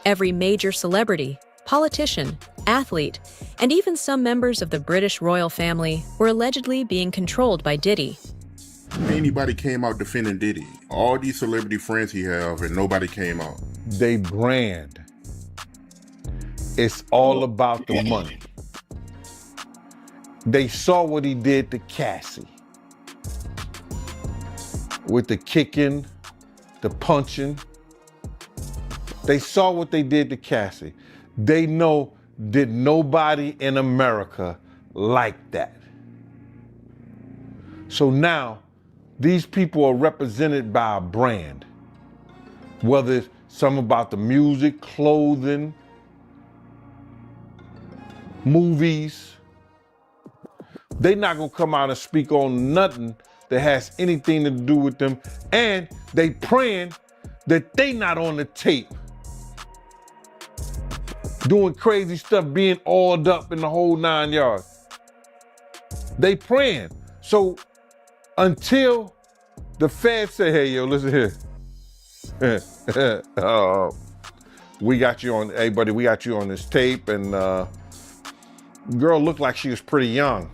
Every major celebrity, politician, athlete, and even some members of the British royal family were allegedly being controlled by Diddy. Anybody came out defending Diddy. All these celebrity friends he have, and nobody came out. They brand. It's all about the money. They saw what he did to Cassie. With the kicking, the punching. They saw what they did to Cassie. They know that nobody in America like that. So now, these people are represented by a brand. Whether it's some about the music, clothing, movies. They're not gonna come out and speak on nothing that has anything to do with them. And they praying that they not on the tape doing crazy stuff, being oiled up in the whole 9 yards. They praying. So until the feds say, hey, yo, listen here. We got you on, hey, buddy, we got you on this tape, and girl looked like she was pretty young.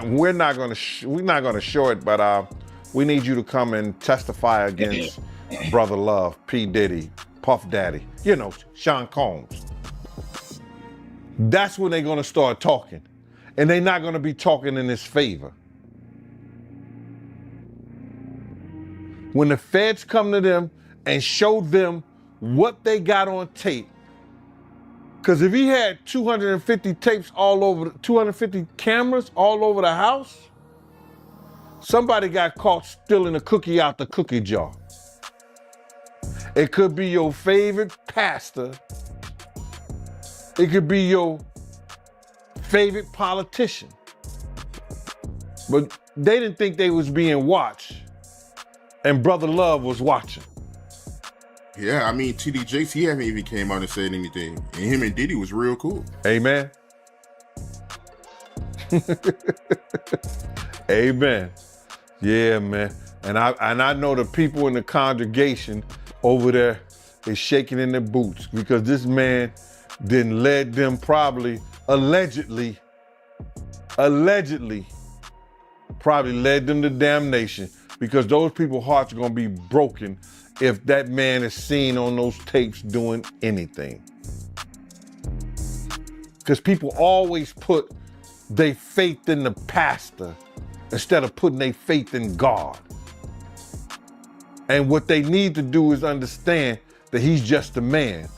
We're not gonna show it, but we need you to come and testify against Brother Love, P. Diddy, Puff Daddy, you know, Sean Combs. That's when they're gonna start talking. And they're not gonna be talking in his favor. When the feds come to them and show them what they got on tape, because if he had 250 tapes all over, 250 cameras all over the house, somebody got caught stealing a cookie out the cookie jar. It could be your favorite pastor. It could be your favorite politician. But they didn't think they was being watched. And Brother Love was watching. Yeah, I mean, TD Jakes, he haven't even came out and said anything. And him and Diddy was real cool. Amen. Amen. Yeah, man. And I know the people in the congregation over there is shaking in their boots because this man didn't led them probably, allegedly probably led them to damnation, because those people's hearts are gonna be broken if that man is seen on those tapes doing anything. Because people always put their faith in the pastor instead of putting their faith in God. And what they need to do is understand that he's just a man.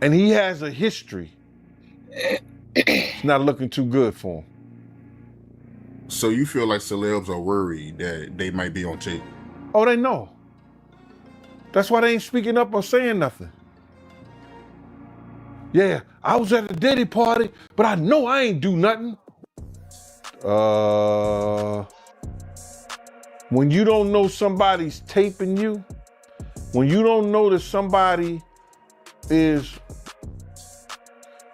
And he has a history. It's not looking too good for him. So you feel like celebs are worried that they might be on tape? Oh, they know. That's why they ain't speaking up or saying nothing. Yeah, I was at a Diddy party, but I know I ain't do nothing. When you don't know somebody's taping you, when you don't know that somebody is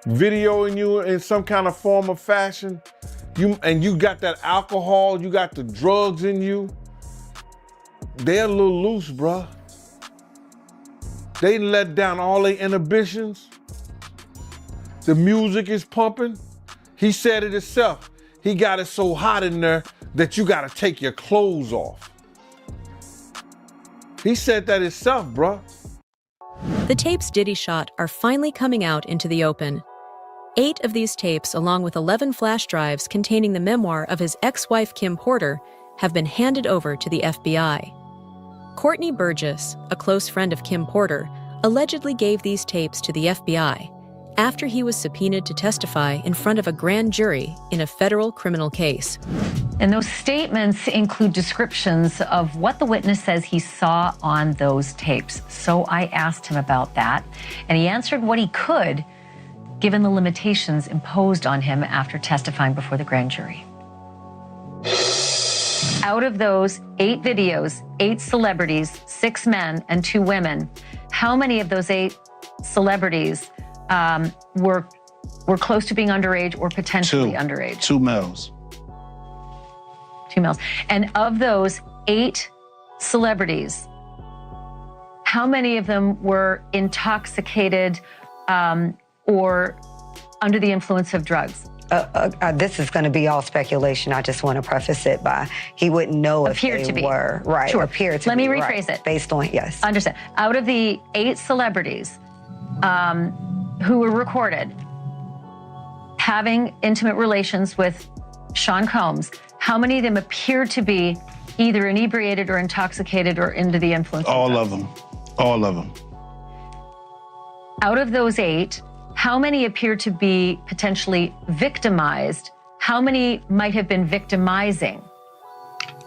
videoing you in some kind of form or fashion, you got that alcohol, you got the drugs in you, they're a little loose, bruh. They let down all their inhibitions. The music is pumping. He said it himself. He got it so hot in there that you gotta take your clothes off. He said that himself, bruh. The tapes Diddy shot are finally coming out into the open. 8 of these tapes, along with 11 flash drives containing the memoir of his ex-wife Kim Porter, have been handed over to the FBI. Courtney Burgess, a close friend of Kim Porter, allegedly gave these tapes to the FBI, after he was subpoenaed to testify in front of a grand jury in a federal criminal case. And those statements include descriptions of what the witness says he saw on those tapes. So I asked him about that, and he answered what he could, given the limitations imposed on him after testifying before the grand jury. Out of those 8 videos, 8 celebrities, 6 men and 2 women, how many of those 8 celebrities were close to being underage or potentially underage? 2 males. 2 males. And of those 8 celebrities, how many of them were intoxicated or under the influence of drugs? This is going to be all speculation. I just want to preface it by he wouldn't know if they were. Right. Sure. Appear to Let me be, rephrase right, it. Based on, yes. Understand. Out of the 8 celebrities who were recorded having intimate relations with Sean Combs, how many of them appeared to be either inebriated or intoxicated or under the influence of drugs? All of them. All of them. Out of those 8, how many appear to be potentially victimized? How many might have been victimizing?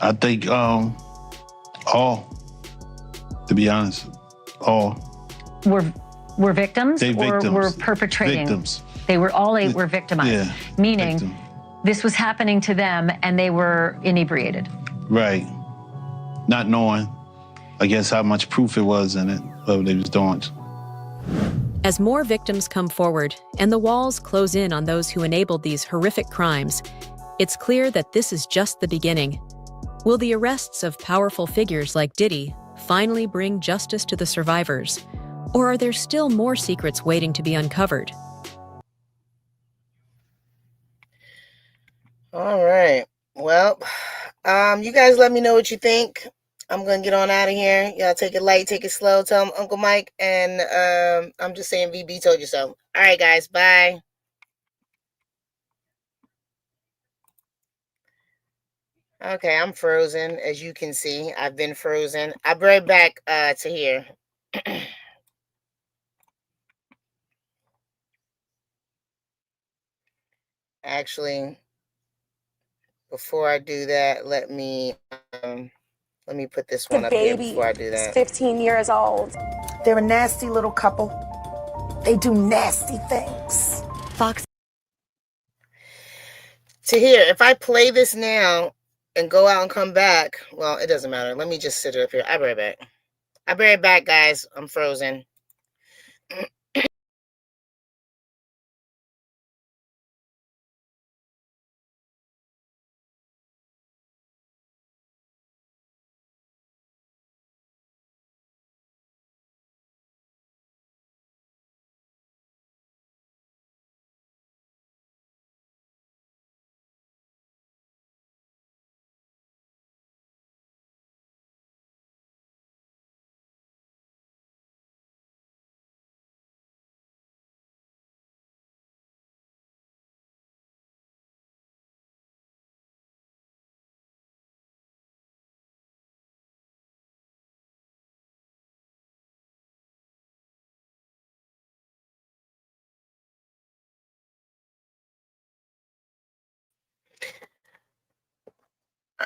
I think all, to be honest, all. Were victims They or victims. were perpetrating? Victims. They were all 8 were victimized, Yeah, meaning this was happening to them and they were inebriated. Right. Not knowing, I guess, how much proof it was in it, what they was doing. As more victims come forward and the walls close in on those who enabled these horrific crimes, it's clear that this is just the beginning. Will the arrests of powerful figures like Diddy finally bring justice to the survivors? Or are there still more secrets waiting to be uncovered? All right. Well, you guys let me know what you think. I'm going to get on out of here. Y'all take it light, take it slow. Tell them Uncle Mike. And I'm just saying VB told you so. All right, guys. Bye. Okay, I'm frozen. As you can see, I've been frozen. I'll be right back to here. Actually, before I do that, let me put this one up here before I do that. Is 15 years old. They're a nasty little couple. They do nasty things. Fox. To here, if I play this now and go out and come back, well, it doesn't matter. Let me just sit up here. I'll be right back. I'll be right back, guys. I'm frozen.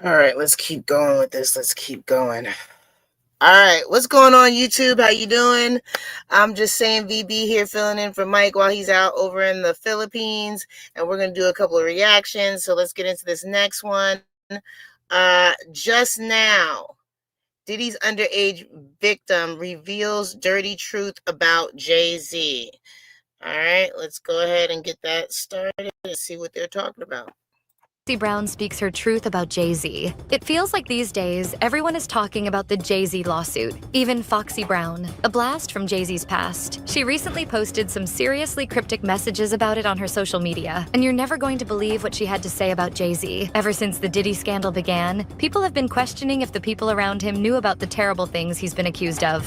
All right, let's keep going with this. Let's keep going. All right, what's going on, YouTube? How you doing? I'm just saying VB here, filling in for Mike while he's out over in the Philippines, and we're going to do a couple of reactions. So let's get into this next one. Just now, Diddy's underage victim reveals dirty truth about Jay-Z. All right, let's go ahead and get that started and see what they're talking about. Foxy Brown speaks her truth about Jay-Z. It feels like these days, everyone is talking about the Jay-Z lawsuit, even Foxy Brown, a blast from Jay-Z's past. She recently posted some seriously cryptic messages about it on her social media, and you're never going to believe what she had to say about Jay-Z. Ever since the Diddy scandal began, people have been questioning if the people around him knew about the terrible things he's been accused of.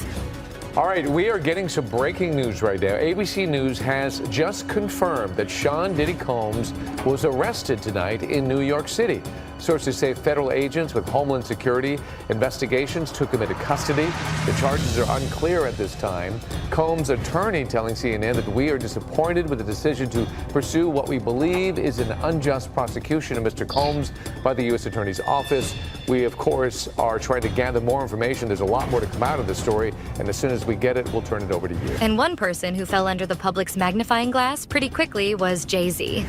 All right, we are getting some breaking news right now. ABC News has just confirmed that Sean Diddy Combs was arrested tonight in New York City. Sources say federal agents with Homeland Security investigations took him into custody. The charges are unclear at this time. Combs' attorney telling CNN that we are disappointed with the decision to pursue what we believe is an unjust prosecution of Mr. Combs by the U.S. Attorney's Office. We, of course, are trying to gather more information. There's a lot more to come out of this story, and as soon as we get it, we'll turn it over to you. And one person who fell under the public's magnifying glass pretty quickly was Jay-Z.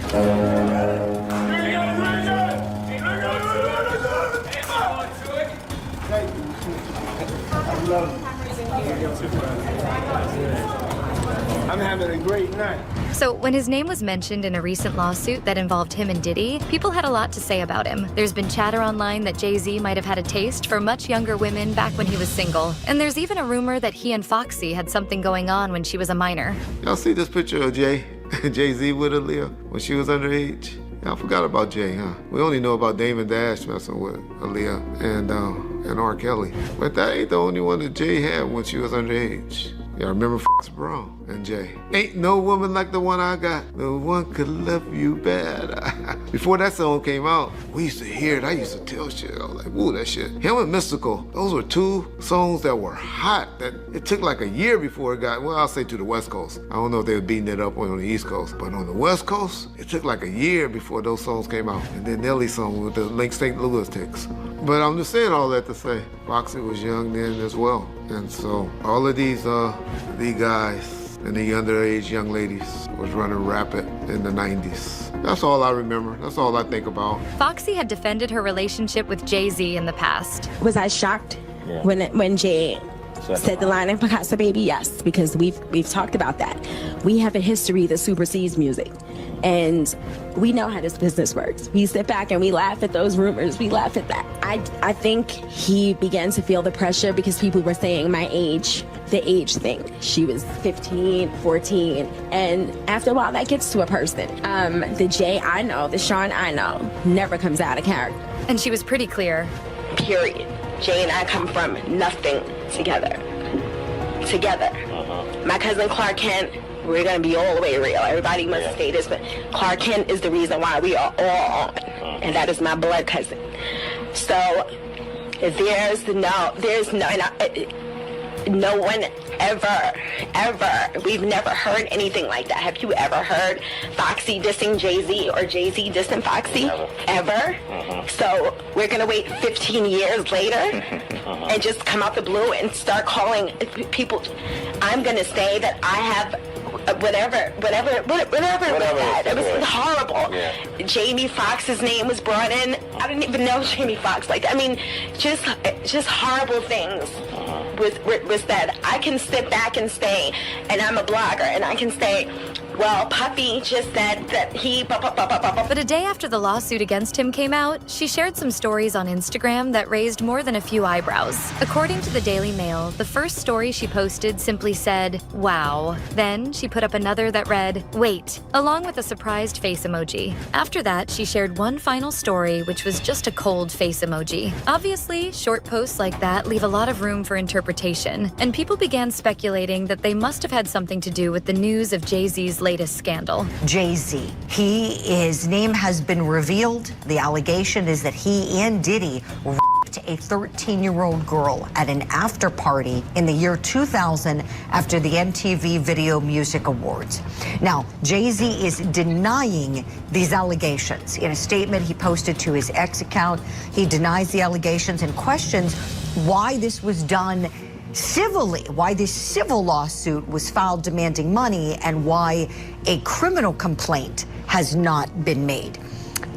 I'm having a great night. So when his name was mentioned in a recent lawsuit that involved him and Diddy, people had a lot to say about him. There's been chatter online that Jay-Z might have had a taste for much younger women back when he was single. And there's even a rumor that he and Foxy had something going on when she was a minor. Y'all see this picture of Jay-Z with Aaliyah when she was underage? Y'all forgot about Jay, huh? We only know about Damon Dash messing with Aaliyah and R. Kelly. But that ain't the only one that Jay had when she was underage. Y'all remember Foxy Brown and Jay? Ain't no woman like the one I got. No one could love you better. Before that song came out, we used to hear it. I used to tell shit. I was like, woo, that shit. Him and Mystical, those were two songs that were hot. That it took like a year before it got, well, I'll say to the West Coast. I don't know if they were beating it up on the East Coast, but on the West Coast, it took like a year before those songs came out. And then Nelly's song with the Lake St. Louis ticks. But I'm just saying all that to say, Foxy was young then as well. And so all of these guys and the underage young ladies was running rapid in the 90s. That's all I remember. That's all I think about. Foxy had defended her relationship with Jay-Z in the past. Was I shocked when Jay said the line in Picasso Baby? Yes, because we've talked about that. We have a history that supersedes music. And we know how this business works. We sit back and we laugh at those rumors. We laugh at that. I think he began to feel the pressure because people were saying my age, the age thing. She was 15, 14. And after a while, that gets to a person. The Jay I know, the Sean I know, never comes out of character. And she was pretty clear. Period. Jay and I come from nothing together. My cousin Clark Kent, we're gonna be all the way real. Everybody must say this, but Clark Kent is the reason why we are all on, and that is my blood cousin. So no one ever, we've never heard anything like that. Have you ever heard Foxy dissing Jay-Z or Jay-Z dissing Foxy? Ever? So we're gonna wait 15 years later and just come out the blue and start calling people. I'm gonna say that I have whatever was that. It was horrible. Yeah. Jamie Foxx's name was brought in. I didn't even know Jamie Foxx like that. I mean, just horrible things was said. I can sit back and say, and I'm a blogger, and I can say, well, Puppy just said that he... But a day after the lawsuit against him came out, she shared some stories on Instagram that raised more than a few eyebrows. According to the Daily Mail, the first story she posted simply said, wow. Then she put up another that read, wait, along with a surprised face emoji. After that, she shared one final story, which was just a cold face emoji. Obviously, short posts like that leave a lot of room for interpretation, and people began speculating that they must have had something to do with the news of Jay-Z's latest scandal. Jay-Z, his name has been revealed. The allegation is that he and Diddy raped a 13-year-old girl at an after party in the year 2000 after the MTV Video Music Awards. Now, Jay-Z is denying these allegations. In a statement he posted to his X account, he denies the allegations and questions why this was done civilly, why this civil lawsuit was filed demanding money, and why a criminal complaint has not been made.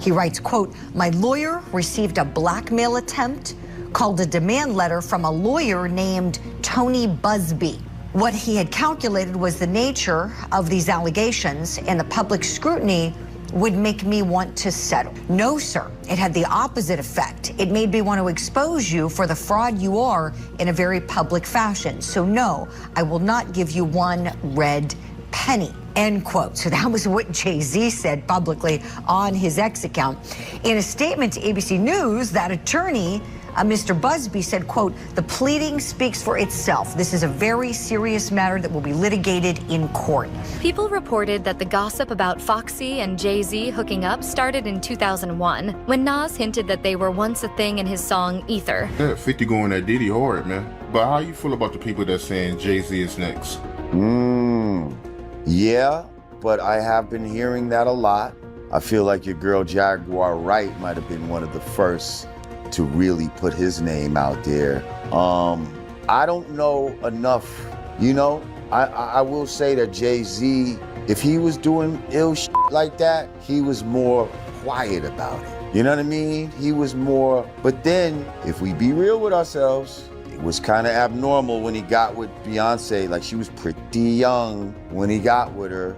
He writes, quote, my lawyer received a blackmail attempt called a demand letter from a lawyer named Tony Busby. What he had calculated was the nature of these allegations and the public scrutiny would make me want to settle. No, sir, it had the opposite effect. It made me want to expose you for the fraud you are in a very public fashion. So no, I will not give you one red penny, end quote. So that was what Jay-Z said publicly on his X account. In a statement to ABC News, that attorney Mr. Busby said, quote, "The pleading speaks for itself. This is a very serious matter that will be litigated in court." People reported that the gossip about Foxy and Jay-Z hooking up started in 2001, when Nas hinted that they were once a thing in his song Ether. Yeah, 50 going at Diddy hard, man. But how you feel about the people that's saying Jay-Z is next? Yeah, but I have been hearing that a lot. I feel like your girl Jaguar Wright might have been one of the first to really put his name out there. I don't know enough, you know? I will say that Jay-Z, if he was doing ill shit like that, he was more quiet about it. You know what I mean? He was more, but then, if we be real with ourselves, it was kind of abnormal when he got with Beyonce. Like, she was pretty young when he got with her.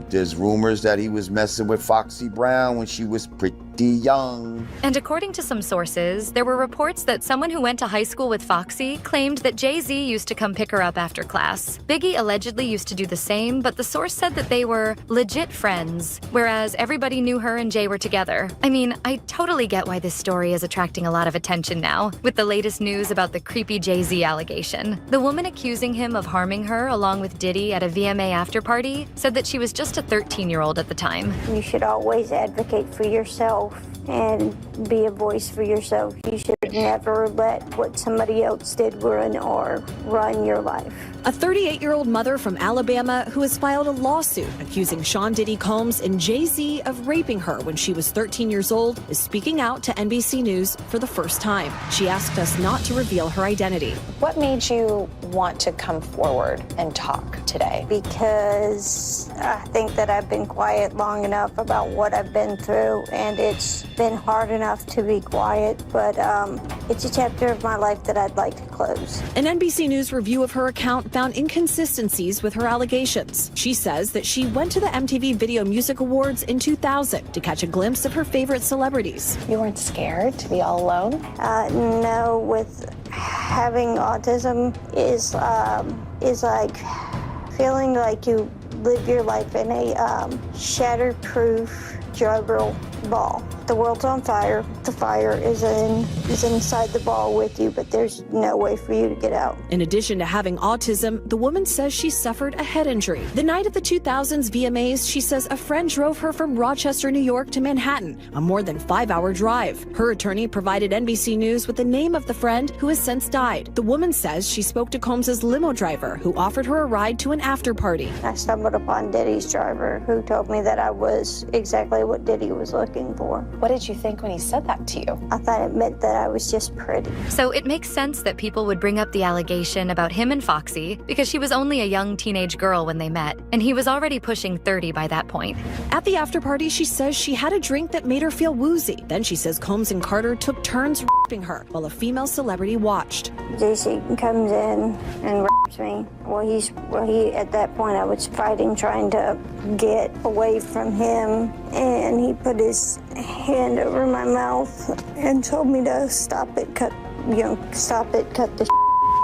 There's rumors that he was messing with Foxy Brown when she was pretty young. And according to some sources, there were reports that someone who went to high school with Foxy claimed that Jay-Z used to come pick her up after class. Biggie allegedly used to do the same, but the source said that they were legit friends, whereas everybody knew her and Jay were together. I mean, I totally get why this story is attracting a lot of attention now, with the latest news about the creepy Jay-Z allegation. The woman accusing him of harming her, along with Diddy at a VMA after party, said that she was just a 13-year-old at the time. You should always advocate for yourself and be a voice for yourself. You should never let what somebody else did run your life. A 38-year-old mother from Alabama who has filed a lawsuit accusing Sean Diddy Combs and Jay-Z of raping her when she was 13 years old is speaking out to NBC News for the first time. She asked us not to reveal her identity. What made you want to come forward and talk today? Because I think that I've been quiet long enough about what I've been through, and it's been hard enough to be quiet, but it's a chapter of my life that I'd like to close. An NBC News review of her account found inconsistencies with her allegations. She says that she went to the MTV Video Music Awards in 2000 to catch a glimpse of her favorite celebrities. You weren't scared to be all alone? No, with having autism is like feeling like you live your life in a shatterproof juggle ball. The world's on fire. The fire is inside the ball with you, but there's no way for you to get out. In addition to having autism, the woman says she suffered a head injury. The night of the 2000s VMAs, she says a friend drove her from Rochester, New York to Manhattan, a more than 5-hour drive. Her attorney provided NBC News with the name of the friend who has since died. The woman says she spoke to Combs' limo driver, who offered her a ride to an after party. I stumbled upon Diddy's driver, who told me that I was exactly what Diddy was looking for. What did you think when he said that to you? I thought it meant that I was just pretty. So it makes sense that people would bring up the allegation about him and Foxy because she was only a young teenage girl when they met, and he was already pushing 30 by that point. At the after party, she says she had a drink that made her feel woozy. Then she says Combs and Carter took turns rapping her while a female celebrity watched. JC comes in and raps me. He at that point I was fighting, trying to get away from him, and he put his hand over my mouth and told me to stop it, cut the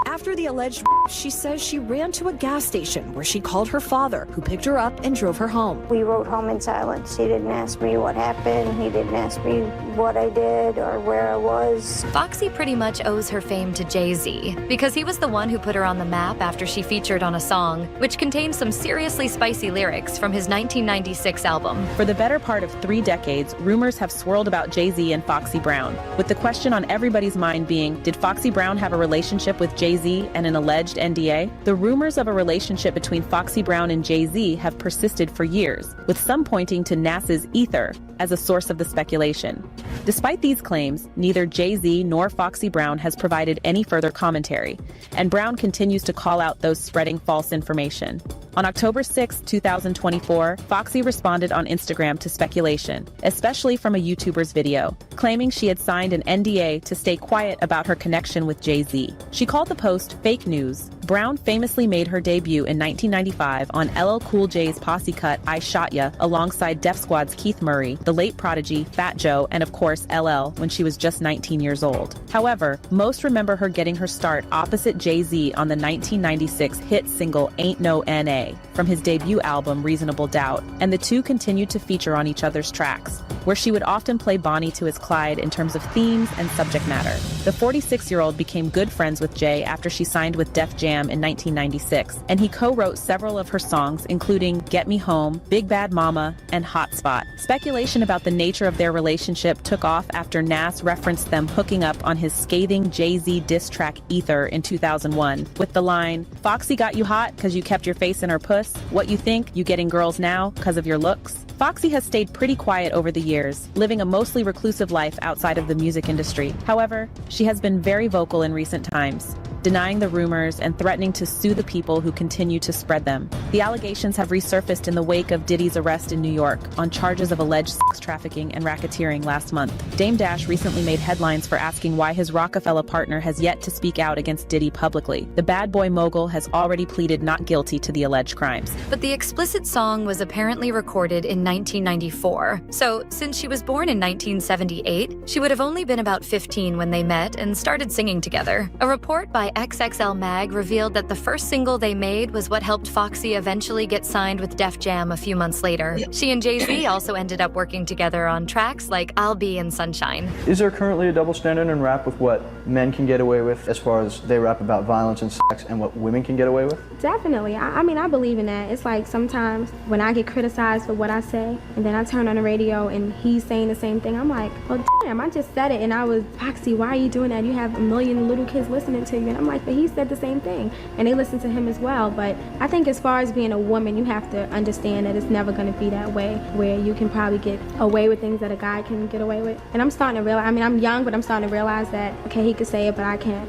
After the alleged she says she ran to a gas station where she called her father, who picked her up and drove her home. We rode home in silence. He didn't ask me what happened. He didn't ask me what I did or where I was. Foxy pretty much owes her fame to Jay-Z because he was the one who put her on the map after she featured on a song which contained some seriously spicy lyrics from his 1996 album. For the better part of 3 decades, rumors have swirled about Jay-Z and Foxy Brown, with the question on everybody's mind being, did Foxy Brown have a relationship with Jay-Z and an alleged NDA? The rumors of a relationship between Foxy Brown and Jay-Z have persisted for years, with some pointing to NASA's Ether as a source of the speculation. Despite these claims, neither Jay-Z nor Foxy Brown has provided any further commentary, and Brown continues to call out those spreading false information. On October 6, 2024, Foxy responded on Instagram to speculation, especially from a YouTuber's video, claiming she had signed an NDA to stay quiet about her connection with Jay-Z. She called the post fake news, Brown famously made her debut in 1995 on LL Cool J's posse cut I Shot Ya alongside Def Squad's Keith Murray, the late Prodigy, Fat Joe, and of course LL when she was just 19 years old. However, most remember her getting her start opposite Jay-Z on the 1996 hit single Ain't No N.A. from his debut album Reasonable Doubt, and the two continued to feature on each other's tracks, where she would often play Bonnie to his Clyde in terms of themes and subject matter. The 46-year-old became good friends with Jay after she signed with Def Jam in 1996, and he co-wrote several of her songs, including Get Me Home, Big Bad Mama, and Hot Spot. Speculation about the nature of their relationship took off after Nas referenced them hooking up on his scathing Jay-Z diss track Ether in 2001, with the line, "Foxy got you hot cause you kept your face in her puss. What you think, you getting girls now cause of your looks?" Foxy has stayed pretty quiet over the years, living a mostly reclusive life outside of the music industry. However, she has been very vocal in recent times, denying the rumors and threatening to sue the people who continue to spread them. The allegations have resurfaced in the wake of Diddy's arrest in New York on charges of alleged sex trafficking and racketeering last month. Dame Dash recently made headlines for asking why his Rockefeller partner has yet to speak out against Diddy publicly. The bad boy mogul has already pleaded not guilty to the alleged crimes. But the explicit song was apparently recorded in 1994. So, since she was born in 1978, she would have only been about 15 when they met and started singing together. A report by XXL Mag revealed that the first single they made was what helped Foxy eventually get signed with Def Jam a few months later. She and Jay-Z also ended up working together on tracks like I'll Be and Sunshine. Is there currently a double standard in rap with what men can get away with as far as they rap about violence and sex and what women can get away with? Definitely. I mean, I believe in that. It's like sometimes when I get criticized for what I say, and then I turn on the radio and he's saying the same thing, I'm like, well, damn, I just said it and I was, Foxy, why are you doing that? You have a million little kids listening to you. And I'm like, but he said the same thing. And they listen to him as well. But I think as far as being a woman, you have to understand that it's never going to be that way, where you can probably get away with things that a guy can get away with. And I'm starting to realize, I mean, I'm young, but I'm starting to realize that, okay, he could say it, but I can't.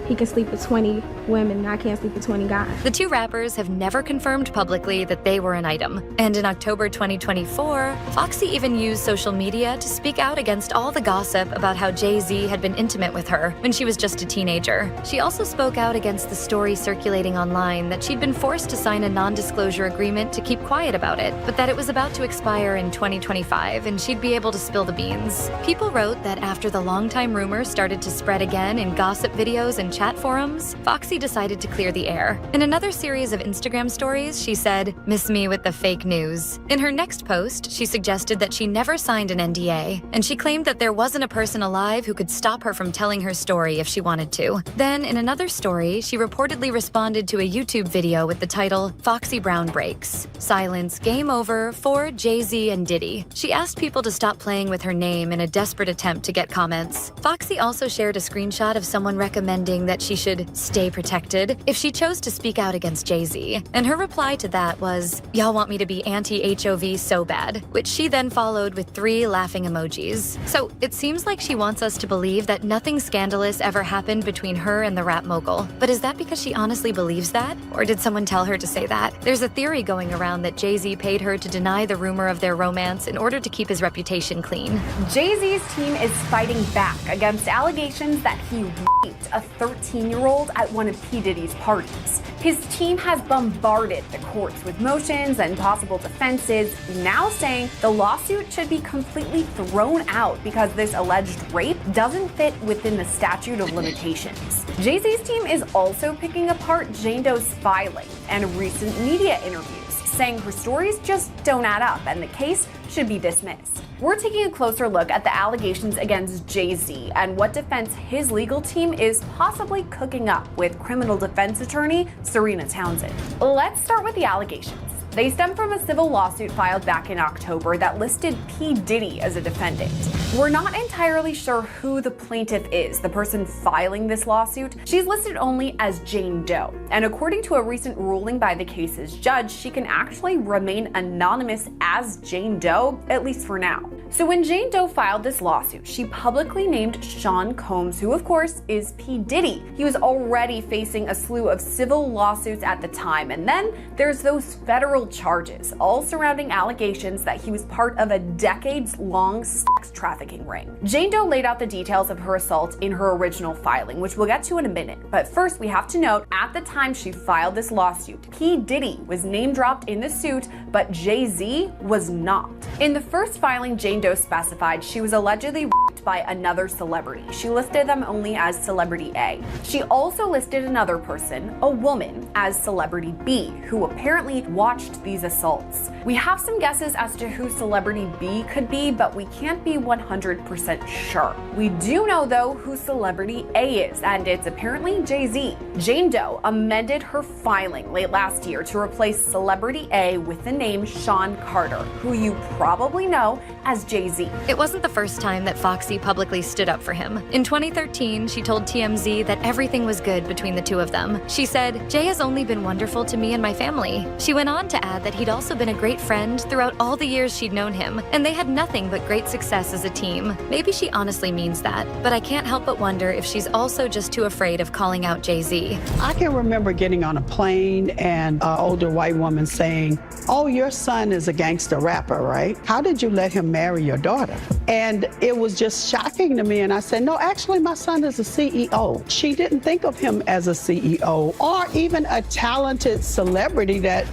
He can sleep with 20 women, and I can't sleep with 20 guys. The two rappers have never confirmed publicly that they were an item. And in October 2024, Foxy even used social media to speak out against all the gossip about how Jay-Z had been intimate with her when she was just a teenager. She also spoke out against the story circulating online that she'd been forced to sign a non-disclosure agreement to keep quiet about it, but that it was about to expire in 2025 and she'd be able to spill the beans. People wrote that after the longtime rumors started to spread again in gossip videos and chat forums, Foxy decided to clear the air. In another series of Instagram stories, she said, "Miss me with the fake news." In her next post, she suggested that she never signed an NDA, and she claimed that there wasn't a person alive who could stop her from telling her story if she wanted to. Then, in another story, she reportedly responded to a YouTube video with the title, "Foxy Brown Breaks. Silence, game over for Jay-Z and Diddy." She asked people to stop playing with her name in a desperate attempt to get comments. Foxy also shared a screenshot of someone recommending that she should stay protected if she chose to speak out against Jay-Z. And her reply to that was, "Y'all want me to be anti-HOV so bad," which she then followed with 3 laughing emojis. So it seems like she wants us to believe that nothing scandalous ever happened between her and the rap mogul. But is that because she honestly believes that? Or did someone tell her to say that? There's a theory going around that Jay-Z paid her to deny the rumor of their romance in order to keep his reputation clean. Jay-Z's team is fighting back against allegations that he raped a 13-year-old at one of P. Diddy's parties. His team has bombarded the courts with motions and possible defenses, now saying the lawsuit should be completely thrown out because this alleged rape doesn't fit within the statute of limitations. Jay-Z's team is also picking apart Jane Doe's filing and recent media interviews, saying her stories just don't add up and the case should be dismissed. We're taking a closer look at the allegations against Jay-Z and what defense his legal team is possibly cooking up with criminal defense attorney Serena Townsend. Let's start with the allegations. They stem from a civil lawsuit filed back in October that listed P. Diddy as a defendant. We're not entirely sure who the plaintiff is, the person filing this lawsuit. She's listed only as Jane Doe, and according to a recent ruling by the case's judge, she can actually remain anonymous as Jane Doe, at least for now. So when Jane Doe filed this lawsuit, she publicly named Sean Combs, who of course is P. Diddy. He was already facing a slew of civil lawsuits at the time, and then there's those federal charges, all surrounding allegations that he was part of a decades-long sex trafficking ring. Jane Doe laid out the details of her assault in her original filing, which we'll get to in a minute. But first, we have to note, at the time she filed this lawsuit, P. Diddy was name-dropped in the suit, but Jay-Z was not. In the first filing, Jane Doe specified she was allegedly raped by another celebrity. She listed them only as Celebrity A. She also listed another person, a woman, as Celebrity B, who apparently watched these assaults. We have some guesses as to who Celebrity B could be, but we can't be 100% sure. We do know, though, who Celebrity A is, and it's apparently Jay-Z. Jane Doe amended her filing late last year to replace Celebrity A with the name Sean Carter, who you probably know as Jay-Z. It wasn't the first time that Foxy publicly stood up for him. In 2013, she told TMZ that everything was good between the two of them. She said, "Jay has only been wonderful to me and my family." She went on to add that he'd also been a great friend throughout all the years she'd known him, and they had nothing but great success as a team. Maybe she honestly means that, but I can't help but wonder if she's also just too afraid of calling out Jay-Z. I can remember getting on a plane and an older white woman saying, "Oh, your son is a gangster rapper, right? How did you let him marry your daughter?" And it was just shocking to me. And I said, "No, actually, my son is a CEO." She didn't think of him as a CEO or even a talented celebrity that,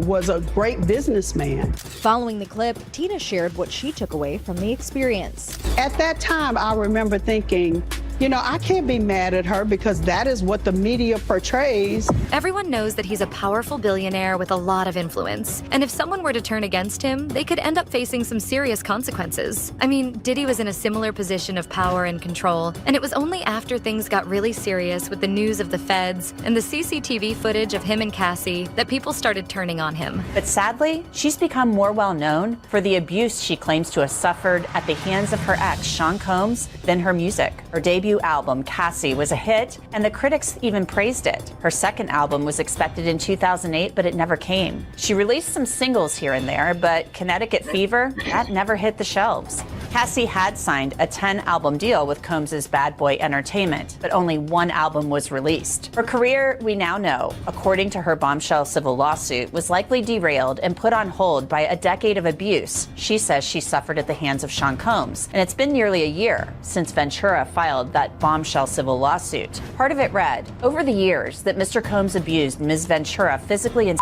was a great businessman. Following the clip, Tina shared what she took away from the experience. At that time, I remember thinking, I can't be mad at her because that is what the media portrays. Everyone knows that he's a powerful billionaire with a lot of influence, and if someone were to turn against him, they could end up facing some serious consequences. I mean, Diddy was in a similar position of power and control, and it was only after things got really serious with the news of the feds and the CCTV footage of him and Cassie that people started turning on him. But sadly, she's become more well known for the abuse she claims to have suffered at the hands of her ex, Sean Combs, than her music. Her debut album, Cassie, was a hit, and the critics even praised it. Her second album was expected in 2008, but it never came. She released some singles here and there, but Connecticut Fever, that never hit the shelves. Cassie had signed a 10-album deal with Combs' Bad Boy Entertainment, but only one album was released. Her career, we now know, according to her bombshell civil lawsuit, was likely derailed and put on hold by a decade of abuse she says she suffered at the hands of Sean Combs. And it's been nearly a year since Ventura filed that bombshell civil lawsuit. Part of it read, over the years that Mr. Combs abused Ms. Ventura physically and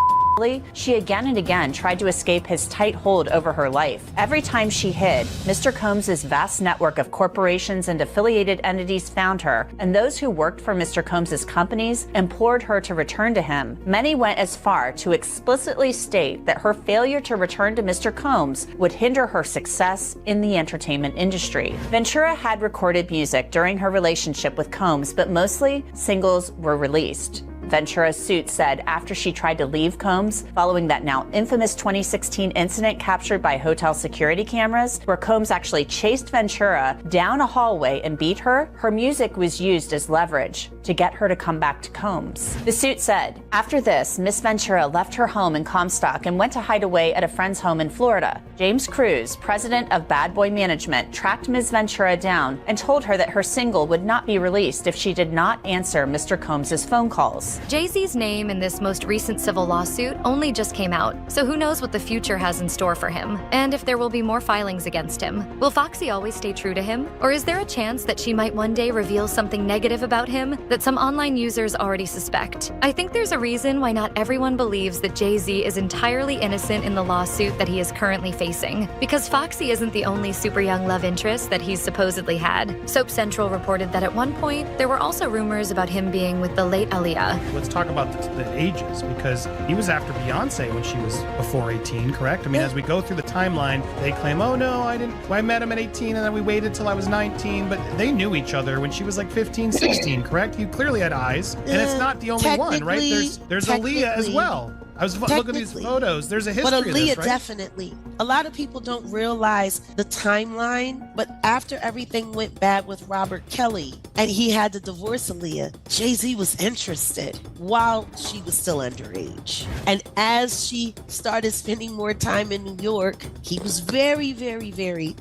she again and again tried to escape his tight hold over her life. Every time she hid, Mr. Combs' vast network of corporations and affiliated entities found her, and those who worked for Mr. Combs' companies implored her to return to him. Many went as far to explicitly state that her failure to return to Mr. Combs would hinder her success in the entertainment industry. Ventura had recorded music during her relationship with Combs, but mostly singles were released. Ventura's suit said after she tried to leave Combs following that now infamous 2016 incident captured by hotel security cameras, where Combs actually chased Ventura down a hallway and beat her, her music was used as leverage to get her to come back to Combs. The suit said, after this, Miss Ventura left her home in Comstock and went to hide away at a friend's home in Florida. James Cruz, president of Bad Boy Management, tracked Ms. Ventura down and told her that her single would not be released if she did not answer Mr. Combs' phone calls. Jay-Z's name in this most recent civil lawsuit only just came out, so who knows what the future has in store for him, and if there will be more filings against him. Will Foxy always stay true to him, or is there a chance that she might one day reveal something negative about him that some online users already suspect? I think there's a reason why not everyone believes that Jay-Z is entirely innocent in the lawsuit that he is currently facing, because Foxy isn't the only super young love interest that he's supposedly had. Soap Central reported that at one point, there were also rumors about him being with the late 𝗟𝗡𝗖. Let's talk about the ages, because he was after Beyonce when she was before 18, correct? I mean, as we go through the timeline, they claim, oh no, I met him at 18 and then we waited till I was 19, but they knew each other when she was like 15, 16, correct? He clearly had eyes, and it's not the only one, right? There's 𝗟𝗡𝗖 as well. I was looking at these photos. There's a history of this, right? But 𝗟𝗡𝗡 definitely. A lot of people don't realize the timeline, but after everything went bad with Robert Kelly and he had to divorce 𝗟𝗡, Jay-Z was interested while she was still underage. And as she started spending more time in New York, he was very, very, very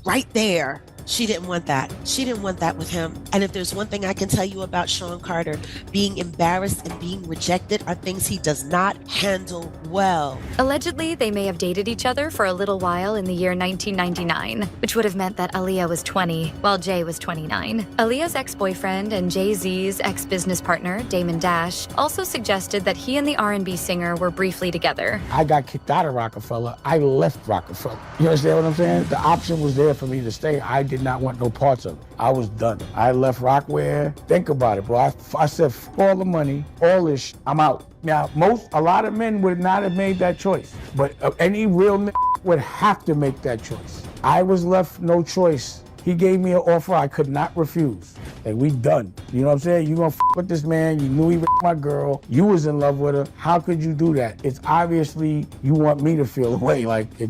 right there. She didn't want that. She didn't want that with him. And if there's one thing I can tell you about Sean Carter, being embarrassed and being rejected are things he does not handle well. Allegedly, they may have dated each other for a little while in the year 1999, which would have meant that Aaliyah was 20, while Jay was 29. Aaliyah's ex-boyfriend and Jay-Z's ex-business partner, Damon Dash, also suggested that he and the R&B singer were briefly together. I got kicked out of Rockefeller. I left Rockefeller. You understand what I'm saying? The option was there for me to stay. I did not want no parts of it. I was done. I left Rockware. Think about it, bro. I said, f all the money, all this, I'm out. Now, a lot of men would not have made that choice, but any real nigga would have to make that choice. I was left no choice. He gave me an offer I could not refuse. And we done. You know what I'm saying? You gonna f with this man, you knew he was my girl, you was in love with her. How could you do that? It's obviously you want me to feel away. Like it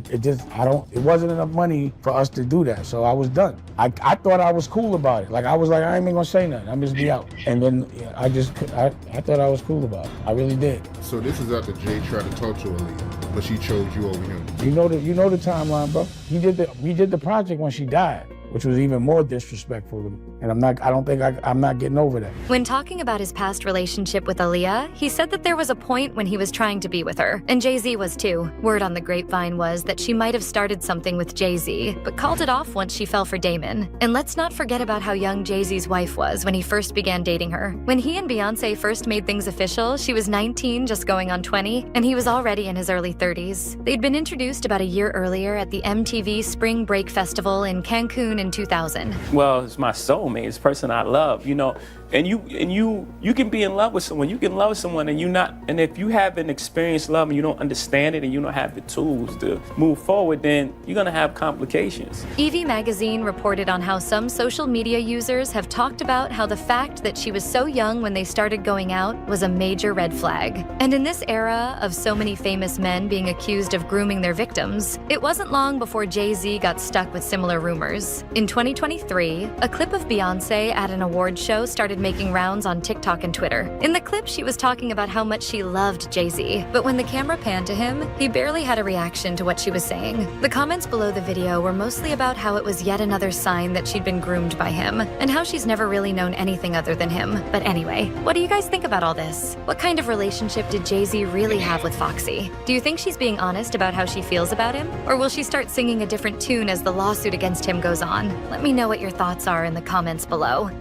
wasn't enough money for us to do that. So I was done. I thought I was cool about it. Like I was like, I ain't even gonna say nothing. I'm just be out. And then I thought I was cool about it. I really did. So this is after Jay tried to talk to Aaliyah, but she chose you over him. You know the timeline, bro. He did the project when she died, which was even more disrespectful. And I'm not getting over that. When talking about his past relationship with Aaliyah, he said that there was a point when he was trying to be with her. And Jay-Z was too. Word on the grapevine was that she might have started something with Jay-Z, but called it off once she fell for Damon. And let's not forget about how young Jay-Z's wife was when he first began dating her. When he and Beyonce first made things official, she was 19, just going on 20, and he was already in his early 30s. They'd been introduced about a year earlier at the MTV Spring Break Festival in Cancun in 2000. Well, it's my soulmate. It's the person I love, you know. And you can be in love with someone. You can love someone and if you haven't experienced love and you don't understand it and you don't have the tools to move forward, then you're gonna have complications. 𝐸 magazine reported on how some social media users have talked about how the fact that she was so young when they started going out was a major red flag. And in this era of so many famous men being accused of grooming their victims, it wasn't long before Jay-Z got stuck with similar rumors. In 2023, a clip of Beyonce at an award show started making rounds on TikTok and Twitter. In the clip, she was talking about how much she loved Jay-Z, but when the camera panned to him, he barely had a reaction to what she was saying. The comments below the video were mostly about how it was yet another sign that she'd been groomed by him, and how she's never really known anything other than him. But anyway, what do you guys think about all this? What kind of relationship did Jay-Z really have with Foxy? Do you think she's being honest about how she feels about him? Or will she start singing a different tune as the lawsuit against him goes on? Let me know what your thoughts are in the comments below.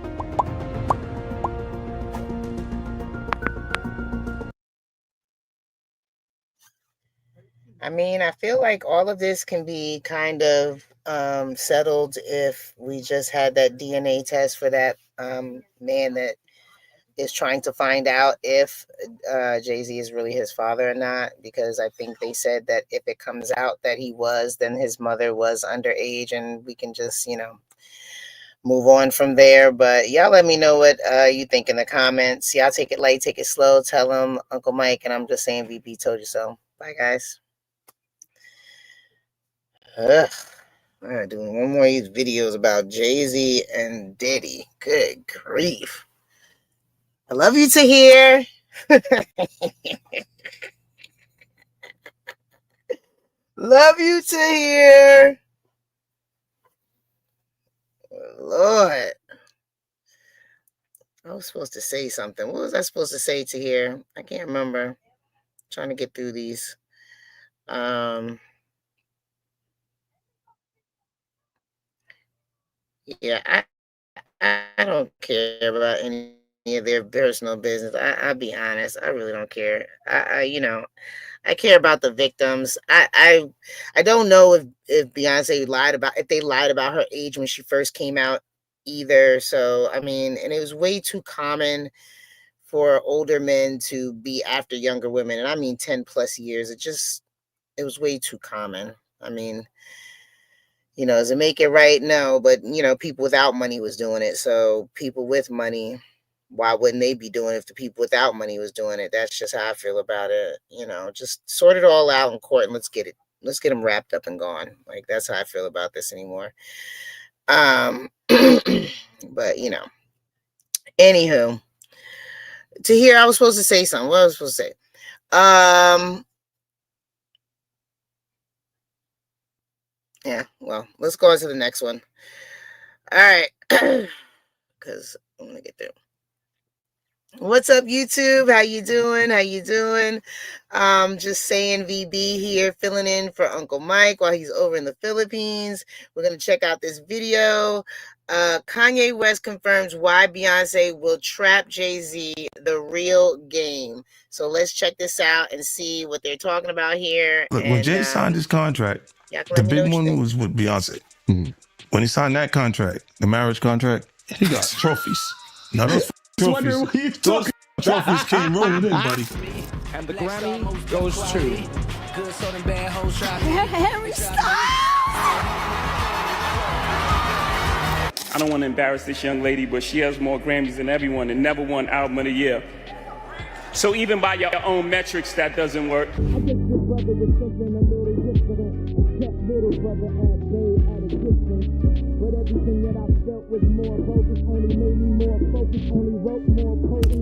I mean, I feel like all of this can be kind of settled if we just had that DNA test for that man that is trying to find out if Jay-Z is really his father or not, because I think they said that if it comes out that he was, then his mother was underage, and we can just, move on from there. But y'all let me know what you think in the comments. Y'all take it light, take it slow. Tell them Uncle Mike, and I'm just saying VP told you so. Bye, guys. Ugh. I'm gonna do one more of these videos about Jay-Z and Diddy. Good grief. I love you to hear. Love you to hear. Lord. I was supposed to say something. What was I supposed to say to hear? I can't remember. I'm trying to get through these. Yeah, I don't care about any of their personal business. I'll be honest. I really don't care. I care about the victims. I don't know if Beyonce lied about, if they lied about her age when she first came out either. So, I mean, and it was way too common for older men to be after younger women. And I mean, 10 plus years. It was way too common. I mean, does it make it right? No, but, people without money was doing it. So people with money, why wouldn't they be doing it if the people without money was doing it? That's just how I feel about it. Just sort it all out in court and let's get them wrapped up and gone. Like, that's how I feel about this anymore. But, anywho, to hear, I was supposed to say something. What was I supposed to say? Yeah, well, let's go on to the next one. All right, because I'm gonna get through. What's up, YouTube? How you doing? How you doing? Just saying, VB here, filling in for Uncle Mike while he's over in the Philippines. We're gonna check out this video. Kanye West confirms why Beyonce will trap Jay-Z, the real game. So let's check this out and see what they're talking about here. Look, when Jay signed his contract, the big one was with Beyonce. When he signed that contract, the marriage contract, he got trophies. Now those trophies, those trophies came rolling in, buddy. And the Grammy goes to Harry I don't want to embarrass this young lady, but she has more Grammys than everyone and never won Album of the Year. So even by your own metrics, that doesn't work.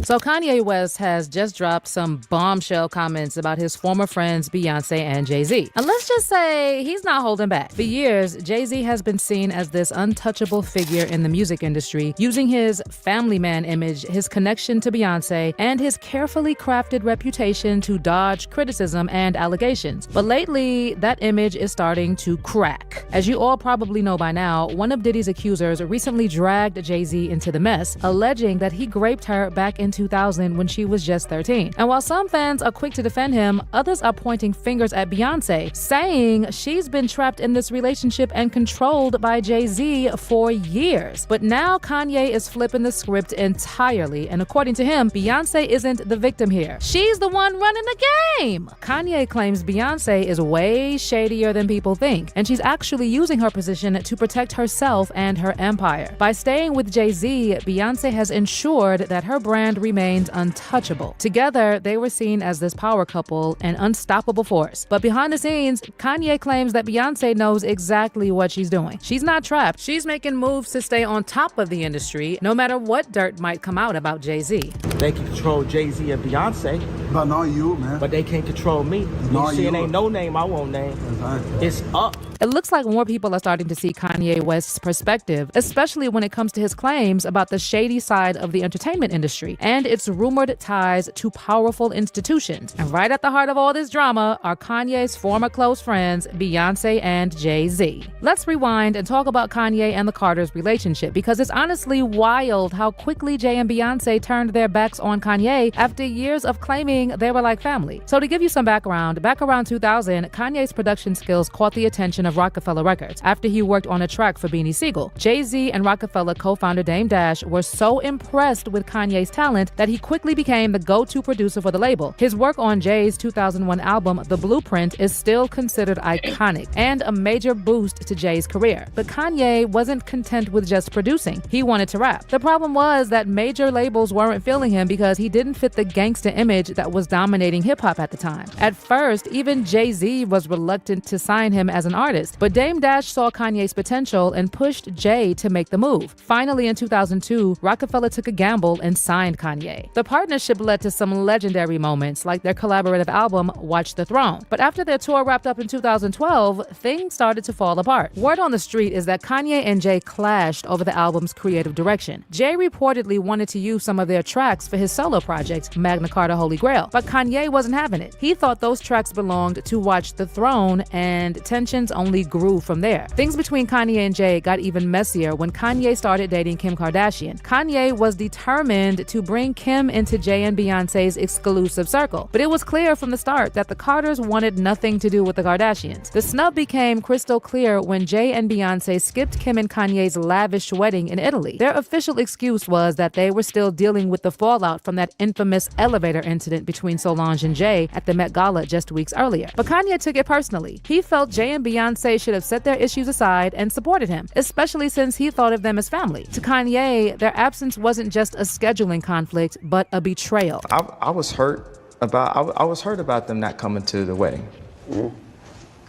So Kanye West has just dropped some bombshell comments about his former friends Beyonce and Jay-Z. And let's just say he's not holding back. For years, Jay-Z has been seen as this untouchable figure in the music industry, using his family man image, his connection to Beyonce, and his carefully crafted reputation to dodge criticism and allegations. But lately, that image is starting to crack. As you all probably know by now, one of Diddy's accusers recently dragged Jay-Z into the mess, alleging that he raped her back in 2000 when she was just 13. And while some fans are quick to defend him, others are pointing fingers at Beyonce, saying she's been trapped in this relationship and controlled by Jay-Z for years. But now Kanye is flipping the script entirely, and according to him, Beyonce isn't the victim here. She's the one running the game! Kanye claims Beyonce is way shadier than people think, and she's actually using her position to protect herself and her empire. By staying with Jay-Z, Beyonce has ensured that her brand remains untouchable. Together, they were seen as this power couple, an unstoppable force. But behind the scenes, Kanye claims that Beyonce knows exactly what she's doing. She's not trapped. She's making moves to stay on top of the industry, no matter what dirt might come out about Jay-Z. They can control Jay-Z and Beyonce. But not you, man. But they can't control me. You see, it ain't no name I won't name. Exactly. It's up. It looks like more people are starting to see Kanye West's perspective, especially when it comes to his claims about the shady side of the entertainment industry and its rumored ties to powerful institutions. And right at the heart of all this drama are Kanye's former close friends, Beyonce and Jay-Z. Let's rewind and talk about Kanye and the Carters' relationship, because it's honestly wild how quickly Jay and Beyonce turned their backs on Kanye after years of claiming they were like family. So to give you some background, back around 2000, Kanye's production skills caught the attention of Rockefeller Records after he worked on a track for Beanie Siegel. Jay-Z and Rockefeller co-founder Dame Dash were so impressed with Kanye's talent that he quickly became the go-to producer for the label. His work on Jay's 2001 album, The Blueprint, is still considered iconic and a major boost to Jay's career. But Kanye wasn't content with just producing. He wanted to rap. The problem was that major labels weren't feeling him because he didn't fit the gangsta image that was dominating hip-hop at the time. At first, even Jay-Z was reluctant to sign him as an artist, but Dame Dash saw Kanye's potential and pushed Jay to make the move. Finally, in 2002, Rockefeller took a gamble and signed Kanye. The partnership led to some legendary moments, like their collaborative album, Watch the Throne. But after their tour wrapped up in 2012, things started to fall apart. Word on the street is that Kanye and Jay clashed over the album's creative direction. Jay reportedly wanted to use some of their tracks for his solo project, Magna Carta Holy Grail, but Kanye wasn't having it. He thought those tracks belonged to Watch the Throne, and tensions only grew from there. Things between Kanye and Jay got even messier when Kanye started dating Kim Kardashian. Kanye was determined to bring Kim into Jay and Beyonce's exclusive circle, but it was clear from the start that the Carters wanted nothing to do with the Kardashians. The snub became crystal clear when Jay and Beyonce skipped Kim and Kanye's lavish wedding in Italy. Their official excuse was that they were still dealing with the fallout from that infamous elevator incident between Solange and Jay at the Met Gala just weeks earlier. But Kanye took it personally. He felt Jay and Beyonce should have set their issues aside and supported him, especially since he thought of them as family. To Kanye, their absence wasn't just a scheduling conflict, but a betrayal. I was hurt about them not coming to the wedding.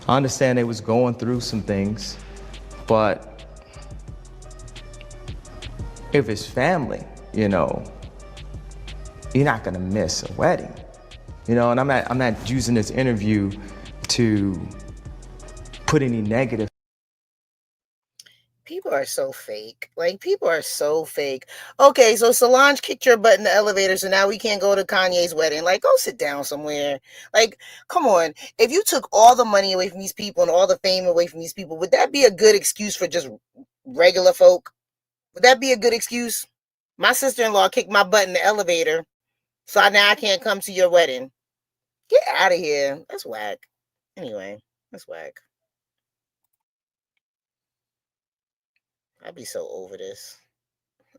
I understand they was going through some things, but if it's family, you're not gonna miss a wedding. And I'm not using this interview to put any negative People are so fake. Like, people are so fake. Okay, so Solange kicked your butt in the elevator, so now we can't go to Kanye's wedding. Like, go sit down somewhere. Like, come on. If you took all the money away from these people and all the fame away from these people, would that be a good excuse for just regular folk? Would that be a good excuse? My sister-in-law kicked my butt in the elevator, so now I can't come to your wedding. Get out of here. That's whack. Anyway, that's whack. I'd be so over this.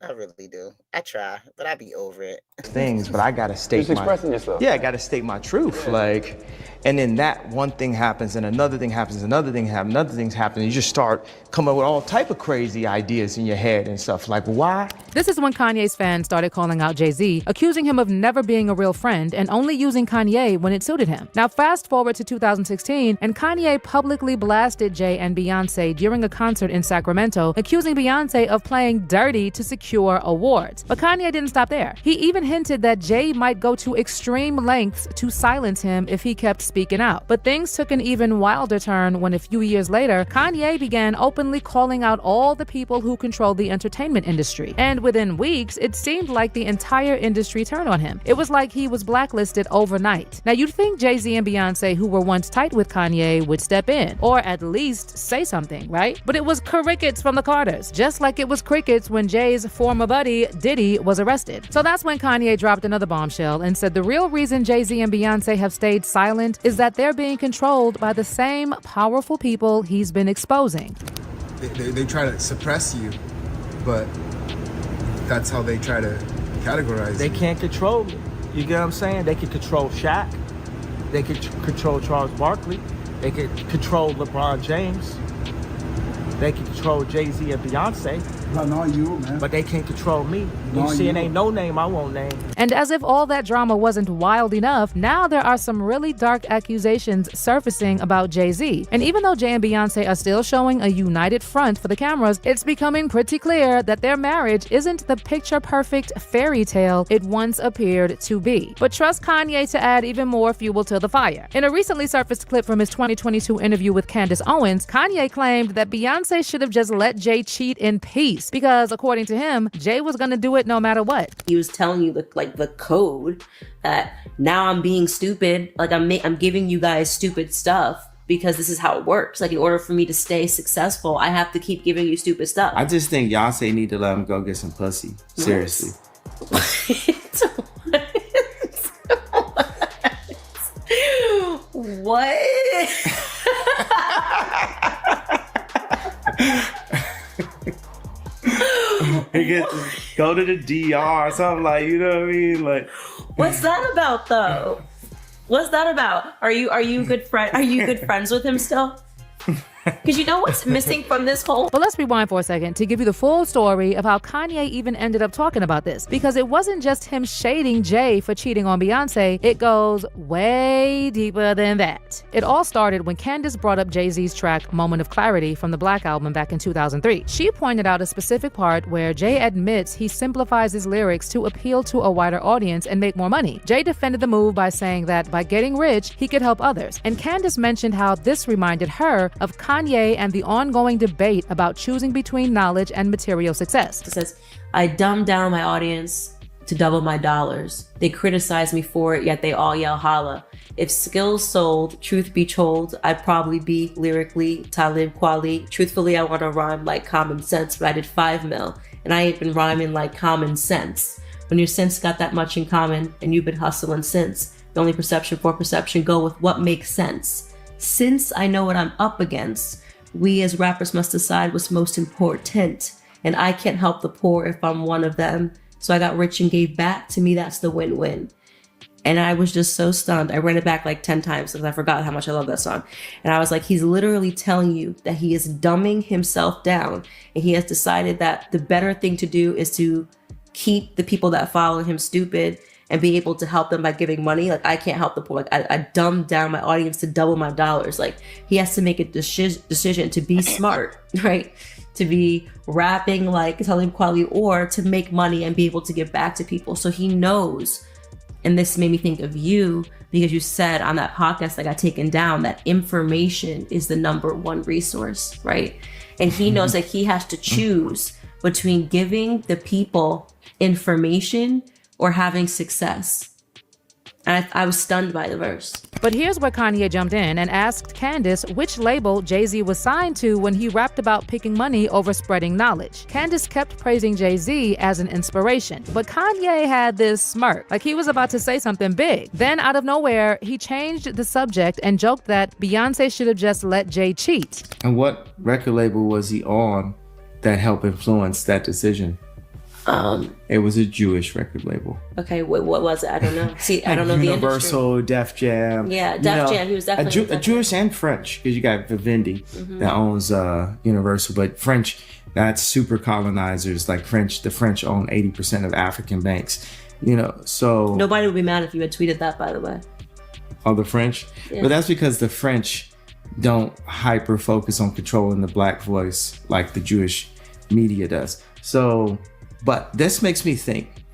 I really do. I try, but I be over it. Things, but I gotta state Just expressing yourself. Yeah, I gotta state my truth. Yeah. Like, and then that one thing happens, and another thing happens, another thing happens, another thing's happening. You just start coming up with all type of crazy ideas in your head and stuff. Like, why? This is when Kanye's fans started calling out Jay-Z, accusing him of never being a real friend and only using Kanye when it suited him. Now, fast forward to 2016, and Kanye publicly blasted Jay and Beyonce during a concert in Sacramento, accusing Beyonce of playing dirty to secure awards. But Kanye didn't stop there. He even hinted that Jay might go to extreme lengths to silence him if he kept speaking out. But things took an even wilder turn when a few years later, Kanye began openly calling out all the people who control the entertainment industry. And within weeks, it seemed like the entire industry turned on him. It was like he was blacklisted overnight. Now, you'd think Jay-Z and Beyonce, who were once tight with Kanye, would step in, or at least say something, right? But it was crickets from the Carters, just like it was crickets when Jay's former buddy, Diddy, was arrested. So that's when Kanye dropped another bombshell and said the real reason Jay-Z and Beyonce have stayed silent is that they're being controlled by the same powerful people he's been exposing. They try to suppress you, but that's how they try to categorize They you. can't control me. You get what I'm saying? They can control Shaq. They can control Charles Barkley. They can control LeBron James. They can control Jay-Z and Beyonce. But not you, man. But they can't control me. You Not see, it you. ain't no name I won't name. And as if all that drama wasn't wild enough, now there are some really dark accusations surfacing about Jay-Z. And even though Jay and Beyonce are still showing a united front for the cameras, it's becoming pretty clear that their marriage isn't the picture-perfect fairy tale it once appeared to be. But trust Kanye to add even more fuel to the fire. In a recently surfaced clip from his 2022 interview with Candace Owens, Kanye claimed that Beyonce should have just let Jay cheat in peace because, according to him, Jay was gonna do it no matter what. He was telling you the code that now I'm being stupid, like I'm giving you guys stupid stuff because this is how it works. Like, in order for me to stay successful, I have to keep giving you stupid stuff. I just think Beyonce need to let him go get some pussy. Seriously. What? He gets go to the DR or something, like, you know what I mean? Like, what's that about though? What's that about? Are you good friends with him still? Because you know what's missing from this whole... But let's rewind for a second to give you the full story of how Kanye even ended up talking about this. Because it wasn't just him shading Jay for cheating on Beyonce. It goes way deeper than that. It all started when Candace brought up Jay-Z's track Moment of Clarity from the Black album back in 2003. She pointed out a specific part where Jay admits he simplifies his lyrics to appeal to a wider audience and make more money. Jay defended the move by saying that by getting rich, he could help others. And Candace mentioned how this reminded her of Kanye and the ongoing debate about choosing between knowledge and material success. It says, I dumb down my audience to double my dollars. They criticize me for it, yet they all yell holla. If skills sold, truth be told, I'd probably be lyrically Talib Kweli. Truthfully, I want to rhyme like common sense, but I did 5 mil, and I ain't been rhyming like common sense. When your sense got that much in common, and you've been hustling since, the only perception for perception go with what makes sense. Since I know what I'm up against, we as rappers must decide what's most important. And I can't help the poor if I'm one of them. So I got rich and gave back. To me, that's the win-win. And I was just so stunned. I ran it back like 10 times because I forgot how much I love that song. And I was like, he's literally telling you that he is dumbing himself down. And he has decided that the better thing to do is to keep the people that follow him stupid and be able to help them by giving money. Like, I can't help the poor. Like, I dumbed down my audience to double my dollars. Like, he has to make a decision to be smart, right? To be rapping like Talib Kweli, or to make money and be able to give back to people. So he knows And this made me think of you because you said on that podcast that got taken down that information is the number one resource, right? And he knows that he has to choose between giving the people information or having success. And I was stunned by the verse. But here's where Kanye jumped in and asked Candace which label Jay-Z was signed to when he rapped about picking money over spreading knowledge. Candace kept praising Jay-Z as an inspiration, but Kanye had this smirk, like he was about to say something big. Then out of nowhere, he changed the subject and joked that Beyonce should have just let Jay cheat. And what record label was he on that helped influence that decision? It was a Jewish record label. Okay, what was it? I don't know. See, I don't know Universal, the industry. Def Jam. Yeah, Def Jam. He was definitely a Jewish and French, because you got Vivendi that owns Universal, but French, that's super colonizers. Like the French own 80% of African banks. So nobody would be mad if you had tweeted that, by the way. Oh, the French? Yeah. But that's because the French don't hyper focus on controlling the black voice like the Jewish media does. So. But this makes me think,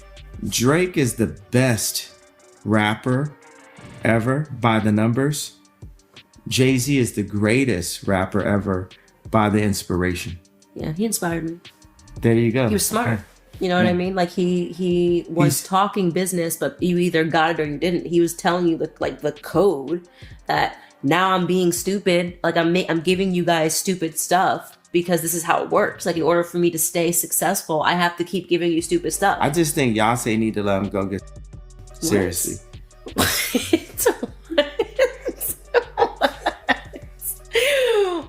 Drake is the best rapper ever by the numbers. Jay-Z is the greatest rapper ever by the inspiration. Yeah, he inspired me. There you go. He was smart. You know what I mean? Like he's talking business, but you either got it or you didn't. He was telling you the code that now I'm being stupid. Like I'm giving you guys stupid stuff. Because this is how it works. Like in order for me to stay successful, I have to keep giving you stupid stuff. I just think Beyonce need to let him go get seriously.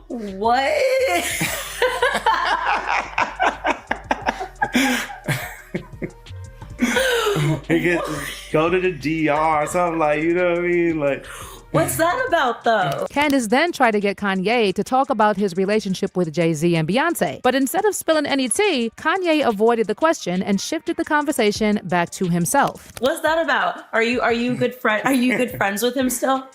What? He could go to the DR or something, like, you know what I mean? Like, what's that about, though? Candace then tried to get Kanye to talk about his relationship with Jay-Z and Beyonce. But instead of spilling any tea, Kanye avoided the question and shifted the conversation back to himself. What's that about? Are you good friend? Are you good friends with him still?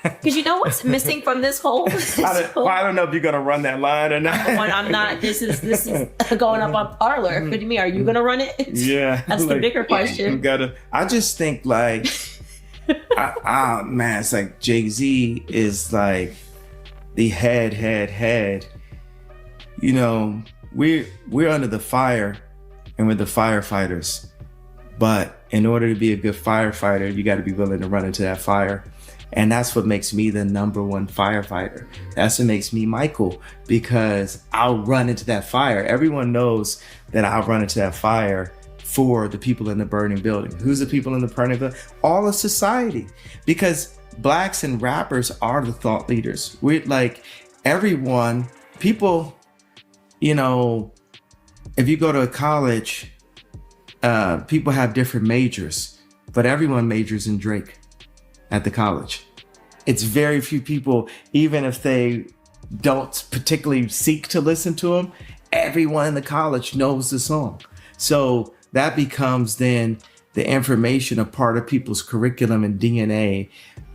Because you know what's missing from this whole. I don't know if you're gonna run that line or not. I'm not. This is going up on Parlor. What do you mean? Are you gonna run it? Yeah, that's the bigger question. I just think like. Man, it's like Jay-Z is like the head. We're under the fire and we're the firefighters. But in order to be a good firefighter, you got to be willing to run into that fire. And that's what makes me the number one firefighter. That's what makes me Michael, because I'll run into that fire. Everyone knows that I'll run into that fire for the people in the burning building. Who's the people in the burning building? All of society. Because blacks and rappers are the thought leaders. We're like everyone, people, if you go to a college, people have different majors, but everyone majors in Drake at the college. It's very few people, even if they don't particularly seek to listen to him, everyone in the college knows the song. So that becomes then the information, a part of people's curriculum and DNA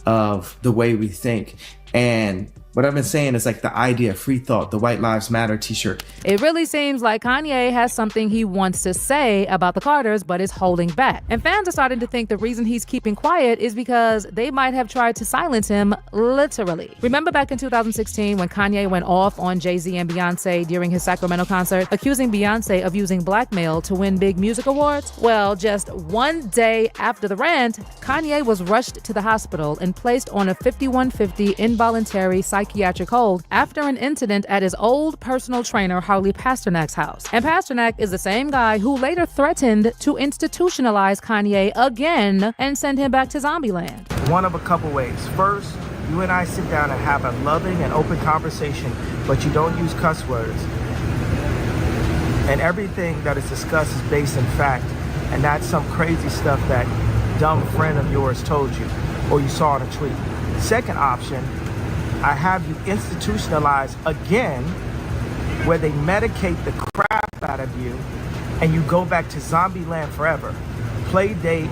of the way we think. And what I've been saying is like the idea of free thought, the White Lives Matter t-shirt. It really seems like Kanye has something he wants to say about the Carters, but is holding back. And fans are starting to think the reason he's keeping quiet is because they might have tried to silence him, literally. Remember back in 2016 when Kanye went off on Jay-Z and Beyonce during his Sacramento concert, accusing Beyonce of using blackmail to win big music awards? Well, just one day after the rant, Kanye was rushed to the hospital and placed on a 5150 involuntary psychiatric hold after an incident at his old personal trainer Harley Pasternak's house. And Pasternak is the same guy who later threatened to institutionalize Kanye again and send him back to Zombieland. One of a couple ways. First, you and I sit down and have a loving and open conversation, but you don't use cuss words. And everything that is discussed is based in fact, and not some crazy stuff that dumb friend of yours told you or you saw in a tweet. Second option, I have you institutionalized again, where they medicate the crap out of you and you go back to Zombieland forever. Play date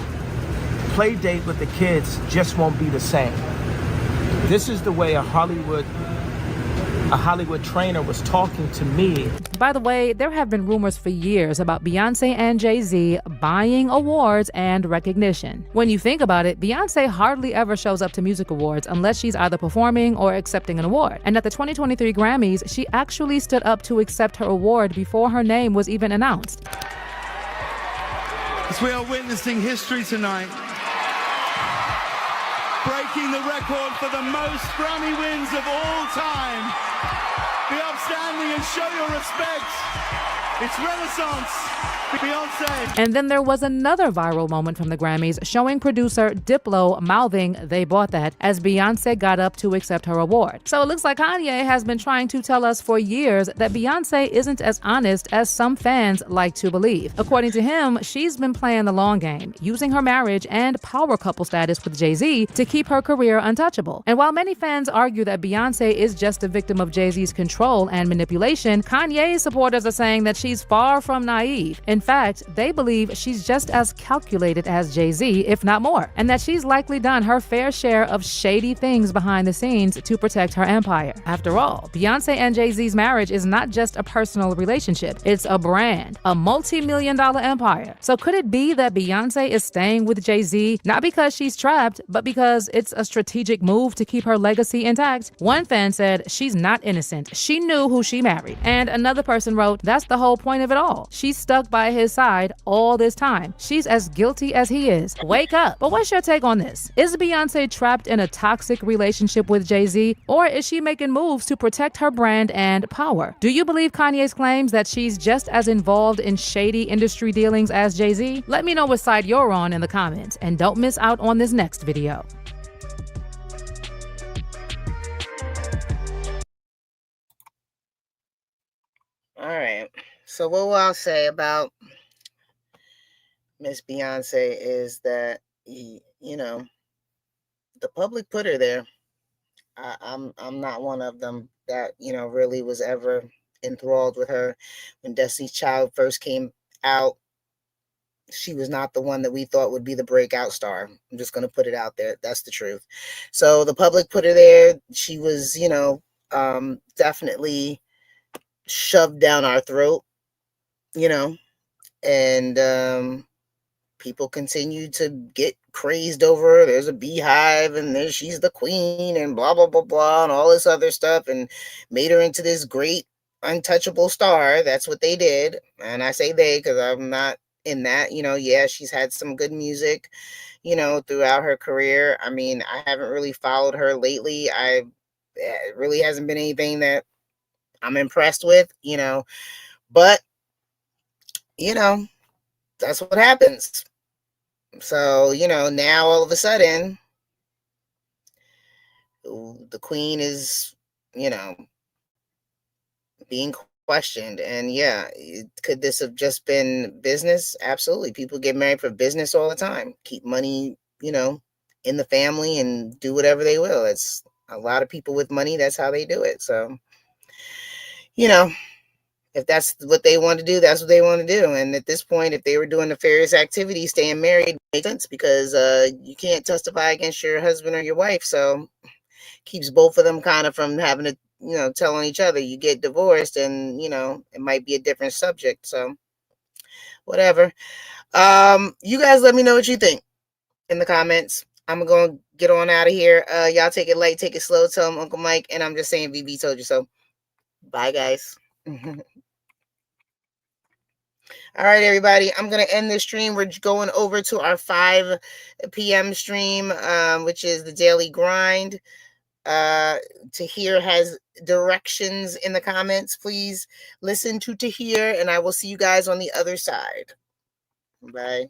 with the kids just won't be the same. This is the way a Hollywood a Hollywood trainer was talking to me. By the way, there have been rumors for years about Beyonce and Jay-Z buying awards and recognition. When you think about it, Beyonce hardly ever shows up to music awards unless she's either performing or accepting an award. And at the 2023 Grammys, she actually stood up to accept her award before her name was even announced. As we are witnessing history tonight, breaking the record for the most Grammy wins of all time. Be upstanding and show your respect. It's Renaissance, Beyonce. And then there was another viral moment from the Grammys showing producer Diplo mouthing "they bought that" as Beyonce got up to accept her award. So it looks like Kanye has been trying to tell us for years that Beyonce isn't as honest as some fans like to believe. According to him, she's been playing the long game, using her marriage and power couple status with Jay-Z to keep her career untouchable. And while many fans argue that Beyonce is just a victim of Jay-Z's control and manipulation, Kanye's supporters are saying that she's far from naive. In fact, they believe she's just as calculated as Jay-Z, if not more, and that she's likely done her fair share of shady things behind the scenes to protect her empire. After all, Beyonce and Jay-Z's marriage is not just a personal relationship, it's a brand, a multi-million-dollar empire. So could it be that Beyonce is staying with Jay-Z not because she's trapped, but because it's a strategic move to keep her legacy intact? One fan said she's not innocent. She knew who she married. And another person wrote, that's the whole point of it all. She's stuck by his side all this time. She's as guilty as he is. Wake up. But what's your take on this? Is Beyonce trapped in a toxic relationship with Jay-Z, or is she making moves to protect her brand and power? Do you believe Kanye's claims that she's just as involved in shady industry dealings as Jay-Z? Let me know what side you're on in the comments, and don't miss out on this next video. All right. So what will I say about Miss Beyonce is that, you know, the public put her there. I'm not one of them that, you know, really was ever enthralled with her. When Destiny's Child first came out, she was not the one that we thought would be the breakout star. I'm just going to put it out there. That's the truth. So the public put her there. She was, you know, definitely shoved down our throat, you know, and people continue to get crazed over her. There's a beehive, and there she's the queen, and blah blah blah blah, and all this other stuff, and made her into this great untouchable star. That's what they did, and I say they because I'm not in that. You know, yeah, she's had some good music, you know, throughout her career. I mean, I haven't really followed her lately. It really hasn't been anything that I'm impressed with, you know, but, you know, that's what happens. So, you know, now all of a sudden, the queen is, you know, being questioned. And yeah, could this have just been business? Absolutely. People get married for business all the time. Keep money, you know, in the family and do whatever they will. It's a lot of people with money. That's how they do it. So, you know, if that's what they want to do, that's what they want to do. And at this point, if they were doing nefarious activities, staying married makes sense because you can't testify against your husband or your wife. So keeps both of them kind of from having to, you know, tell on each other. You get divorced and, you know, it might be a different subject. So whatever. You guys let me know what you think in the comments. I'm going to get on out of here. Y'all take it light, take it slow. Tell them Uncle Mike. And I'm just saying VB told you so. Bye, guys. All right, everybody. I'm going to end this stream. We're going over to our 5 p.m. stream, which is the Daily Grind. Tahir has directions in the comments. Please listen to Tahir, and I will see you guys on the other side. Bye.